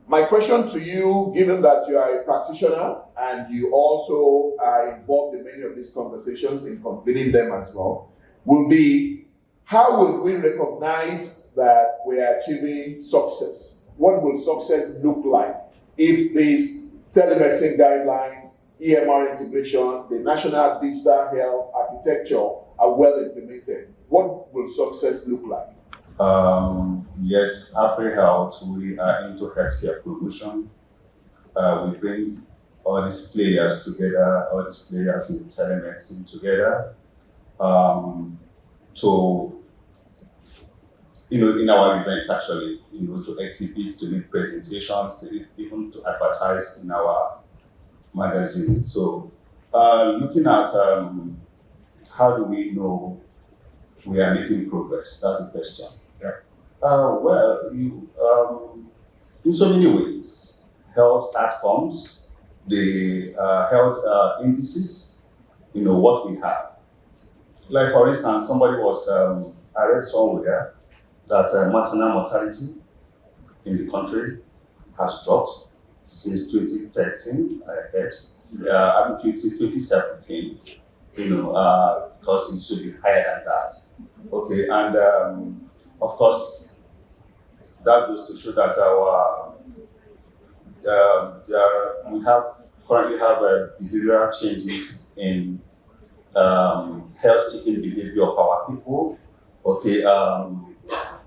[SPEAKER 10] My question to you, given that you are a practitioner and you also are involved in many of these conversations in convening them as well, will be, how will we recognize that we are achieving success? What will success look like if these telemedicine guidelines, EMR integration, the national digital health architecture are well implemented? What will success look like?
[SPEAKER 14] Yes, AfriHealth, we are into healthcare promotion. We bring all these players together, all these players in telemedicine together to, in our events actually, to exhibit, to make presentations, even to advertise in our magazine. So looking at how do we know we are making progress? That's the question.
[SPEAKER 10] Yeah.
[SPEAKER 14] Well, in so many ways, health platforms, the health indices, what we have. Like for instance, somebody was, I read somewhere that maternal mortality in the country has dropped since 2013, I heard. 2017, because it should be higher than that. Okay, and of course, that goes to show that we currently have behavioral changes in health-seeking behavior of our people. Okay,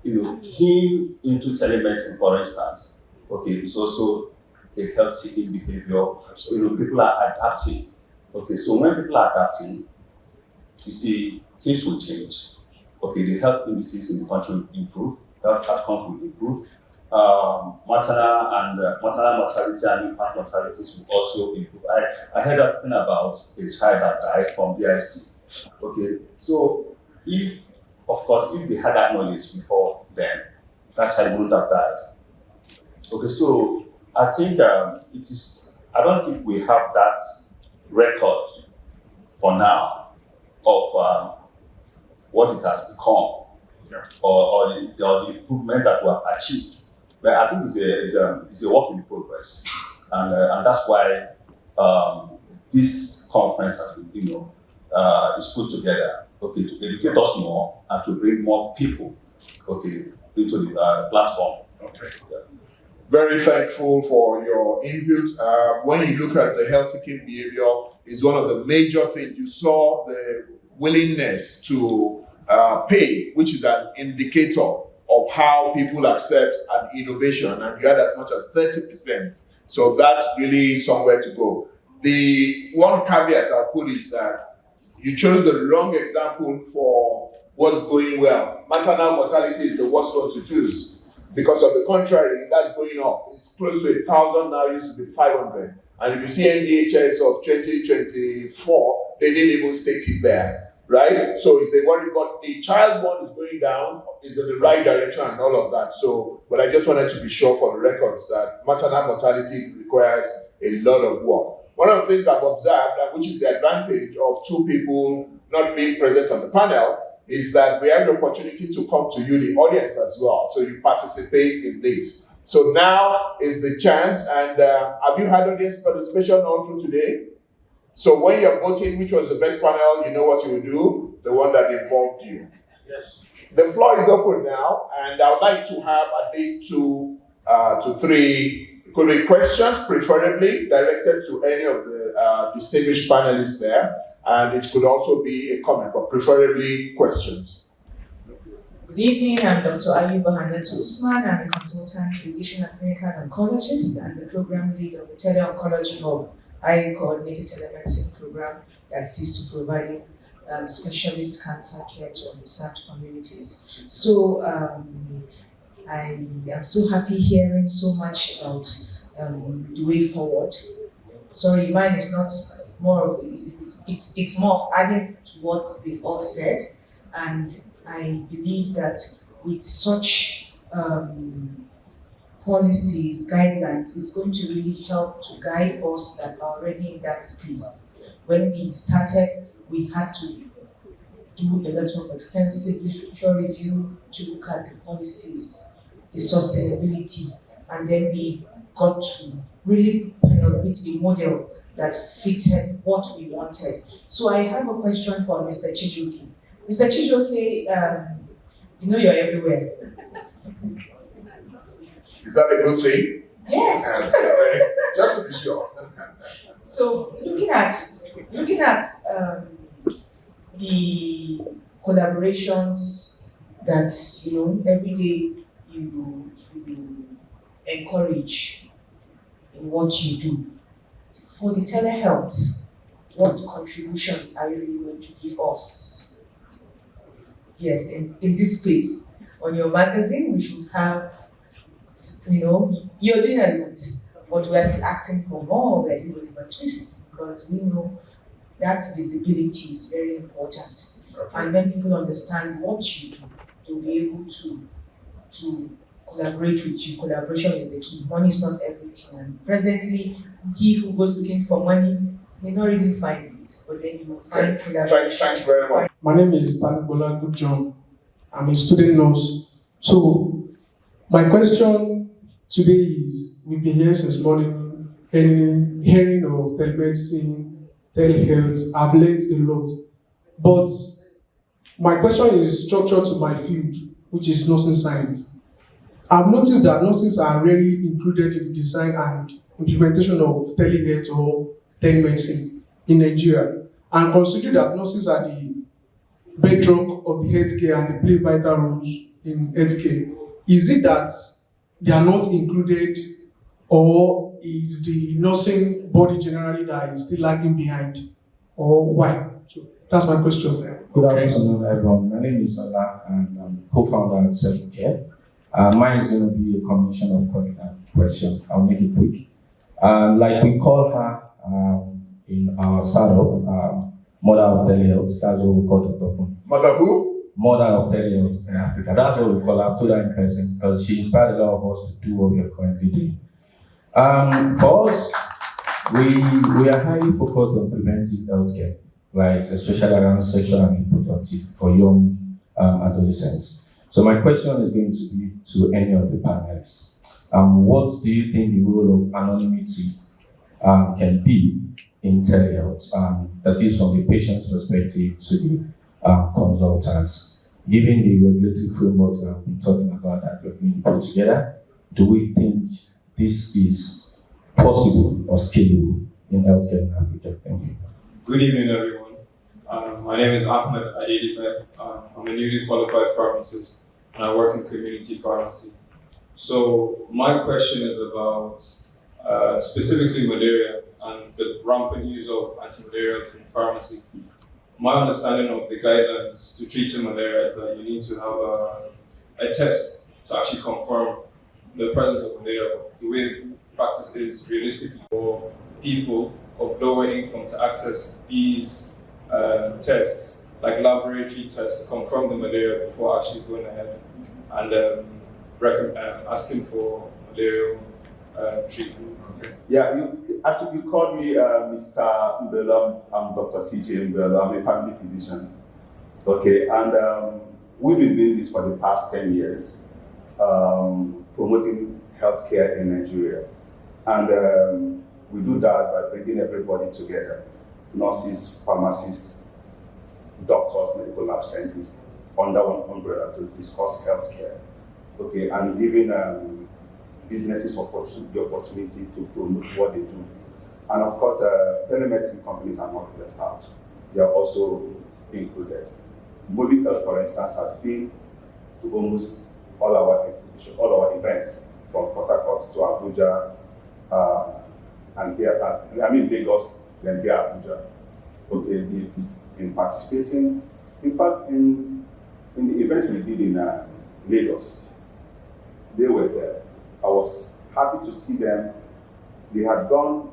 [SPEAKER 14] keying into telemedicine, for instance. Okay, it's also a health-seeking behavior. People are adapting. Okay, so when people are adapting, you see, things will change. Okay, the health indices in the country will improve, health outcomes will improve. Maternal mortality and infant mortalities will also improve. I heard a thing about a child that died from BIC. Okay, so if they had that knowledge before then, that child wouldn't have died. Okay, so I think I don't think we have that record for now of what it has become, or the improvement that we have achieved. But I think it's a work in progress, and that's why this conference has been, is put together, okay, to educate us more and to bring more people, okay, into the platform.
[SPEAKER 10] Okay. Yeah. Very thankful for your input. When you look at the health seeking behavior, is one of the major things. You saw the willingness to pay, which is an indicator of how people accept an innovation, and you had as much as 30%. So that's really somewhere to go. The one caveat I'll put is that you chose the wrong example for what's going well. Maternal mortality is the worst one to choose. Because of the contrary, that's going up. It's close to 1,000 now, used to be 500. And if you see NDHS of 2024, they didn't even state it there, right? So it's a worry, but the child one is going down, is in the right direction and all of that. So, but I just wanted to be sure for the records that maternal mortality requires a lot of work. One of the things I've observed, which is the advantage of two people not being present on the panel, is that we have the opportunity to come to you, the audience, as well. So you participate in this. So now is the chance, and have you had audience participation all through today? So when you're voting, which was the best panel, you know what you will do, the one that involved you. Yes. The floor is open now, and I would like to have at least 2 to 3 could be questions, preferably directed to any of the distinguished panelists there, and it could also be a comment, but preferably questions.
[SPEAKER 15] Good evening, I'm Dr. Ayuba Hannatu Usman. I'm a consultant radiation and clinical oncologist and the program lead of the Teleoncology Hub, coordinated telemedicine program that seeks to provide specialist cancer care to underserved communities. So I am so happy hearing so much about the way forward. Sorry, mine is not more of it's more of adding to what they've all said, and I believe that with such policies, guidelines, it's going to really help to guide us that are already in that space. When we started, we had to do a lot of extensive literature review to look at the policies, the sustainability, and then we got to really build a model that fitted what we wanted. So I have a question for Mr. Chijoke. Mr. Chijoke, you know you're everywhere.
[SPEAKER 10] Is that a good thing?
[SPEAKER 15] Yes.
[SPEAKER 10] Just to be sure.
[SPEAKER 15] So looking at the collaborations that every day you encourage in what you do. For the telehealth, what contributions are you really going to give us? Yes, in this space. On your magazine, we should have, you're doing a lot, but we're still asking for more. We're doing a twist because we know that visibility is very important. Okay. And when people understand what you do, they'll be able to collaborate with you. Collaboration is the key. Money is not everything. And presently, he who goes looking for money may not really find it, but then you will find collaboration.
[SPEAKER 10] Thank you very much.
[SPEAKER 16] My name is Tanibola John. I'm a student nurse. So my question today is, we've been here since morning, hearing of telemedicine, telehealth. I've learned a lot. But my question is structured to my field, which is nursing science. I've noticed that nurses are rarely included in the design and implementation of telehealth or telemedicine in Nigeria. And considering that nurses are the bedrock of the healthcare and they play vital roles in healthcare, is it that they are not included, or is the nursing body generally that is still lagging behind, or why? So that's my question.
[SPEAKER 17] Good afternoon, everyone. My name is Ola, and I'm co-founder at Seven Care. Mine is going to be a combination of questions. I'll make it quick. Like we call her in our startup, Mother of Telehealth. That's what we call Dr.
[SPEAKER 10] Mother who?
[SPEAKER 17] Mother of Telehealth in Africa. That's what we call her. I've told her in person because she inspired a lot of us to do what we are currently doing. For us, we are highly focused on preventive healthcare. right, especially around sexual and reproductive for young adolescents. So my question is going to be to any of the panelists. What do you think the role of anonymity can be in telehealth? That is from the patient's perspective to the consultants. Given the regulatory frameworks that we've been talking about that we're going to put together, do we think this is possible or scalable in healthcare in Africa? Thank you.
[SPEAKER 18] Good evening, everyone. My name is Ahmed Adedipe. I'm a newly qualified pharmacist and I work in community pharmacy. So my question is about specifically malaria and the rampant use of antimalarials in pharmacy. My understanding of the guidelines to treating malaria is that you need to have a test to actually confirm the presence of malaria. The way practice is realistically for people of lower income to access these tests, like laboratory tests, to confirm the malaria before actually going ahead and asking for malarial treatment.
[SPEAKER 14] Yeah, you called me Mr. Mbelo. I'm Dr. CJ Mbelo. I'm a family physician. Okay, and we've been doing this for the past 10 years, promoting healthcare in Nigeria. And we do that by bringing everybody together, nurses, pharmacists, doctors, medical lab scientists, under one umbrella to discuss healthcare. Okay, and giving businesses the opportunity to promote what they do. And of course, telemedicine companies are not left out. They are also included. Mobile Health, for instance, has been to almost all our exhibitions, all our events, from Port Harcourt to Abuja, and here, Lagos, then here Abuja. Okay, they've been participating. In fact, in the event we did in Lagos, they were there. I was happy to see them. They had gone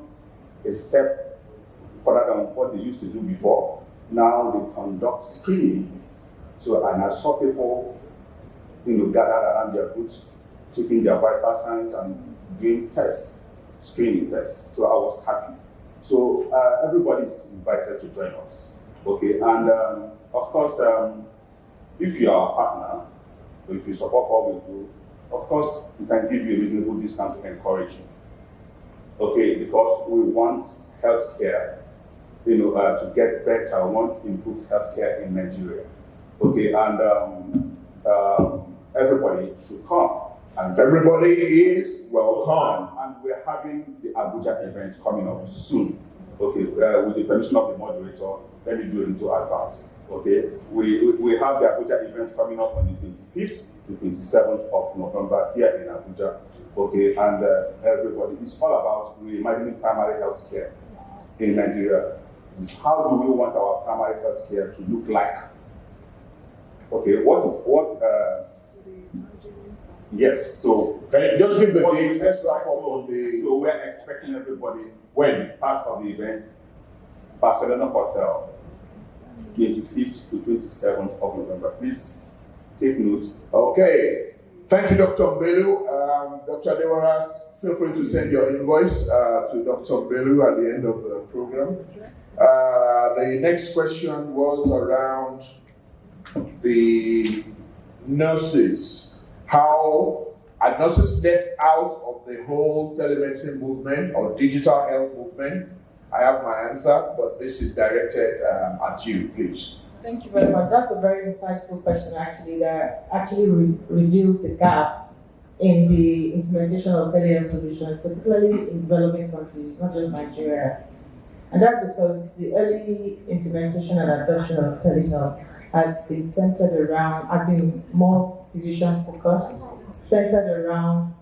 [SPEAKER 14] a step further than what they used to do before. Now they conduct screening. So, and I saw people, gathered around their booths, taking their vital signs and doing tests, screening tests. So I was happy. So everybody's invited to join us. Okay, and of course, if you are a partner, or if you support what we do, of course, we can give you a reasonable discount to encourage you. Okay, because we want healthcare, to get better. We want improved healthcare in Nigeria. Okay, and everybody should come. And everybody is welcome. And we're having the Abuja event coming up soon. Okay, with the permission of the moderator, let me do a little advert. Okay, we have the Abuja event coming up on the 25th to 27th of November here in Abuja. Okay, and everybody, it's all about reimagining primary health care in Nigeria. How do we want our primary health care to look like? Okay, yes, so
[SPEAKER 10] can you just give the date?
[SPEAKER 14] So we're expecting everybody, when part of the event, Barcelona Hotel, 25th to 27th of November. Please take note.
[SPEAKER 10] Okay. Thank you, Dr. Mbelu. Dr. Dewaras, feel free to send your invoice to Dr. Mbelu at the end of the program. The next question was around the nurses. How are nurses left out of the whole telemedicine movement or digital health movement? I have my answer, but this is directed at you, please.
[SPEAKER 6] Thank you very much. That's a very insightful question, actually, that actually reveals the gaps in the implementation of telehealth solutions, particularly in developing countries, not just Nigeria. And that's because the early implementation and adoption of telehealth has been more physician-focused, centered around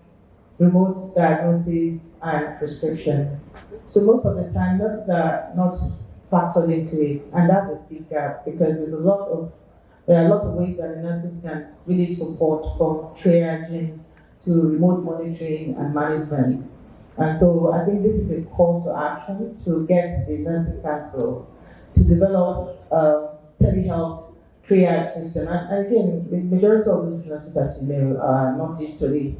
[SPEAKER 6] remote diagnosis and prescription. So most of the time, nurses are not factored into it, and that's a big gap because there are a lot of ways that the nurses can really support, from triaging to remote monitoring and management. And so I think this is a call to action to get the nursing council to develop telehealth triage system. And again, the majority of these nurses, as you know, are not digitally,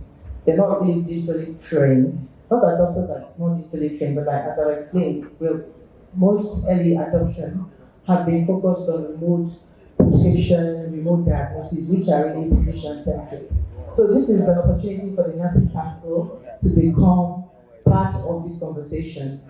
[SPEAKER 6] they're not really digitally trained. Not that doctors are not digitally trained, but as I explained, most early adoption
[SPEAKER 15] have been focused on remote prescription, remote diagnosis, which are really physician-centric. So this is an opportunity for the Nursing Council to become part of this conversation.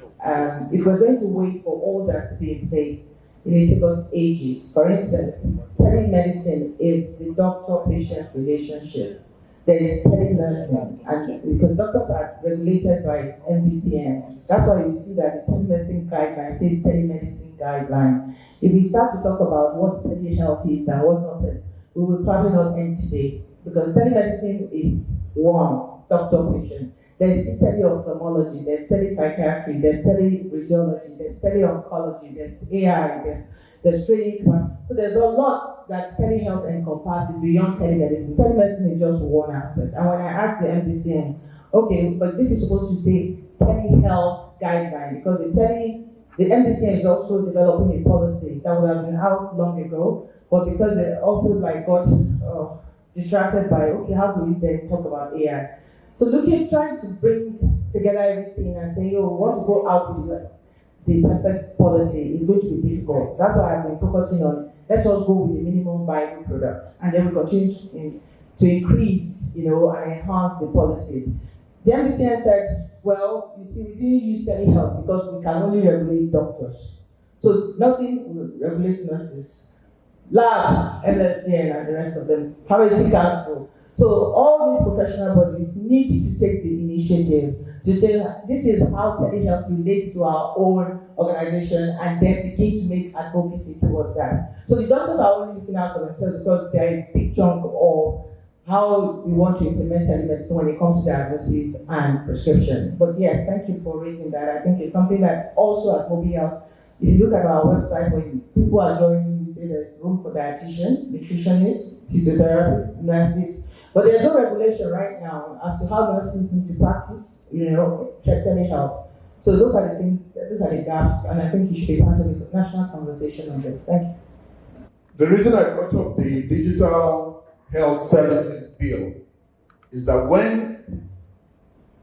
[SPEAKER 15] If we're going to wait for all that to be in place, it may take us ages. For instance, telemedicine is the doctor-patient relationship. There is telenursing, and because doctors are regulated by MDCN, that's why you see that the telemedicine guideline says telemedicine guideline. If we start to talk about what telehealth is and what not, we will probably not end today, because telemedicine is one, doctor-patient. There is teleophthalmology, there's telepsychiatry, there's teleradiology, there's teleoncology, there's AI, there's training. So there's a lot that telehealth encompasses beyond telemedicine. Telemedicine is just one aspect. And when I asked the MDCN, okay, but this is supposed to say telehealth guideline, because the MDCN is also developing a policy that would have been out long ago, but because they also got distracted by, okay, how do we then talk about AI? So trying to bring together everything and say, we want to go out with the perfect policy is going to be difficult. That's why I've been focusing on, let's just go with the minimum viable product, and then we continue to increase, and enhance the policies. The MDCN said, well, you see, we didn't use telehealth because we can only regulate doctors. So nothing will regulate nurses. Lab, MSCN, and the rest of them, Pharmacy Council. So all these professional bodies need to take the initiative to say this is how telehealth relates to our own organization, and then begin to make advocacy towards that. So the doctors are only looking out for themselves because they are a big chunk of how we want to implement telemedicine when it comes to diagnosis and prescription. But yes, thank you for raising that. I think it's something that also at Mobile Health, if you look at our website, when people are joining, we say there's room for dietitians, nutritionists, physiotherapists, nurses. But there's no regulation right now as to how nurses need to practice, telehealth. So those are the things, those are the gaps, and I think you should be part of the national conversation on this. Thank you.
[SPEAKER 10] The reason I brought up the Digital Health Services Bill is that when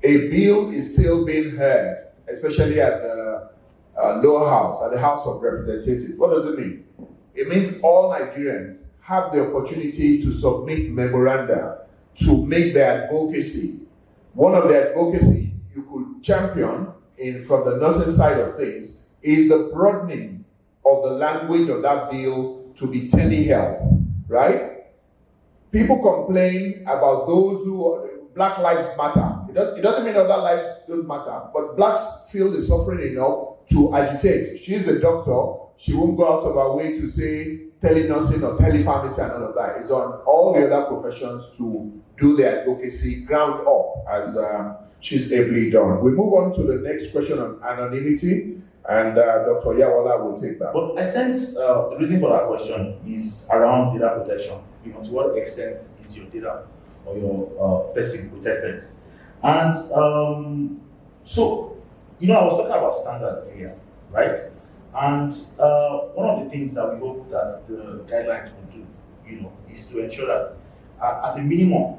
[SPEAKER 10] a bill is still being heard, especially at the lower house, at the House of Representatives, what does it mean? It means all Nigerians have the opportunity to submit memoranda to make their advocacy. One of the advocacy you could champion from the nursing side of things is the broadening of the language of that bill to be telehealth, right? People complain about those Black Lives Matter. It doesn't mean other lives don't matter, but blacks feel the suffering enough to agitate. She's a doctor, she won't go out of her way to say telenursing or telepharmacy and all of that. It's on all the other professions to do their advocacy ground up as she's ably done. We move on to the next question on anonymity, and Dr. Yawola will take that.
[SPEAKER 11] But I sense the reason for that question is around data protection. To what extent is your data or your person protected? And so, I was talking about standards earlier, right? And one of the things that we hope that the guidelines will do, is to ensure that at a minimum,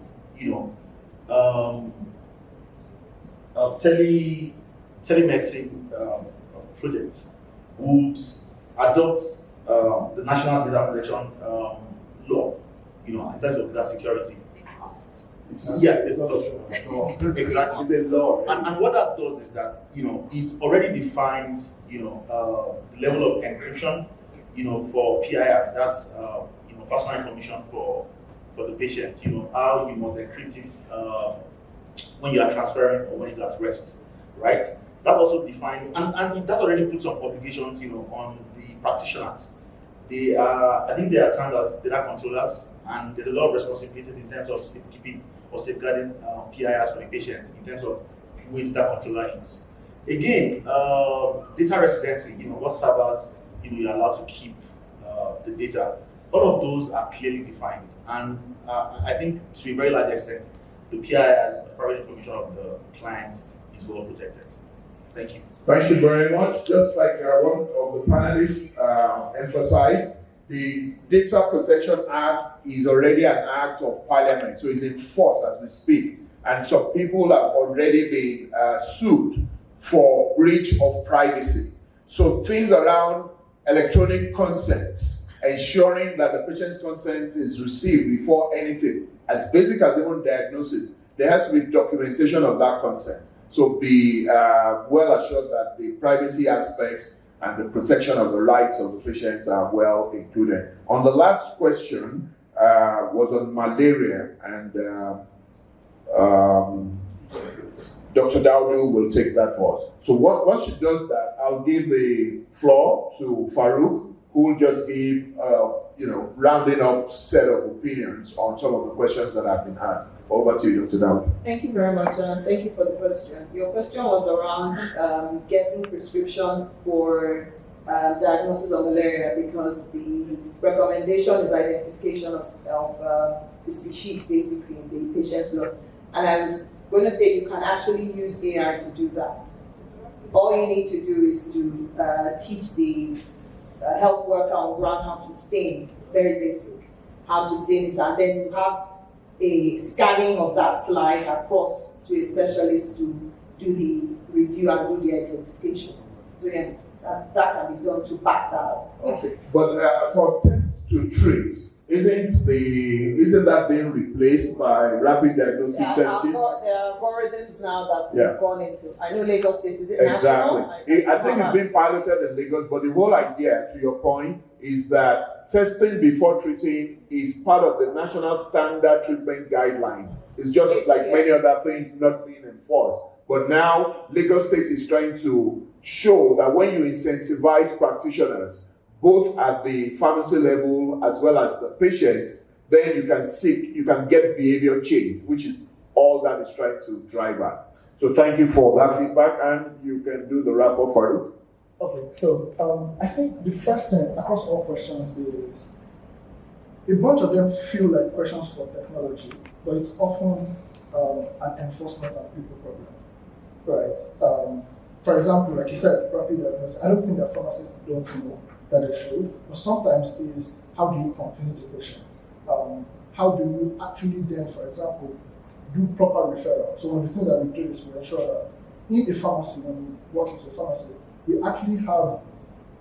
[SPEAKER 11] telemedicine projects would adopt the National Data Protection Law, in terms of data security. Yeah, the law. Exactly, the law. And what that does is that, it already defines, the level of encryption, for PIRs. That's, personal information for the patient, how you must encrypt it when you are transferring or when it's at rest, right? That also defines, and that already puts some obligations, on the practitioners. They are, I think they are termed as data controllers, and there's a lot of responsibilities in terms of keeping or safeguarding PIRs for the patient, in terms of who a data controller is. Again, data residency, what servers, you're allowed to keep the data. All of those are clearly defined, and I think to a very large extent, the PIRs, the private information of the client, is well protected. Thank you.
[SPEAKER 10] Thank you very much. Just like one of the panelists emphasized, the Data Protection Act is already an act of parliament, so it's in force as we speak. And some people have already been sued for breach of privacy. So things around electronic consent, ensuring that the patient's consent is received before anything, as basic as even diagnosis, there has to be documentation of that consent. So be well assured that the privacy aspects and the protection of the rights of the patients are well included. On the last question was on malaria, and Dr. Daudu will take that for us. So once she does that, I'll give the floor to Farouk, who will just give rounding up set of opinions on some of the questions that have been asked. Over to you, Dr. Daudu.
[SPEAKER 6] Thank you very much, and thank you for the question. Your question was around getting prescription for diagnosis of malaria, because the recommendation is identification of the species basically in the patient's blood. And I was going to say you can actually use AI to do that. All you need to do is to teach the health worker on ground how to stain. It's very basic, how to stain it, and then you have a scanning of that slide across to a specialist to do the review and do the identification. So yeah, that can be done to back that up.
[SPEAKER 10] Okay, but for test to treat, isn't that being replaced by rapid diagnostic test kits?
[SPEAKER 6] There are algorithms now that we've gone into. I know Lagos State, is it
[SPEAKER 10] Exactly.
[SPEAKER 6] national?
[SPEAKER 10] I think it's being piloted in Lagos, but the whole idea, to your point, is that testing before treating is part of the national standard treatment guidelines. It's just like many other things not being enforced. But now, Lagos State is trying to show that when you incentivize practitioners, both at the pharmacy level as well as the patient, then you can get behavior change, which is all that is trying to drive at. So thank you for that feedback, and you can do the wrap-up, Farouk.
[SPEAKER 12] Okay, so I think the first thing across all questions is a bunch of them feel like questions for technology, but it's often an enforcement and people problem, right? For example, like you said, rapid diagnosis, I don't think that pharmacists don't know that they should, but sometimes is how do you convince the patient? How do you actually then, for example, do proper referral? So one of the things that we do is we ensure that in a pharmacy, when we walk into a pharmacy, we actually have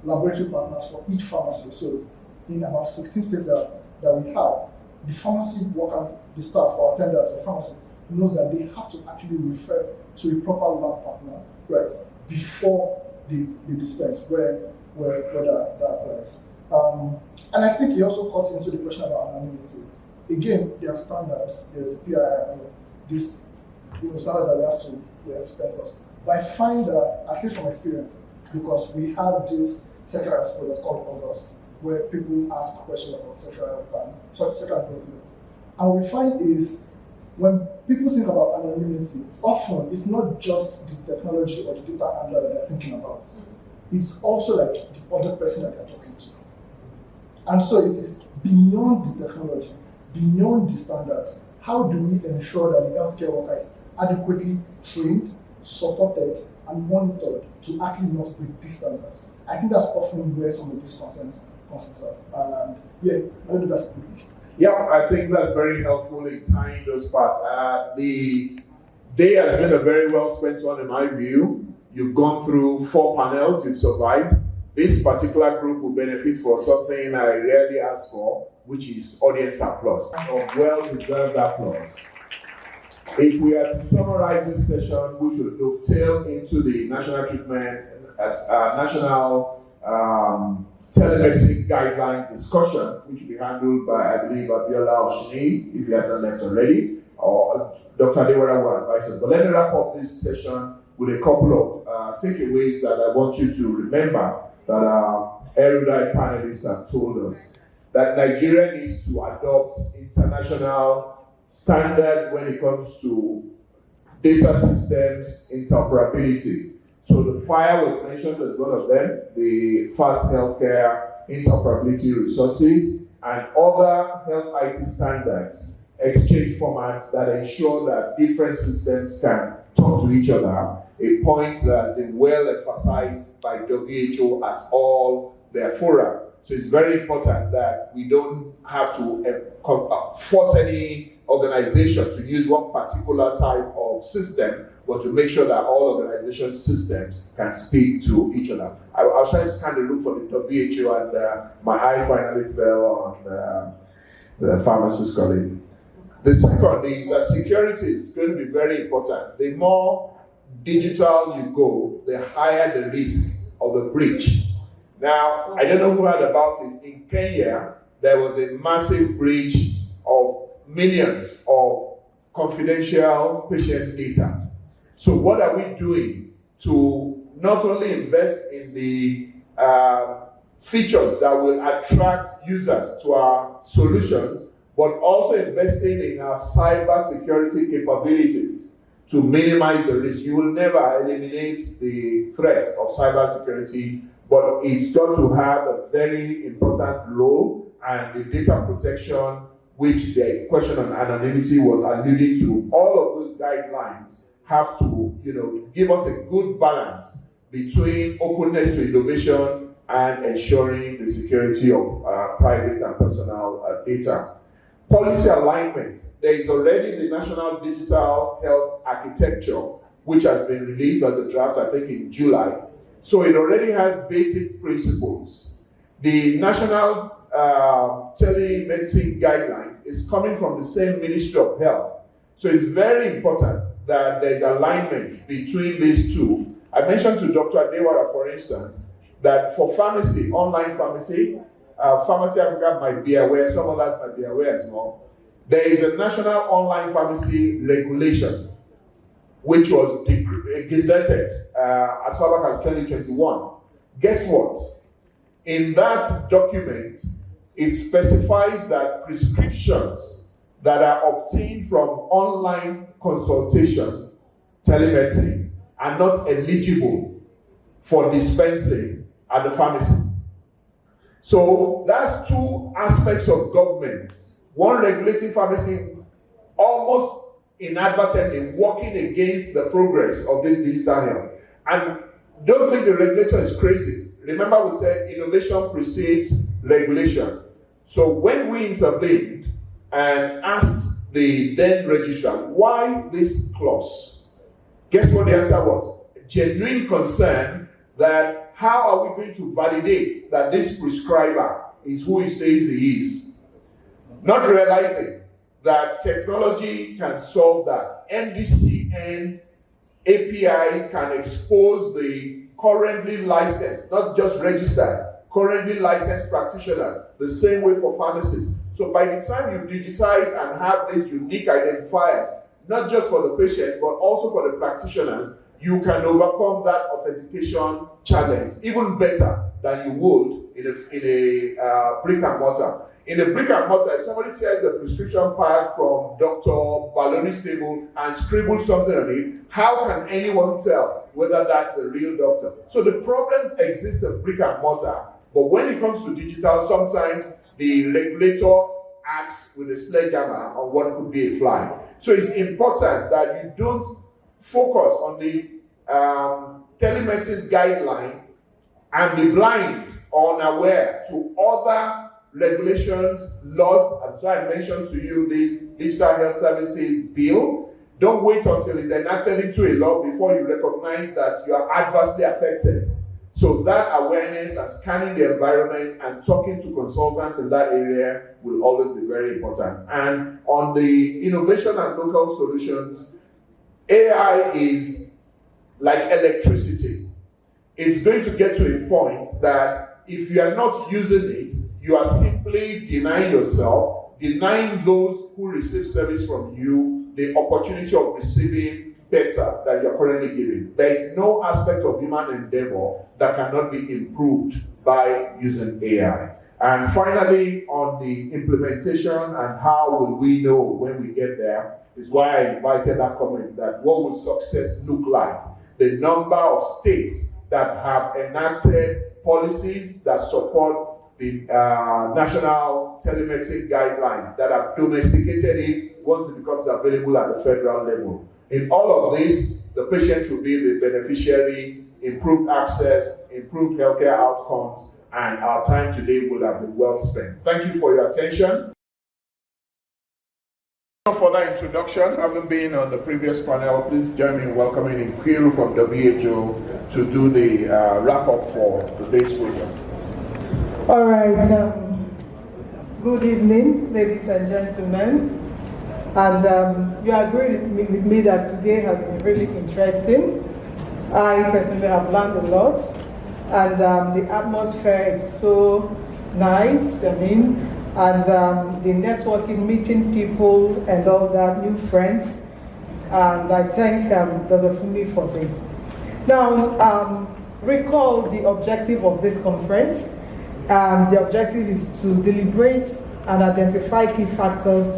[SPEAKER 12] laboratory partners for each pharmacy. So in about 16 states that we have, the pharmacy worker, the staff or attendant or pharmacist knows that they have to actually refer to a proper lab partner, right, before they dispense, where that applies. And I think he also cuts into the question about anonymity. Again, there are standards, there's a PII, this standard that we have to respect us. But I find that, at least from experience, because we have this sexual health that's called August, where people ask questions about sexual health and sexual development. And what we find is when people think about anonymity, often it's not just the technology or the data handler that they're thinking about. It's also like the other person that they're talking to. And so it is beyond the technology, beyond the standards. How do we ensure that the healthcare worker is adequately trained, supported, and monitored to actually not break these standards? I think that's often where some of these concerns are. And yeah, I think that's good.
[SPEAKER 10] Yeah, I think that's very helpful in tying those parts. The day has been a very well spent one in my view. You've gone through 4 panels, you've survived. This particular group will benefit from something I rarely ask for, which is audience applause, or well-deserved applause. If we are to summarize this session, we should dovetail into the national treatment as national telemedicine guidelines discussion, which will be handled by, I believe, Abiola Oshini, if he hasn't left already, or Dr. Dewara will advise us. But let me wrap up this session with a couple of takeaways that I want you to remember that our erudite panelists have told us. That Nigeria needs to adopt international standards when it comes to data systems interoperability. So the FHIR was mentioned as one of them, the fast healthcare interoperability resources, and other health IT standards, exchange formats that ensure that different systems can talk to each other, a point that has been well emphasized by WHO at all their fora. So it's very important that we don't have to force any organization to use one particular type of system but to make sure that all organization systems can speak to each other. I was trying to kind of look for the WHO, and my eye finally fell on the pharmacist colleague. The second is that security is going to be very important. The more digital you go, the higher the risk of a breach. Now, I don't know who heard about it. In Kenya, there was a massive breach of millions of confidential patient data. So what are we doing to not only invest in the features that will attract users to our solutions, but also investing in our cyber security capabilities to minimize the risk? You will never eliminate the threat of cyber security, but it's got to have a very important role, and the data protection, which the question on anonymity was alluding to, all of those guidelines have to, give us a good balance between openness to innovation and ensuring the security of private and personal data. Policy alignment. There is already the National Digital Health Architecture, which has been released as a draft, I think, in July. So it already has basic principles. The National Telemedicine Guidelines is coming from the same Ministry of Health. So it's very important that there's alignment between these two. I mentioned to Dr. Adewara, for instance, that for pharmacy, online pharmacy, Pharmacy Africa might be aware, some others might be aware as well, there is a national online pharmacy regulation which was gazetted as far back as 2021. Guess what? In that document, it specifies that prescriptions that are obtained from online consultation, telemedicine, are not eligible for dispensing at the pharmacy. So that's two aspects of government. One regulating pharmacy almost inadvertently working against the progress of this digital health. And don't think the regulator is crazy. Remember we said innovation precedes regulation. So when we intervened and asked the then registrar, why this clause? Guess what the answer was? A genuine concern that how are we going to validate that this prescriber is who he says he is? Not realizing that technology can solve that. MDCN APIs can expose the currently licensed, not just registered, currently licensed practitioners, the same way for pharmacists. So by the time you digitize and have these unique identifiers, not just for the patient, but also for the practitioners, you can overcome that authentication challenge even better than you would in a brick and mortar. In a brick and mortar, if somebody tears the prescription pad from Dr. Baloni's table and scribbles something on it, how can anyone tell whether that's the real doctor? So the problems exist in brick and mortar, but when it comes to digital, sometimes the regulator acts with a sledgehammer on what could be a fly. So it's important that you don't focus on the telemedicine guideline and be blind or unaware to other regulations, laws. And so I mentioned to you this Digital Health Services Bill. Don't wait until it's enacted into a law before you recognize that you are adversely affected. So that awareness and scanning the environment and talking to consultants in that area will always be very important. And on the innovation and local solutions, AI is like electricity. It's going to get to a point that if you are not using it, you are simply denying yourself, denying those who receive service from you the opportunity of receiving better than you're currently giving. There is no aspect of human endeavor that cannot be improved by using AI. And finally, on the implementation and how will we know when we get there, is why I invited that comment that what will success look like? The number of states that have enacted policies that support the national telemedicine guidelines, that have domesticated it once it becomes available at the federal level. In all of this, the patient will be the beneficiary, improved access, improved healthcare outcomes, and our time today will have been well spent. Thank you for your attention. No further introduction. Having been on the previous panel, please join me in welcoming Nkiru from WHO to do the wrap-up for today's program.
[SPEAKER 6] All right. Good evening, ladies and gentlemen. And you agree with me that today has been really interesting. I personally have learned a lot. And the atmosphere is so nice, and the networking, meeting people and all that, new friends. And I thank Dr. Fumi for this. Now, recall the objective of this conference. The objective is to deliberate and identify key factors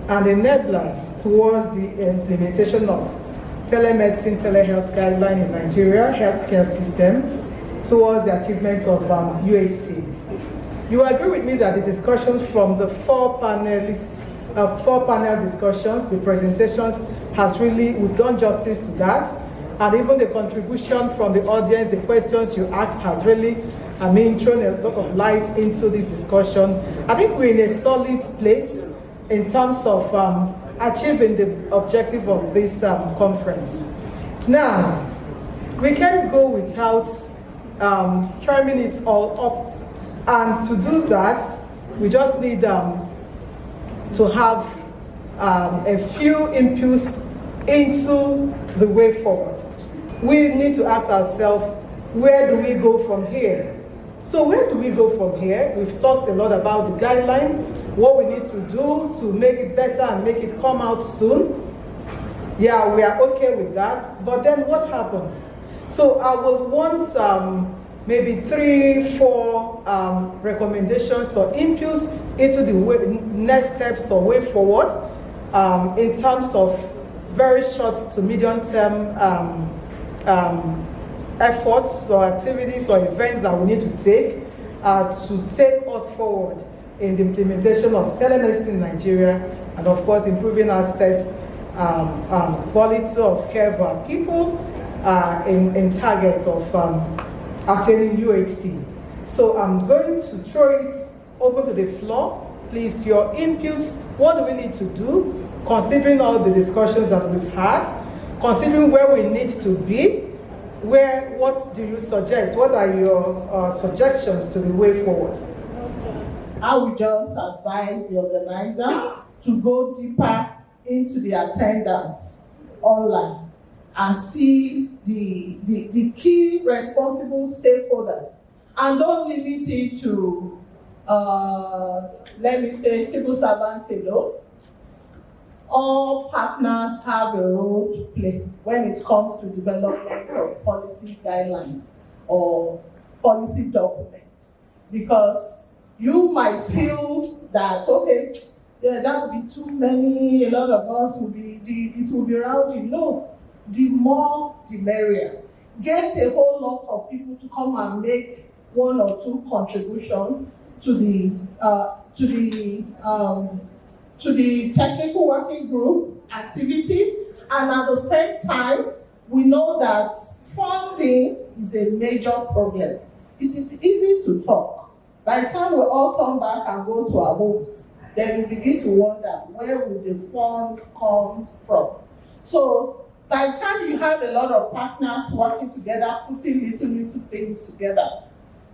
[SPEAKER 6] and enablers towards the implementation of telemedicine, telehealth guideline in Nigeria healthcare system towards the achievement of UHC. You agree with me that the discussions from the four panel discussions, the presentations we've done justice to that, and even the contribution from the audience, the questions you asked has really, thrown a lot of light into this discussion. I think we're in a solid place in terms of achieving the objective of this conference. Now, we can't go without firming it all up. And to do that, we just need to have a few inputs into the way forward. We need to ask ourselves, where do we go from here? So where do we go from here? We've talked a lot about the guideline, what we need to do to make it better and make it come out soon. Yeah, we are okay with that, but then what happens? So I will want maybe 3-4 recommendations or inputs into the next steps or way forward in terms of very short to medium term efforts or activities or events that we need to take us forward in the implementation of telemedicine in Nigeria, and of course improving access, quality of care for our people in target of attaining UHC. So I'm going to throw it open to the floor. Please, your inputs, what do we need to do, considering all the discussions that we've had, considering where we need to be, what do you suggest? What are your suggestions to the way forward?
[SPEAKER 19] I would just advise the organizer to go deeper into the attendance online and see the key responsible stakeholders, and don't limit it to, let me say, civil servants alone. All partners have a role to play when it comes to development of policy guidelines or policy documents, because you might feel that, okay, yeah, that would be too many, a lot of us it will be rowdy. No, the more the merrier. Get a whole lot of people to come and make 1 or 2 contributions to the technical working group activity, and at the same time, we know that funding is a major problem. It is easy to talk. By the time we all come back and go to our homes, then we begin to wonder, where will the fund come from? So by the time you have a lot of partners working together, putting little things together,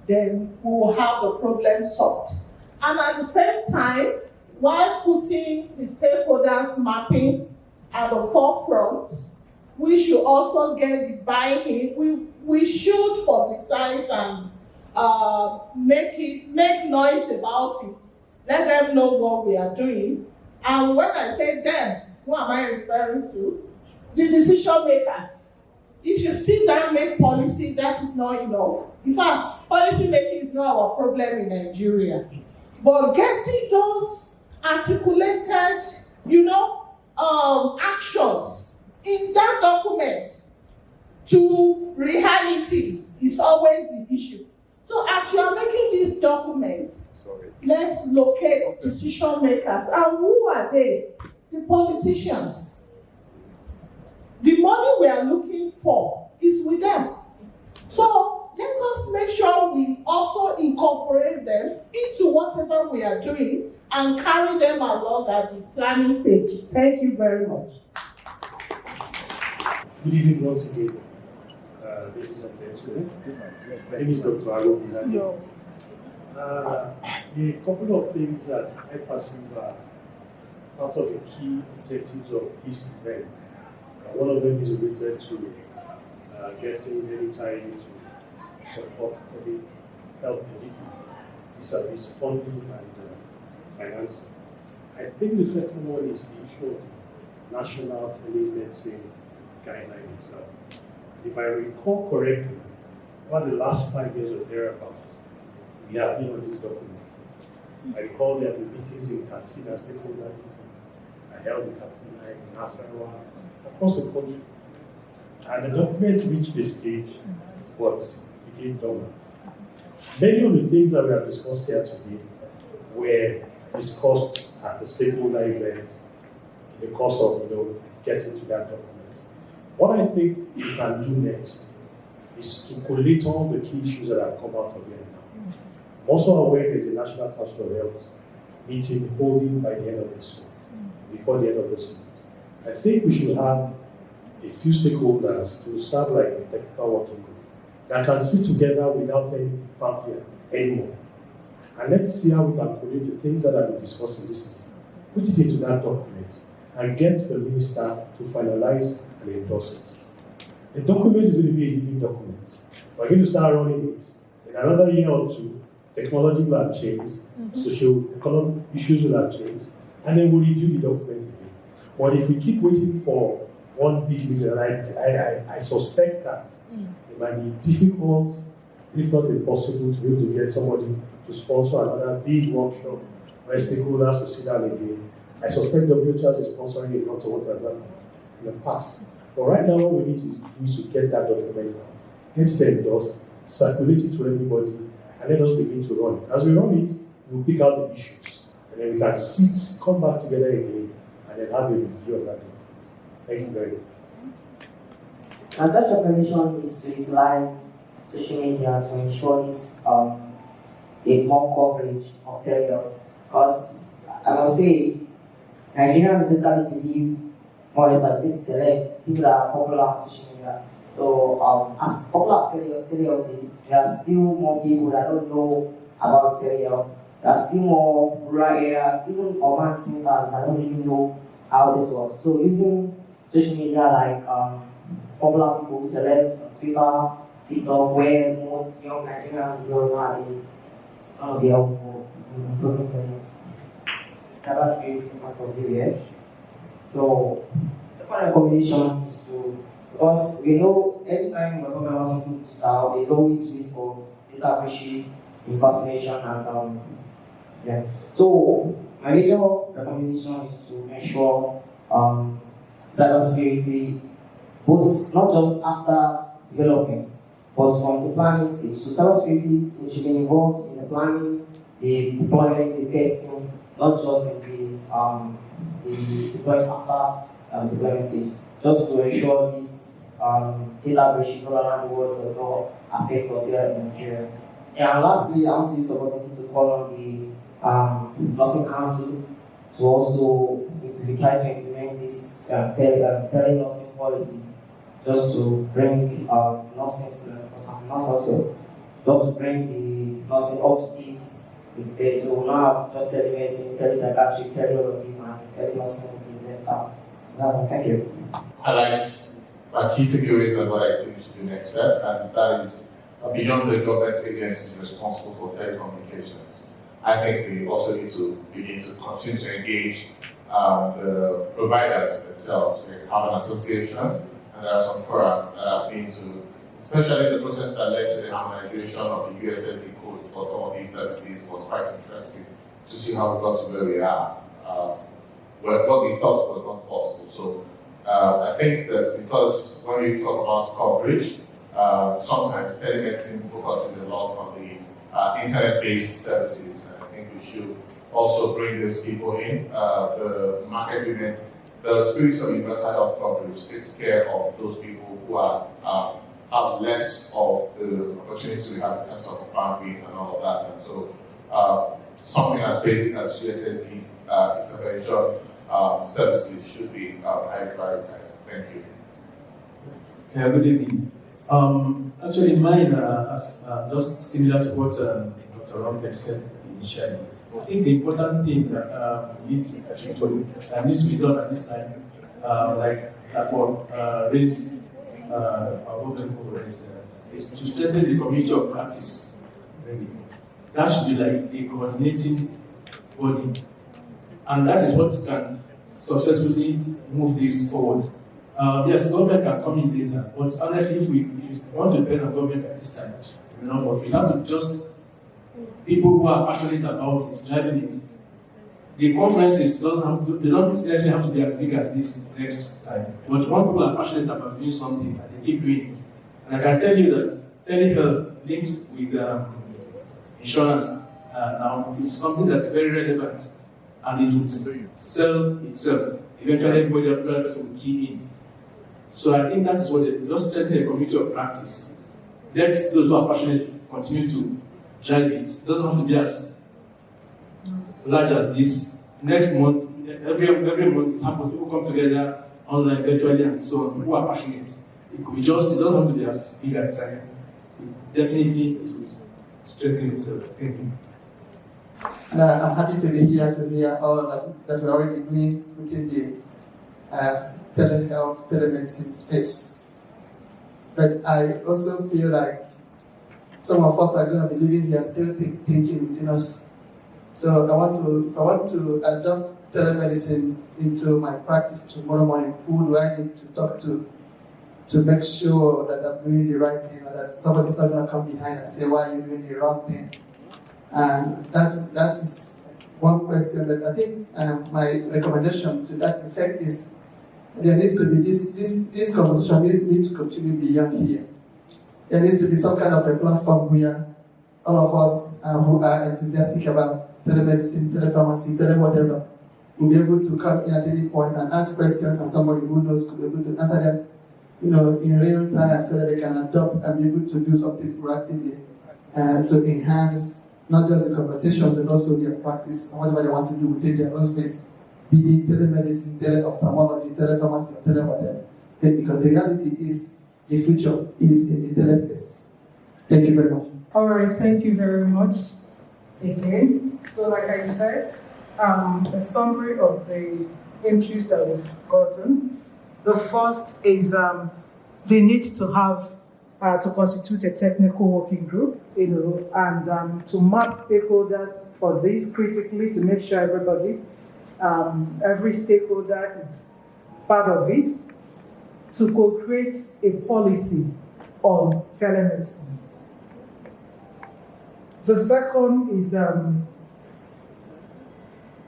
[SPEAKER 19] then we will have the problem solved. And at the same time, while putting the stakeholders mapping at the forefront, we should also get the buy-in. We should publicize and make noise about it. Let them know what we are doing. And when I say them, who am I referring to? The decision makers. If you sit down and make policy, that is not enough. In fact, policy making is not our problem in Nigeria. But getting those articulated, actions in that document to reality is always the issue. So as you are making these documents, let's locate decision makers. And who are they? The politicians. The money we are looking for is with them. So let us make sure we also incorporate them into whatever we are doing, and carry them along at the planning stage. Thank you very much.
[SPEAKER 20] Good evening once again, ladies and gentlemen. My name is Dr. Aro. A couple of things that I perceive are part of the key objectives of this event. One of them is related to getting anytime to support telehealth delivery, vis-a-vis funding and financing. I think the second one is the issue of the national telemedicine guideline itself. If I recall correctly, over the last 5 years or thereabouts, we have been on this document. I recall there have been meetings in Katsina, stakeholder meetings. I held in Katsina, in Nasarawa, across the country. And the document reached a stage, but became dormant. Many of the things that we have discussed here today were discussed at the stakeholder events in the course of getting to that document. What I think we can do next is to collate all the key issues that have come out of here now. I'm also aware there's a National Council of Health meeting holding by the end of this month, before the end of this month. I think we should have a few stakeholders to serve like a technical working group that can sit together without any fanfare anymore. And let's see how we can collate the things that have been discussed in this meeting, put it into that document, and get the minister to finalize and endorse it. The document is going to be a living document. We're going to start running it. In another year or two, technology will have changed, socio-economic issues will have changed, and then we'll review the document again. But if we keep waiting for one big meeting, I suspect that it might be difficult, if not impossible, to be able to get somebody to sponsor another big workshop where stakeholders will sit down again. I suspect WHS is sponsoring a lot of what has happened in the past. But right now, what we need to do is to get that document out, get it endorsed, circulate it to everybody, and let us begin to run it. As we run it, we'll pick out the issues, and then we can sit, come back together again, and then have a review of that document. Thank you very much.
[SPEAKER 21] My first recommendation is to utilize social media to ensure this a more coverage of telehealth. Because I must say, Nigerians basically believe more or less that this is select people that are popular on social media. So as popular as telehealth is, there are still more people that don't know about telehealth. There are still more rural areas, even urban centers that don't really know how this works. So using social media like popular people, celeb, Twitter, TikTok, where most young Nigerians know nowadays, it's going to be helpful in improving the cybersecurity point of view here. So, second recommendation is to, because we know anytime we're talking about something digital, there's always risk for data breaches, impersonation, and yeah. So, my major recommendation is to make sure cybersecurity, both not just after development, but from the planning stage. So cybersecurity should be involved in the planning, the deployment, the testing, not just in the deployment after deployment stage, just to ensure this data breaches all around the world does not affect us here in Nigeria. And lastly, I want to use the opportunity to call on the Nursing Council to also try to implement this tele-nursing policy, just to bring nursing students, because I'm not also, just to bring the nursing up to date instead. So we now have just telemedicine, telepsychiatry, teleology, and tele-nursing in the house. Thank you.
[SPEAKER 22] Highlights my key takeaways and what I think we should do next step, and that is beyond the government agencies responsible for telecommunications. I think we also need to begin to continue to engage the providers themselves. They have an association, and there are some fora that have been to, especially the process that led to the harmonization of the USSD codes for some of these services was quite interesting to see how we got to where we are, what we thought was not possible. So I think that because when we talk about coverage, sometimes telemedicine focuses a lot on the internet-based services. And I think we should also bring these people in. The market women, the spirit of universal health coverage takes care of those people who are have less of the opportunities we have in terms of bandwidth and all of that. And so something as basic as USSD intervention services should be highly prioritized. Thank you.
[SPEAKER 5] Yeah, good evening. Actually, mine is just similar to what Dr. Ronke said initially. I think the important thing that needs to be done at this time, like what raised is to strengthen the community of practice. Really. That should be like a coordinating body, and that is what can successfully move this forward. Yes, government can come in later, but honestly, if we want to depend on government at this time, we have to just people who are passionate about it, driving it. The conferences they don't necessarily have to be as big as this next time. But once people are passionate about doing something and they keep doing it, and I can tell you that telehealth links with insurance now is something that's very relevant, and it will sell itself. Eventually, everybody will key in. So I think that is what just strengthen a community of practice. Let those who are passionate continue to drive it. It doesn't have to be as large as this. Next month, every month it happens, people come together online, virtually, and so on. Who are passionate. It could be just, it doesn't have to be as big as I am. Definitely it will strengthen itself. Thank you.
[SPEAKER 12] And I'm happy to be here to hear all that we're already doing within the telehealth, telemedicine space. But I also feel like some of us are going to be living here still thinking within us. So I want to adopt telemedicine into my practice tomorrow morning. Who do I need to talk to make sure that I'm doing the right thing, or that somebody's not going to come behind and say, why are you doing the wrong thing? And that is one question that I think my recommendation to that effect is there needs to be this conversation needs to continue beyond here. There needs to be some kind of a platform where all of us who are enthusiastic about telemedicine, telepharmacy, whatever, will be able to come in at any point and ask questions, and somebody who knows could be able to answer them, in real time, so that they can adopt and be able to do something proactively to enhance not just the conversation, but also their practice and whatever they want to do within their own space, be it telemedicine, teleophthalmology, telepharmacy, whatever. Because the reality is, the future is in the telespace. Thank you very much.
[SPEAKER 3] All right, thank you very much again. So like I said, a summary of the inputs that we've gotten. The first is the need to have to constitute a technical working group, and to map stakeholders for this critically to make sure everybody, every stakeholder is part of it, to co-create a policy on telemedicine. The second is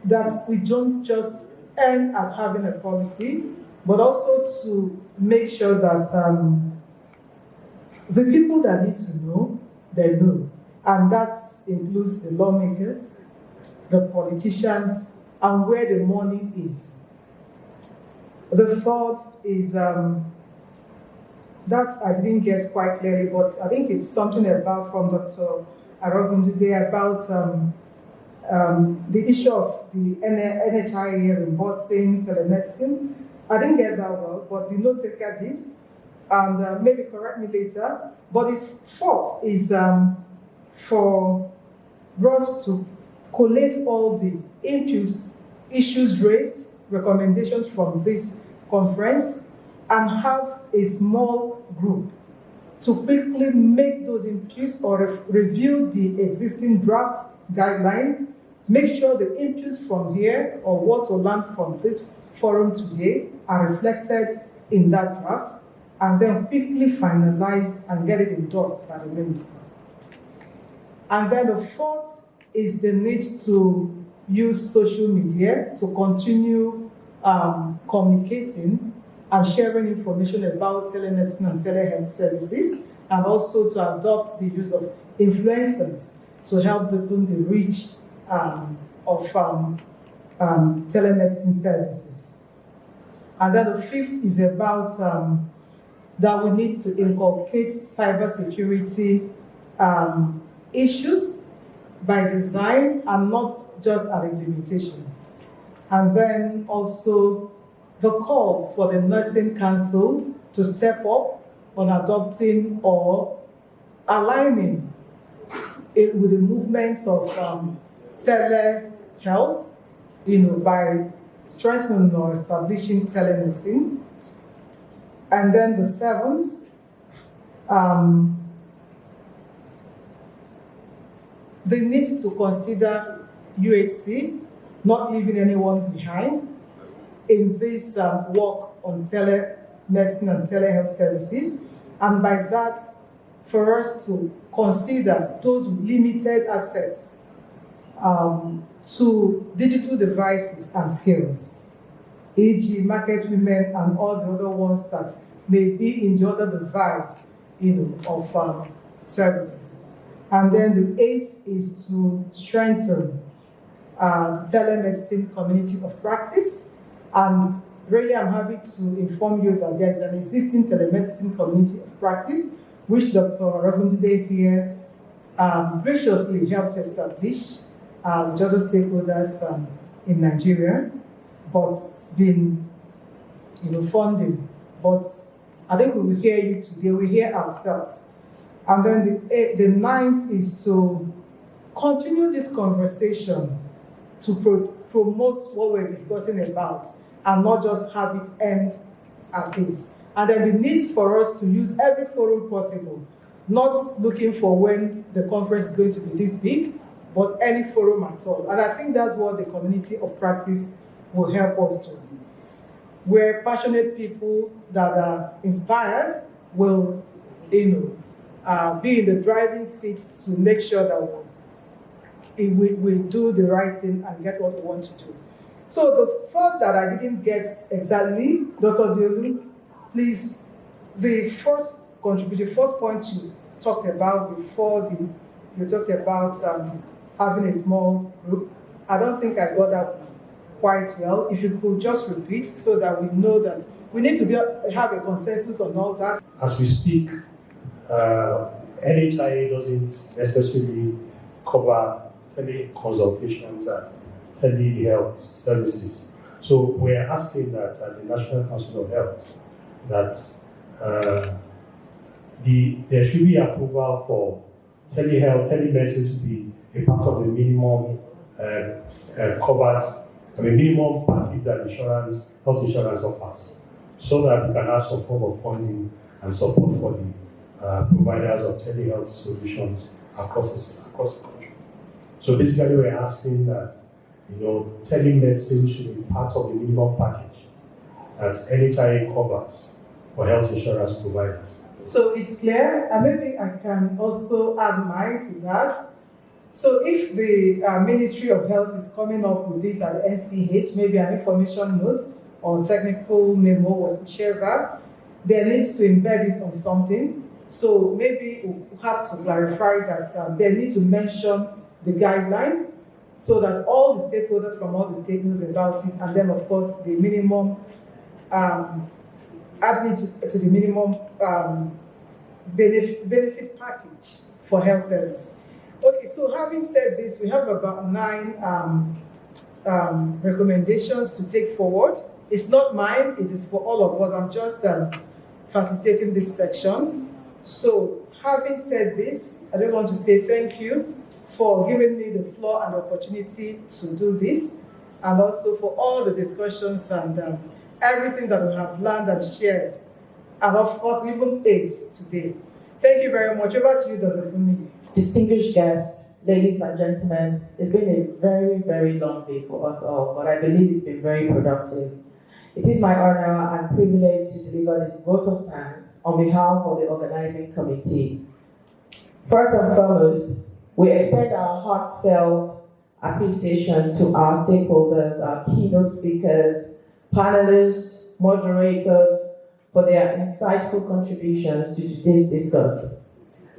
[SPEAKER 3] that we don't just end at having a policy, but also to make sure that the people that need to know, they know. And that includes the lawmakers, the politicians, and where the money is. The third is that I didn't get quite clearly, but I think it's something about from Dr. Arobin today about the issue of the NHIA reimbursing telemedicine. I didn't get that well, but the note taker did, and maybe correct me later. But the fourth is for us to collate all the inputs, issues raised, recommendations from this conference, and have a small group to quickly make those inputs or review the existing draft guideline, make sure the inputs from here or what will learn from this forum today are reflected in that draft, and then quickly finalize and get it endorsed by the minister. And then the fourth is the need to use social media to continue communicating and sharing information about telemedicine and telehealth services, and also to adopt the use of influencers to help deepen the reach of telemedicine services. And then the fifth is about that we need to inculcate cybersecurity issues by design and not just an implementation. And then also the call for the Nursing Council to step up on adopting or aligning it with the movements of telehealth, by strengthening or establishing telemedicine. And then the seventh, they need to consider UHC, not leaving anyone behind in this work on telemedicine and telehealth services. And by that, for us to consider those with limited access to digital devices and skills, e.g. market women and all the other ones that may be in the other divide, of services. And then the eighth is to strengthen the telemedicine community of practice. And really, I'm happy to inform you that there's an existing telemedicine community of practice, which Dr. Rabunde here graciously helped establish with other stakeholders in Nigeria, but it's been, funding. But I think we will hear you today, we hear ourselves. And then the ninth is to continue this conversation to promote what we're discussing about and not just have it end at this. And then the need for us to use every forum possible, not looking for when the conference is going to be this big, but any forum at all. And I think that's what the community of practice will help us do. Where passionate people that are inspired will, be in the driving seat to make sure that we do the right thing and get what we want to do. So the thought that I didn't get exactly, Dr. Diolu, please, the first point you talked about before, you talked about having a small group. I don't think I got that quite well. If you could just repeat so that we know that we need to have a consensus on all that.
[SPEAKER 20] As we speak, NHIA doesn't necessarily cover teleconsultations and telehealth services. So we're asking that at the National Council of Health that there should be approval for telehealth, telemedicine to be a part of the minimum minimum package that health insurance offers, so that we can have some form of funding and support for the providers of telehealth solutions across the country. So basically, we're asking that telemedicine should be part of the minimum package that NHIA covers for health insurance providers.
[SPEAKER 3] So it's clear, and maybe I can also add mine to that. So if the Ministry of Health is coming up with this at the NCH, maybe an information note or technical memo or whichever, they need to embed it on something. So maybe we'll have to clarify that they need to mention the guideline so that all the stakeholders from all the states knows about it, and then of course the minimum, adding to the minimum benefit package for health service. Okay, so having said this, we have about 9 recommendations to take forward. It's not mine, it is for all of us. I'm just facilitating this section. So having said this, I just want to say thank you for giving me the floor and the opportunity to do this, and also for all the discussions and everything that we have learned and shared, and of course even ate today. Thank you very much. Over to you, Dr. Fumi.
[SPEAKER 4] Distinguished guests, ladies and gentlemen, it's been a very, very long day for us all, but I believe it's been very productive. It is my honor and privilege to deliver the vote of thanks on behalf of the organizing committee. First and foremost, we extend our heartfelt appreciation to our stakeholders, our keynote speakers, panelists, moderators, for their insightful contributions to today's discourse.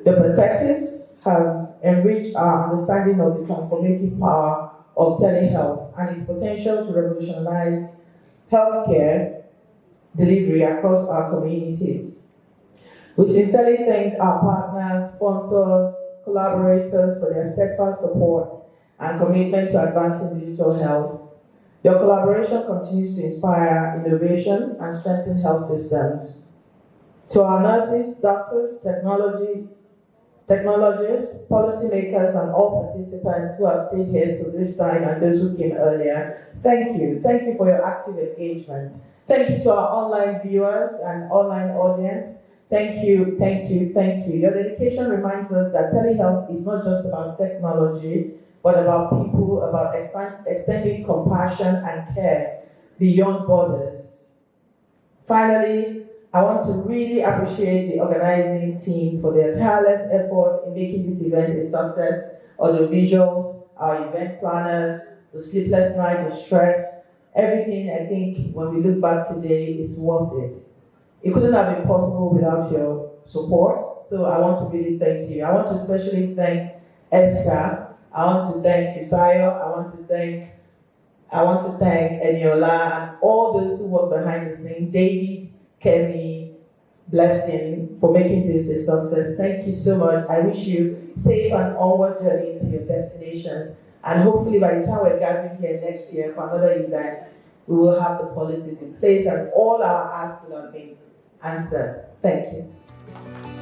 [SPEAKER 4] The perspectives have enriched our understanding of the transformative power of telehealth and its potential to revolutionize healthcare delivery across our communities. We sincerely thank our partners, sponsors, collaborators for their steadfast support and commitment to advancing digital health. Your collaboration continues to inspire innovation and strengthen health systems. To our nurses, doctors, technologists, policymakers, and all participants who have stayed here till this time and those who came earlier, thank you. Thank you for your active engagement. Thank you to our online viewers and online audience. Thank you, thank you, thank you. Your dedication reminds us that telehealth is not just about technology, but about people, about extending compassion and care beyond borders. Finally, I want to really appreciate the organizing team for their tireless effort in making this event a success. Audiovisuals, our event planners, the sleepless night, the stress, everything. I think when we look back today, is worth it. It couldn't have been possible without your support, so I want to really thank you. I want to especially thank Esther. I want to thank Fisayo. I want to thank Eniola and all those who work behind the scenes. David, Kemi, Blessing, for making this a success. Thank you so much. I wish you safe and onward journey into your destinations. And hopefully by the time we're gathering here next year for another event, we will have the policies in place and all our asks will have been answered. Thank you.